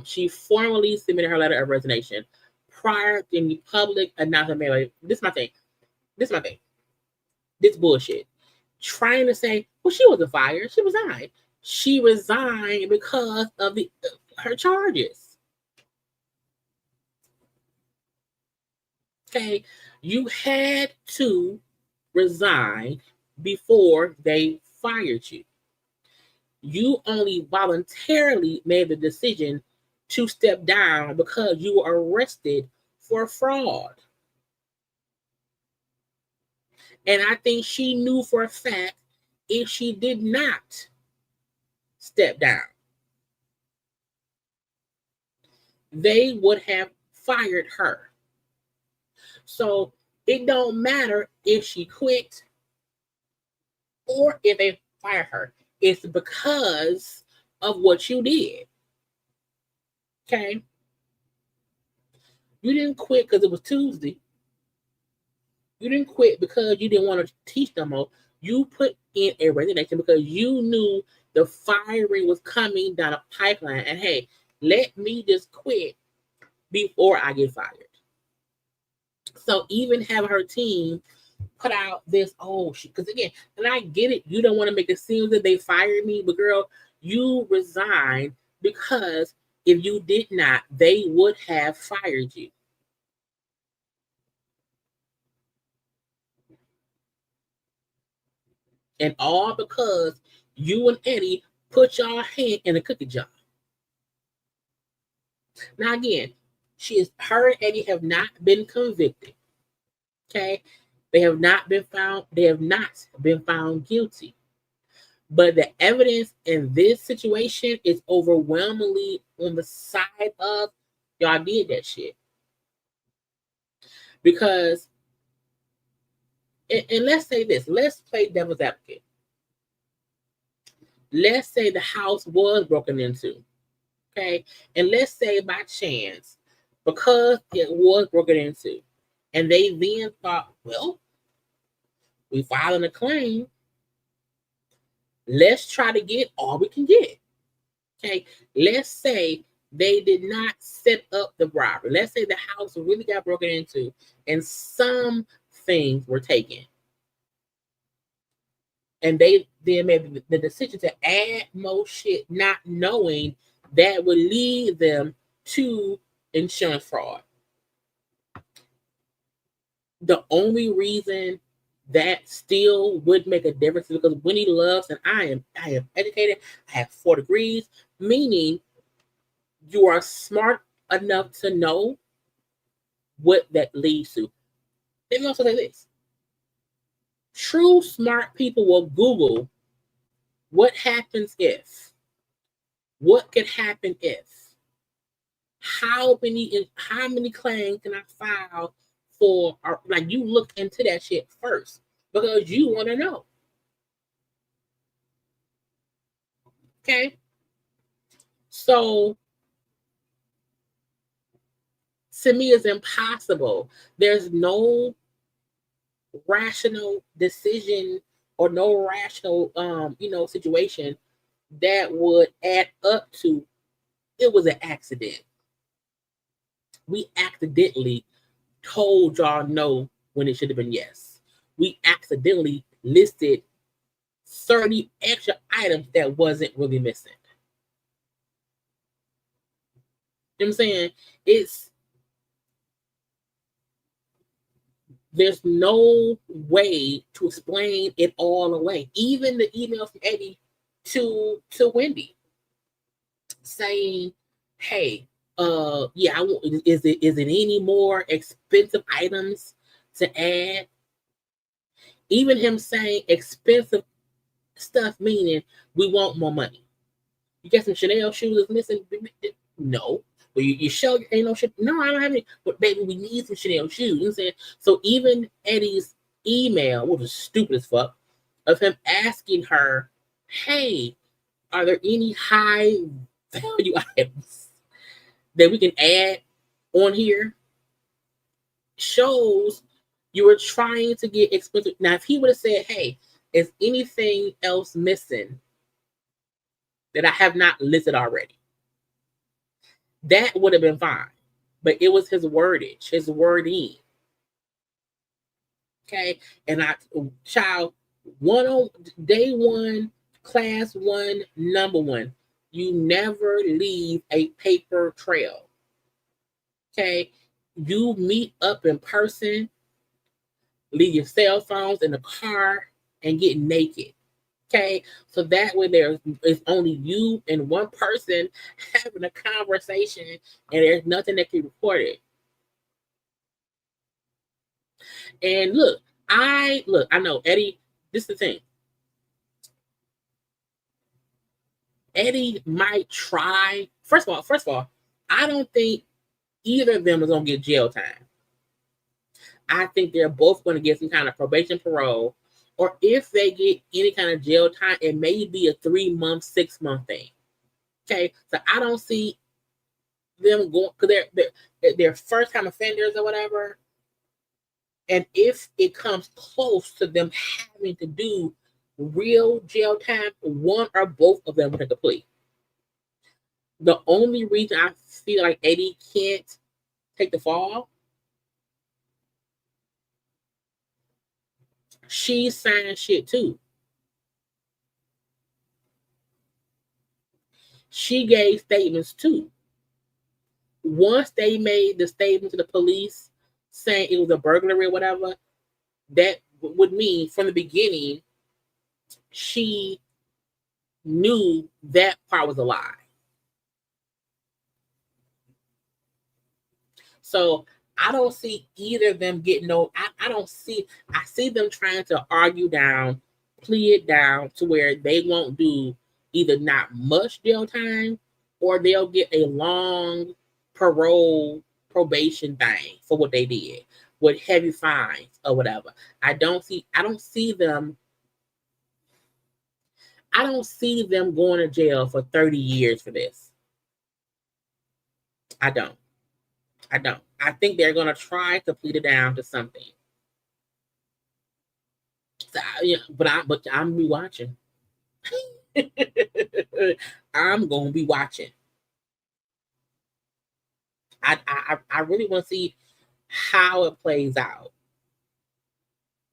She formally submitted her letter of resignation prior to any public announcement made. Like, this is my thing. This bullshit. Trying to say, well, she wasn't fired. She resigned. She resigned because of her charges. Okay, you had to resign before they fired you. You only voluntarily made the decision to step down because you were arrested for fraud. And I think she knew for a fact if she did not step down, they would have fired her. So it don't matter if she quit or if they fire her. It's because of what you did. Okay? You didn't quit because it was Tuesday. You didn't quit because you didn't want to teach no more. You put in a resignation because you knew the firing was coming down a pipeline. And hey, let me just quit before I get fired. So even have her team put out this, because again, and I get it, you don't want to make it seem that they fired me, but girl, you resigned because if you did not, they would have fired you. And all because you and Eddie put your hand in a cookie jar. Now again, her and Eddie have not been convicted. Okay? They have not been found guilty. But the evidence in this situation is overwhelmingly on the side of y'all did that shit. Because, and let's say this, let's play devil's advocate. Let's say the house was broken into. Okay? And let's say by chance, because it was broken into, and they then thought, well, we filing a claim. Let's try to get all we can get. Okay. Let's say they did not set up the robbery. Let's say the house really got broken into and some things were taken. And they then made the decision to add more shit, not knowing that would lead them to insurance fraud. The only reason that still would make a difference is because Wendy loves, and I am educated. I have 4 degrees, meaning you are smart enough to know what that leads to. Let me also say this. True smart people will Google what happens if, what could happen if, how many claims can I file for, like, you look into that shit first because you want to know. Okay? So, to me, it's impossible. There's no rational decision or no rational, situation that would add up to it was an accident. We accidentally told y'all no when it should have been yes. We accidentally listed 30 extra items that wasn't really missing. You know what I'm saying? There's no way to explain it all away. Even the email from Eddie to Wendy saying, hey, is it any more expensive items to add? Even him saying expensive stuff, meaning we want more money. You got some Chanel shoes that's missing? No. Well, you show ain't no shit. No, I don't have any. But baby, we need some Chanel shoes. You know what I'm saying? So even Eddie's email, which was stupid as fuck, of him asking her, hey, are there any high value items that we can add on here? Shows you were trying to get expensive. Now, if he would have said, hey, is anything else missing that I have not listed already? That would have been fine. But it was his wordage, his wording. Okay. And child, day one, class one, number one, you never leave a paper trail. Okay. You meet up in person, leave your cell phones in the car, and get naked. Okay, so that way it's only you and one person having a conversation, and there's nothing that can record it. And look, I know Eddie. This is the thing. Eddie might try. First of all, I don't think either of them is gonna get jail time. I think they're both going to get some kind of probation, parole. Or if they get any kind of jail time, it may be a 3-month, 6-month thing. Okay, so I don't see them going because they're first time offenders or whatever. And if it comes close to them having to do real jail time, one or both of them will take a plea. The only reason I feel like Eddie can't take the fall, she signed shit too. She gave statements too. Once they made the statement to the police saying it was a burglary or whatever, that would mean from the beginning she knew that part was a lie. So I don't see either of them getting I see them trying to argue down, plea it down to where they won't do either not much jail time or they'll get a long probation thing for what they did with heavy fines or whatever. I don't see them going to jail for 30 years for this. I don't. I think they're going to try to plead it down to something. So, yeah, but I'm going to be watching. I'm going to be watching. I really want to see how it plays out.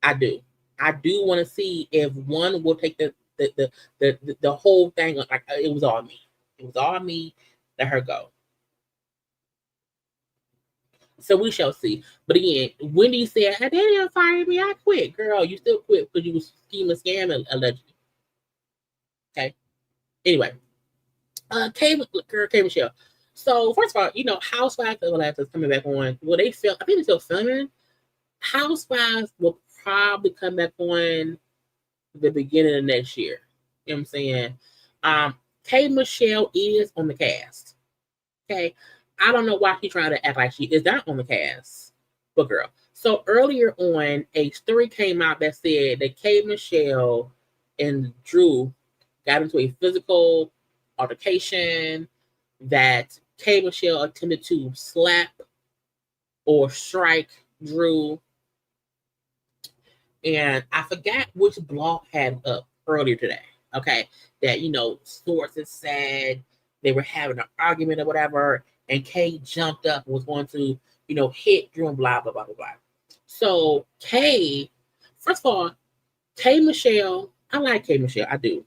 I do want to see if one will take the whole thing like it was all me. It was all me. Let her go. So we shall see. But again, Wendy said, "They didn't fire me. I quit." Girl, you still quit because you was scheming, scamming, allegedly. Okay. Anyway, K Michelle. So first of all, Housewives of Atlanta is coming back on. Well, I think they're still filming. Housewives will probably come back on the beginning of next year. You know what I'm saying? K Michelle is on the cast. Okay. I don't know why she's trying to act like she is not on the cast, but girl. So earlier on, a story came out that said that K Michelle and Drew got into a physical altercation, that K Michelle attempted to slap or strike Drew. And I forgot which blog had up earlier today. Okay. That, sources said they were having an argument or whatever. And Kay jumped up and was going to, hit Drew and blah, blah, blah, blah, blah. So Kay, first of all, K Michelle, I like K Michelle. I do.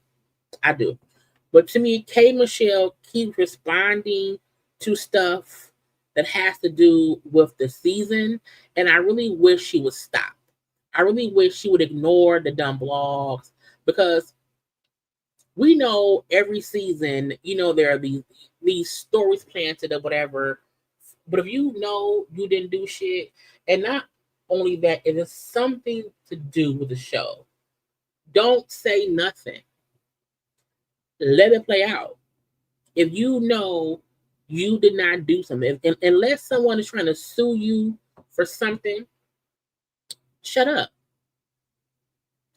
But to me, K Michelle keeps responding to stuff that has to do with the season. And I really wish she would stop. I really wish she would ignore the dumb blogs because we know every season, there are these stories planted or whatever. But if you didn't do shit, and not only that, it is something to do with the show. Don't say nothing. Let it play out. If you know You did not do something. Unless someone is trying to sue you for something, shut up.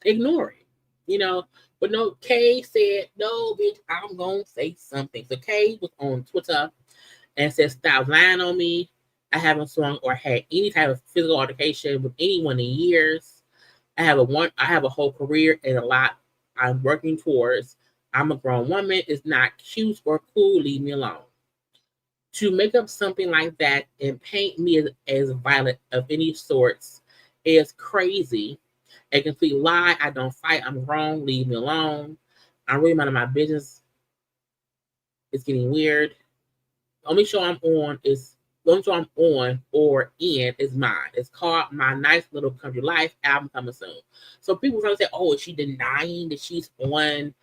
Ignore it. You know, but no, Kay said, no, bitch, I'm going to say something. So Kay was on Twitter and said, stop lying on me. I haven't swung or had any type of physical altercation with anyone in years. I have a whole career and a lot I'm working towards. I'm a grown woman. It's not cute or cool. Leave me alone. To make up something like that and paint me as violent of any sorts is crazy. A complete lie. I don't fight. I'm wrong. Leave me alone. I'm really minding my business. It's getting weird. Only show I'm on or in is mine. It's called My Nice Little Country Life. Album coming soon. So people trying to say, "Oh, is she denying that she's on?"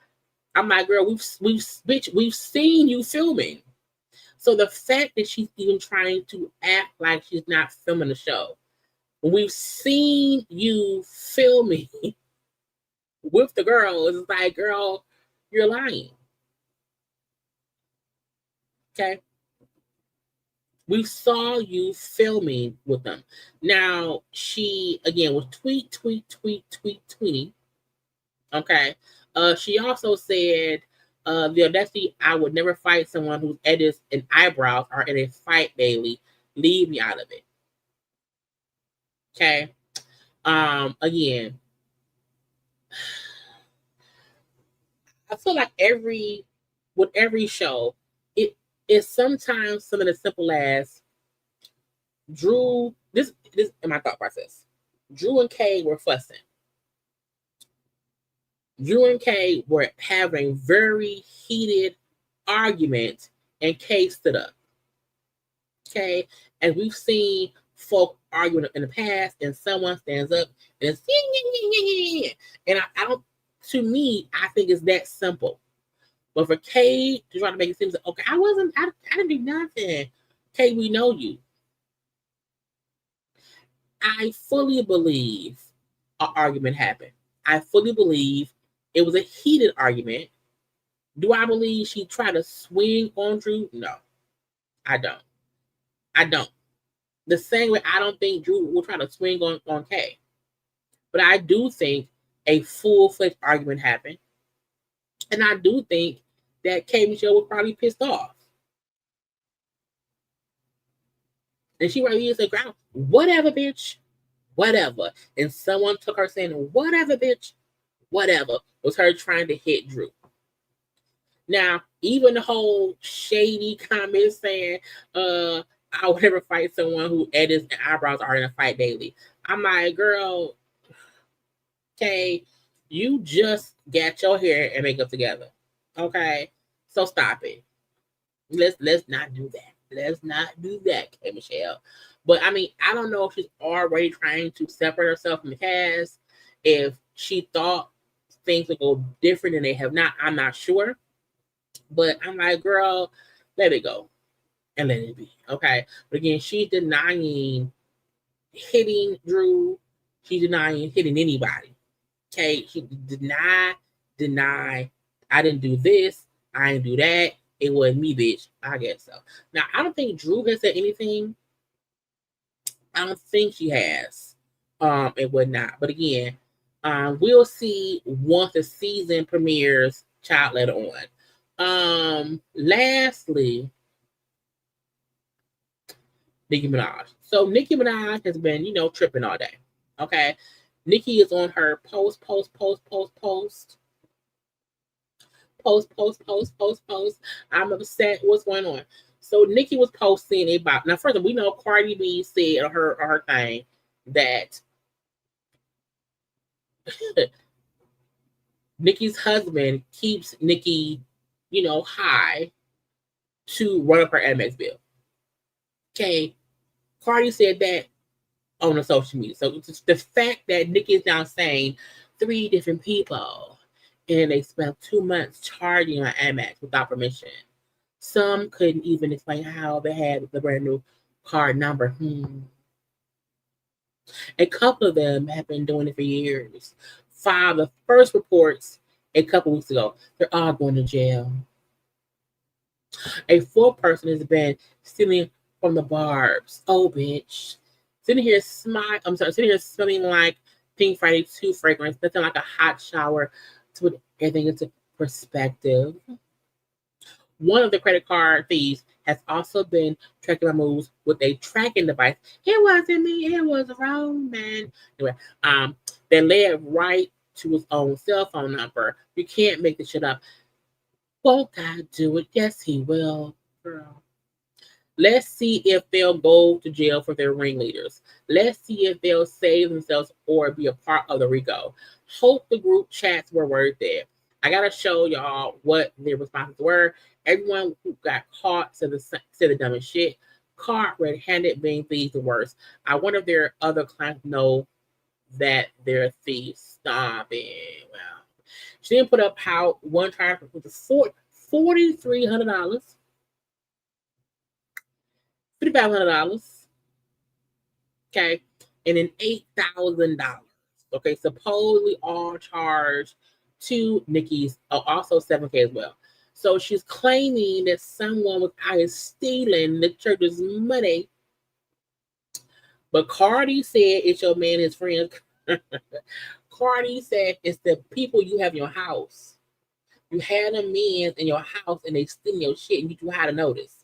I'm like, girl, we've seen you filming. So the fact that she's even trying to act like she's not filming the show, we've seen you filming with the girls. It's like, girl, you're lying. Okay. We saw you filming with them. Now, she, again, was tweeting. Okay. She also said, the audacity, I would never fight someone whose edits and eyebrows are in a fight daily. Leave me out of it. Okay. Again, I feel like with every show, it is sometimes something as simple as Drew. This is my thought process. Drew and Kay were fussing. Drew and Kay were having very heated argument, and Kay stood up. Okay, and we've seen folk arguing in the past, and someone stands up and it's and I don't. To me, I think it's that simple. But for Kay to try to make it seem like, okay, I didn't do nothing. Kay, we know you. I fully believe an argument happened. I fully believe it was a heated argument. Do I believe she tried to swing on Drew? No, I don't. The same way I don't think Drew will try to swing on Kay. But I do think a full-fledged argument happened. And I do think that Kay Michelle was probably pissed off. And she right here said, whatever, bitch. Whatever. And someone took her saying, whatever, bitch. Whatever. Was her trying to hit Drew. Now, even the whole shady comment saying, I would never fight someone who edits and eyebrows are in a fight daily. I'm like, girl, okay, you just got your hair and makeup together. Okay? So stop it. Let's not do that. Let's not do that, K. Michelle. But I mean, I don't know if she's already trying to separate herself from the cast. If she thought things would go different and they have not, I'm not sure. But I'm like, girl, let it go and let it be. Okay. But again, she's denying hitting Drew. She's denying hitting anybody. Okay. She deny. I didn't do this. I didn't do that. It wasn't me, bitch. I guess so. Now, I don't think Drew has said anything. I don't think she has. It would not. But again, we'll see once the season premieres, child later on. Lastly, Nicki Minaj. So Nicki Minaj has been, tripping all day. Okay. Nicki is on her post. I'm upset. What's going on? So Nicki was posting about, now first of all, we know Cardi B said on her thing that Nicki's husband keeps Nicki, high to run up her Amex bill. Okay. Cardi said that on the social media. So it's the fact that Nicki is now saying 3 different people and they spent 2 months charging on Amex without permission. Some couldn't even explain how they had the brand new card number. A couple of them have been doing it for years. The first reports a couple weeks ago, they're all going to jail. A fourth person has been stealing from the barbs. Oh, bitch. Sitting here smelling like Pink Friday 2 fragrance, nothing like a hot shower to put everything into perspective. One of the credit card thieves has also been tracking my moves with a tracking device. It wasn't me, it was a wrong man. Anyway, that led right to his own cell phone number. You can't make this shit up. Won't God do it? Yes, he will, girl. Let's see if they'll go to jail for their ringleaders. Let's see if they'll save themselves or be a part of the RICO. Hope the group chats were worth it. I gotta show y'all what their responses were. Everyone who got caught said the dumbest shit. Caught red-handed being thieves the worst. I wonder if their other clients know that they're thieves. Stop it. Well, she didn't put up how one time with $4,300. $5,500, okay, and then $8,000, okay, supposedly all charged to Nicki's, also $7K as well. So she's claiming that someone was out here stealing the church's money, but Cardi said it's your man and his friends. Cardi said it's the people you have in your house. You had them men in your house and they stealing your shit and you do how to notice.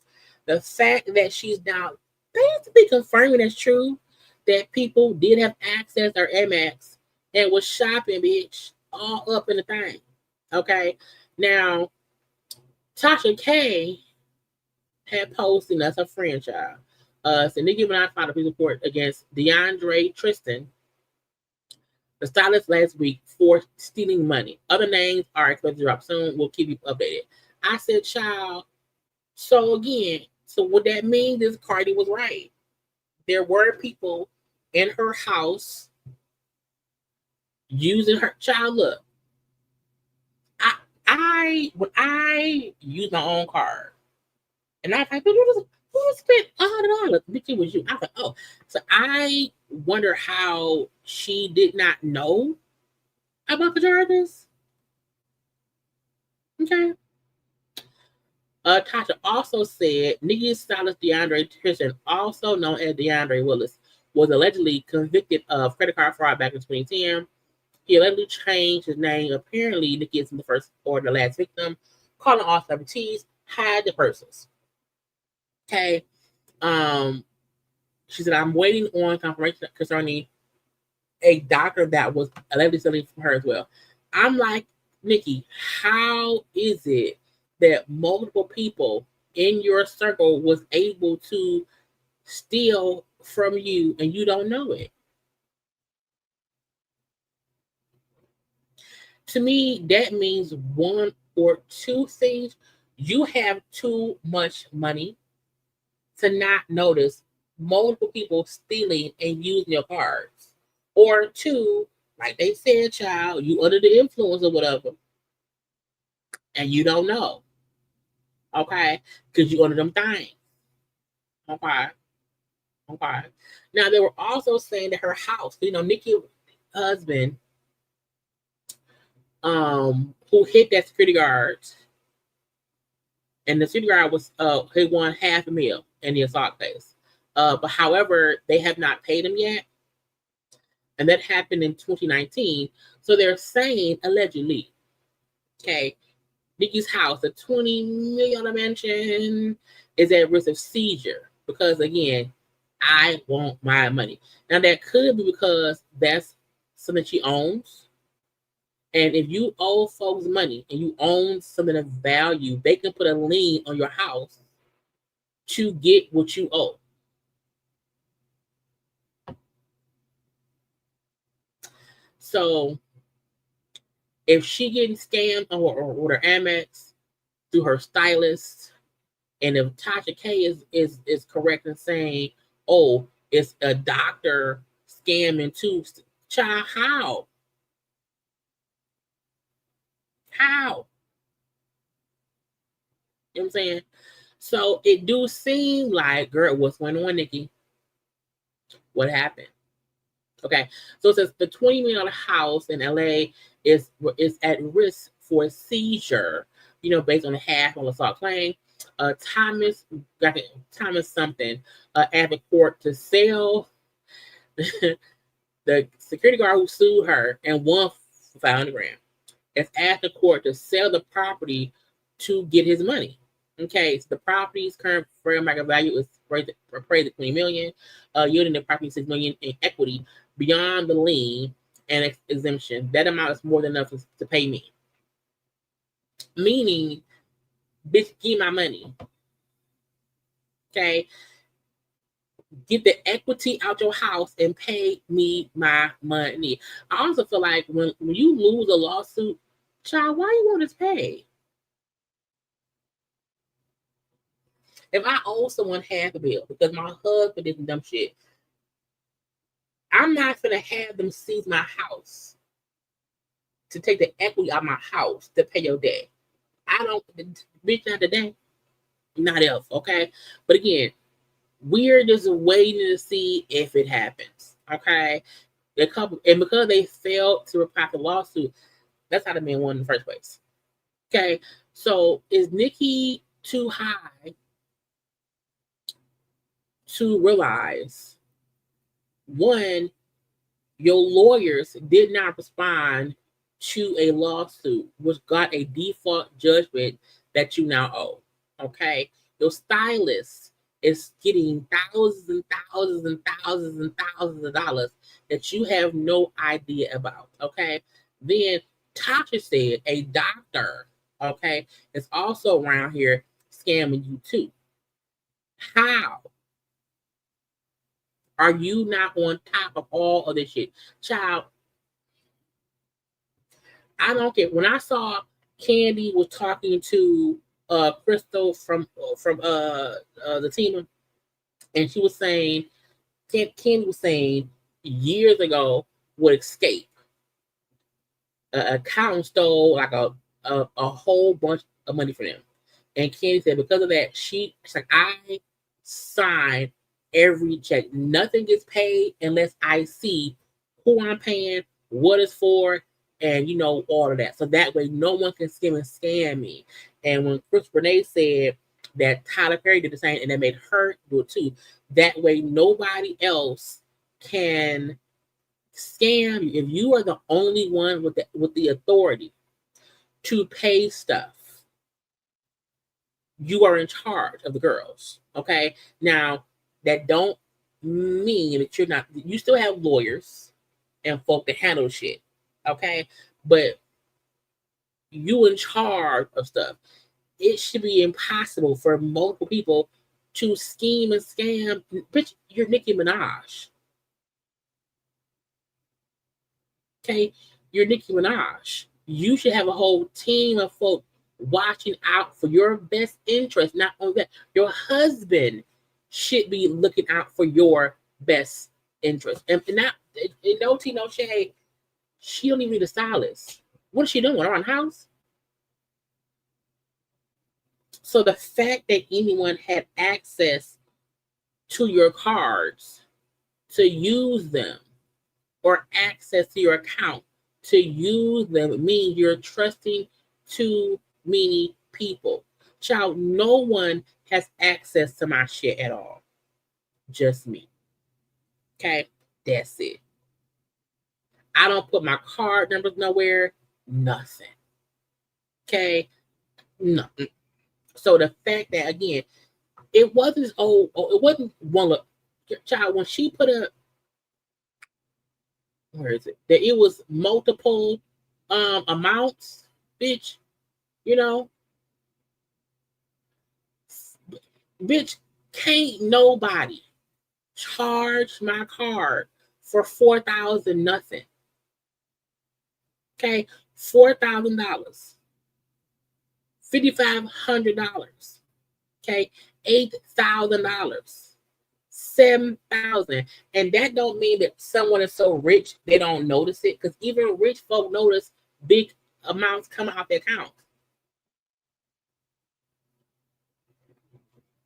The fact that she's now basically confirming that's true, that people did have access or Amex and was shopping, bitch, all up in the thing. Okay. Now, Tasha K had posted, that's her friend, child. So Nicki Minaj filed a police report against DeAndre Tristan, the stylist, last week for stealing money. Other names are expected to drop soon. We'll keep you updated. I said, child, so again, so what that means is Cardi was right. There were people in her house using her child. Look, when I use my own card, and I was like, who spent $100? Bitch, it was you. I was like, oh, so I wonder how she did not know about the charges. Okay. Tasha also said Nicki's stylist DeAndre Tristan, also known as DeAndre Willis, was allegedly convicted of credit card fraud back in 2010. He allegedly changed his name. Apparently, Nicki isn't the first or the last victim. Calling all celebrities, hide the purses. Okay. She said, I'm waiting on confirmation concerning a doctor that was allegedly selling from her as well. I'm like, Nicki, how is it that multiple people in your circle was able to steal from you and you don't know it? To me, that means one or two things. You have too much money to not notice multiple people stealing and using your cards. Or two, like they said, child, you under the influence or whatever, and you don't know. Okay? Because you under them things. Okay? Okay. Now, they were also saying that her house, Nicki's husband, who hit that security guard, and the security guard was he won $500,000 in the assault case. But however, they have not paid him yet. And that happened in 2019. So they're saying, allegedly, okay, Nicki's house, a $20 million mansion, is at risk of seizure because, again, I want my money. Now, that could be because that's something she owns. And if you owe folks money and you own something of value, they can put a lien on your house to get what you owe. So if she getting scammed or her Amex through her stylist, and if Tasha K is correct in saying, oh, it's a doctor scamming too, child, how? How? You know what I'm saying? So it do seem like, girl, what's going on, Nicki? What happened? Okay, so it says the $20 million house in LA is at risk for seizure, based on the half on assault claim. Thomas something at the court to sell the security guard who sued her and won for $500,000. It's asked the court to sell the property to get his money. Okay, so the property's current fair market value is appraised at $20 million, yielding the property $6 million in equity beyond the lien and exemption. That amount is more than enough to pay me. Meaning, bitch, give my money. Okay, get the equity out your house and pay me my money. I also feel like when you lose a lawsuit, child, why you want us pay? If I owe someone half a bill because my husband did some dumb shit, I'm not gonna have them seize my house to take the equity out of my house to pay your debt. I don't, bitch, not today, not else, okay? But again, we're just waiting to see if it happens, okay? And because they failed to reply to the lawsuit, that's how the man won in the first place, okay? So is Nicki too high to realize, one, your lawyers did not respond to a lawsuit which got a default judgment that you now owe, okay? Your stylist is getting thousands and thousands and thousands and thousands of dollars that you have no idea about, okay? Then Tasha said a doctor, okay, is also around here scamming you too. How are you not on top of all of this shit? Child, I don't care. When I saw Candy was talking to Crystal from the team, and she was saying, Candy was saying years ago would escape. An accountant stole like a whole bunch of money from them. And Candy said because of that, she's like, I signed every check. Nothing gets paid unless I see who I'm paying, what it's for, and all of that. So that way no one can scam me. And when Chris Renee said that Tyler Perry did the same and that made her do it too, that way nobody else can scam you. If you are the only one with the authority to pay stuff, you are in charge of the girls. Okay. Now that don't mean that you're not, you still have lawyers and folk that handle shit. Okay. But you in charge of stuff. It should be impossible for multiple people to scheme and scam. Bitch, you're Nicki Minaj. Okay. You're Nicki Minaj. You should have a whole team of folk watching out for your best interest. Not only that, your husband should be looking out for your best interest. And not, no tea, no shade, she don't even need a stylist. What is she doing around the house? So the fact that anyone had access to your cards to use them, or access to your account to use them, means you're trusting too many people. Child, no one has access to my shit at all. Just me. Okay? That's it. I don't put my card numbers nowhere. Nothing. Okay? Nothing. So the fact that, again, it wasn't it wasn't one look. Child, when she put up, where is it? That it was multiple amounts, bitch. Bitch, can't nobody charge my card for $4,000 nothing. Okay, $4,000, $5,500. Okay, $8,000, $7,000, and that don't mean that someone is so rich they don't notice it, because even rich folk notice big amounts coming out their account.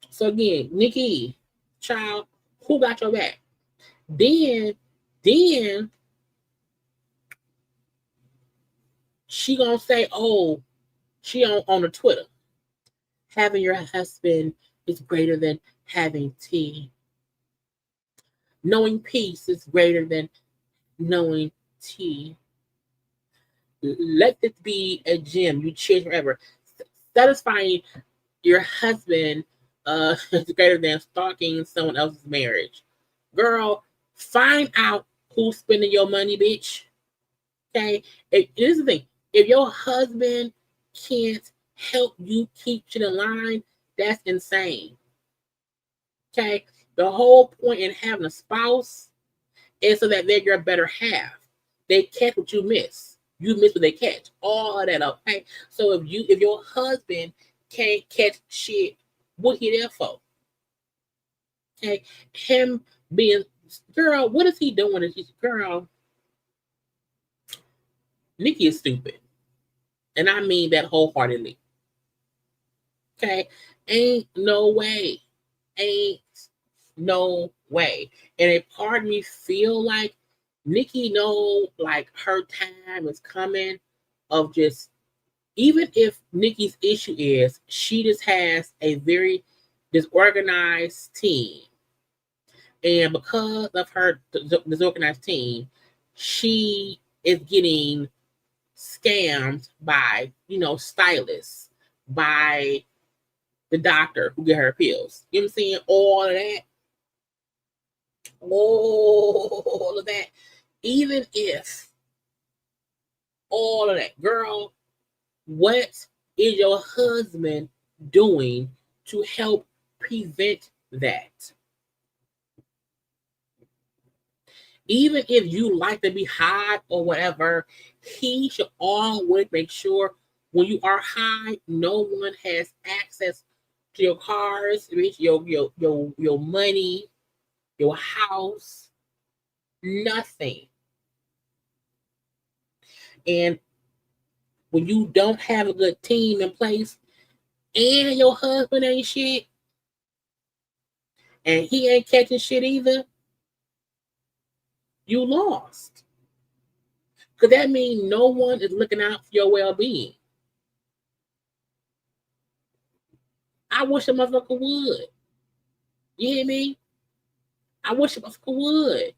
So again, Nicki, child, who got your back? Then she gonna say, oh, she on the Twitter. Having your husband is greater than having tea. Knowing peace is greater than knowing tea. Let this be a gym you cherish forever. Satisfying your husband is greater than stalking someone else's marriage. Girl, find out who's spending your money, bitch. Okay? Here's the thing. If your husband can't help you keep shit in line, that's insane. Okay? The whole point in having a spouse is so that they're your better half. They catch what you miss. You miss what they catch. All of that, okay? So if your husband can't catch shit, what he there for? Okay? Him being, girl, what is he doing? Girl, Nicki is stupid. And I mean that wholeheartedly. Okay? Ain't no way. Ain't no way. And a part of me feel like Nicki know like her time is coming of just, even if Nicki's issue is she just has a very disorganized team. And because of her disorganized team, she is getting scammed by, stylists, by the doctor who get her pills. You know what I'm saying? All of that. All of that. Even if all of that, girl, what is your husband doing to help prevent that? Even if you like to be high or whatever, he should always make sure when you are high, no one has access to your cars, your money, your house, nothing. And when you don't have a good team in place and your husband ain't shit and he ain't catching shit either, you lost. Because that means no one is looking out for your well-being. I wish a motherfucker would. You hear me? I wish a motherfucker would.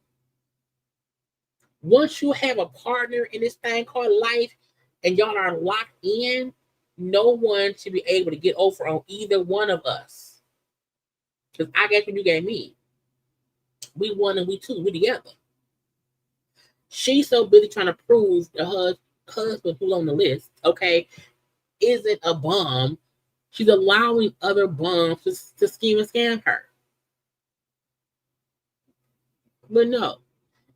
Once you have a partner in this thing called life and y'all are locked in, no one should be able to get over on either one of us. Because I got you gave me. We one and we two. We together. She's so busy trying to prove her husband who's on the list, okay, isn't a bum. She's allowing other bums to scheme and scam her. But no,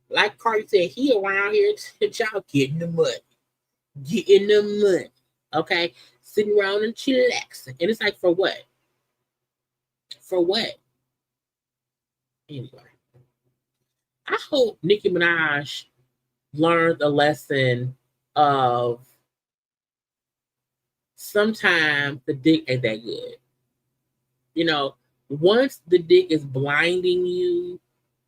like Cardi said, he around here to y'all getting the money. Getting the money. Okay? Sitting around and chillaxing. And it's like, for what? For what? Anyway. I hope Nicki Minaj learned a lesson of sometimes the dick ain't that good. Once the dick is blinding you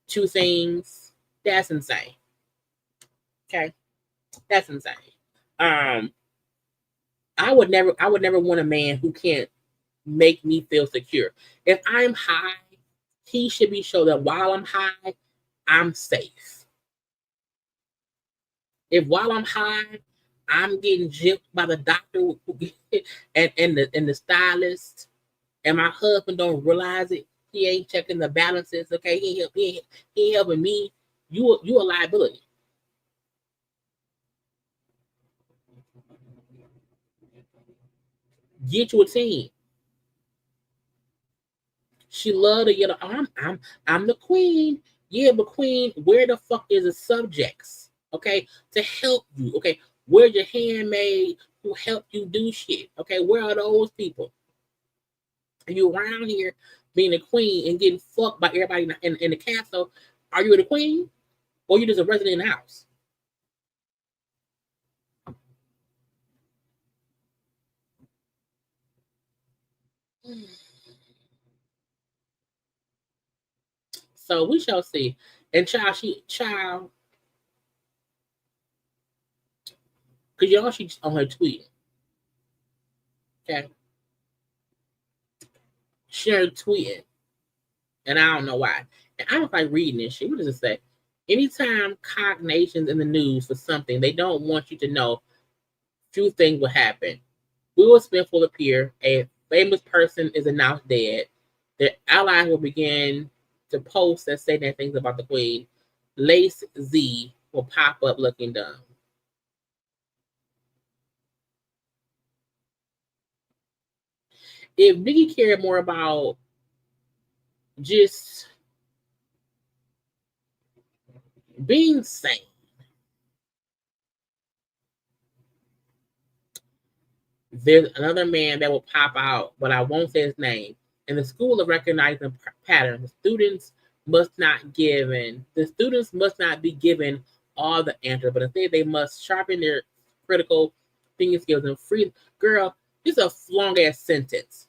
to things, that's insane. Okay? That's insane. I would never want a man who can't make me feel secure. If I'm high, he should be sure that while I'm high, I'm safe. If while I'm high, I'm getting gypped by the doctor and the stylist, and my husband don't realize it, he ain't checking the balances, okay? He ain't helping me. You a liability. Get you a team. She love to yell, I'm the queen. Yeah, but queen, where the fuck is the subjects? Okay, to help you. Okay, where's your handmaid who help you do shit? Okay, where are those people? Are you around here being a queen and getting fucked by everybody in the castle? Are you the queen, or you just a resident in the house? So we shall see. And child, because y'all, she's on her tweet. Okay. shared tweeting. And I don't know why. And I don't like reading this shit. What does it say? Anytime Cock Nation's in the news for something, they don't want you to know few things will happen. Will Smith will appear. A famous person is announced dead. Their allies will begin to post and say their things about the Queen. Lace Z will pop up looking dumb. If Nicki cared more about just being sane, there's another man that will pop out, but I won't say his name. In the school of recognizing patterns, the students must not be given all the answers, but instead they must sharpen their critical thinking skills and free. Girl, this is a long ass sentence.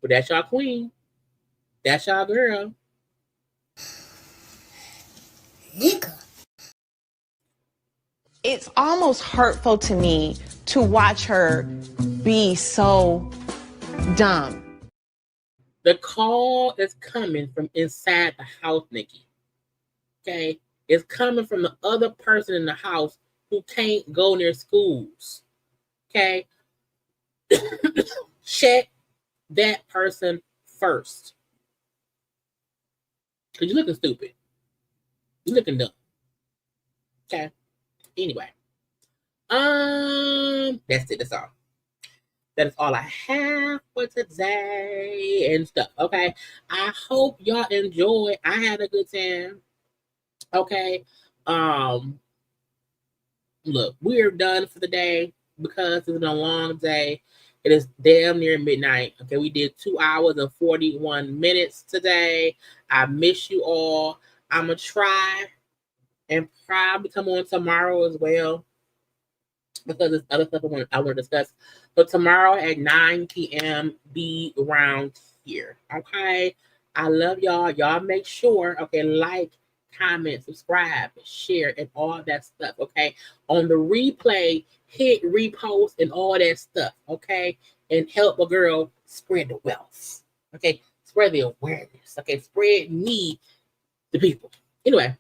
But that's y'all queen. That's y'all girl. It's almost hurtful to me to watch her be so dumb. The call is coming from inside the house, Nicki. Okay? It's coming from the other person in the house who can't go near schools. Okay? Check that person first. Because you're looking stupid. You're looking dumb. Okay? Anyway. That's it. That's all. That is all I have for today and stuff. Okay. I hope y'all enjoy. I had a good time. Okay. Look, we're done for the day because it's been a long day. It is damn near midnight. Okay, we did 2 hours and 41 minutes today. I miss you all. I'm gonna try and probably come on tomorrow as well, because there's other stuff I want to discuss. But tomorrow at 9 p.m., be around here. Okay? I love y'all. Y'all make sure, okay, like, comment, subscribe, share, and all that stuff, okay? On the replay, hit repost and all that stuff, okay? And help a girl spread the wealth, okay? Spread the awareness, okay? Spread me to people. Anyway,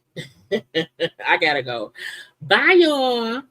I gotta go. Bye, y'all.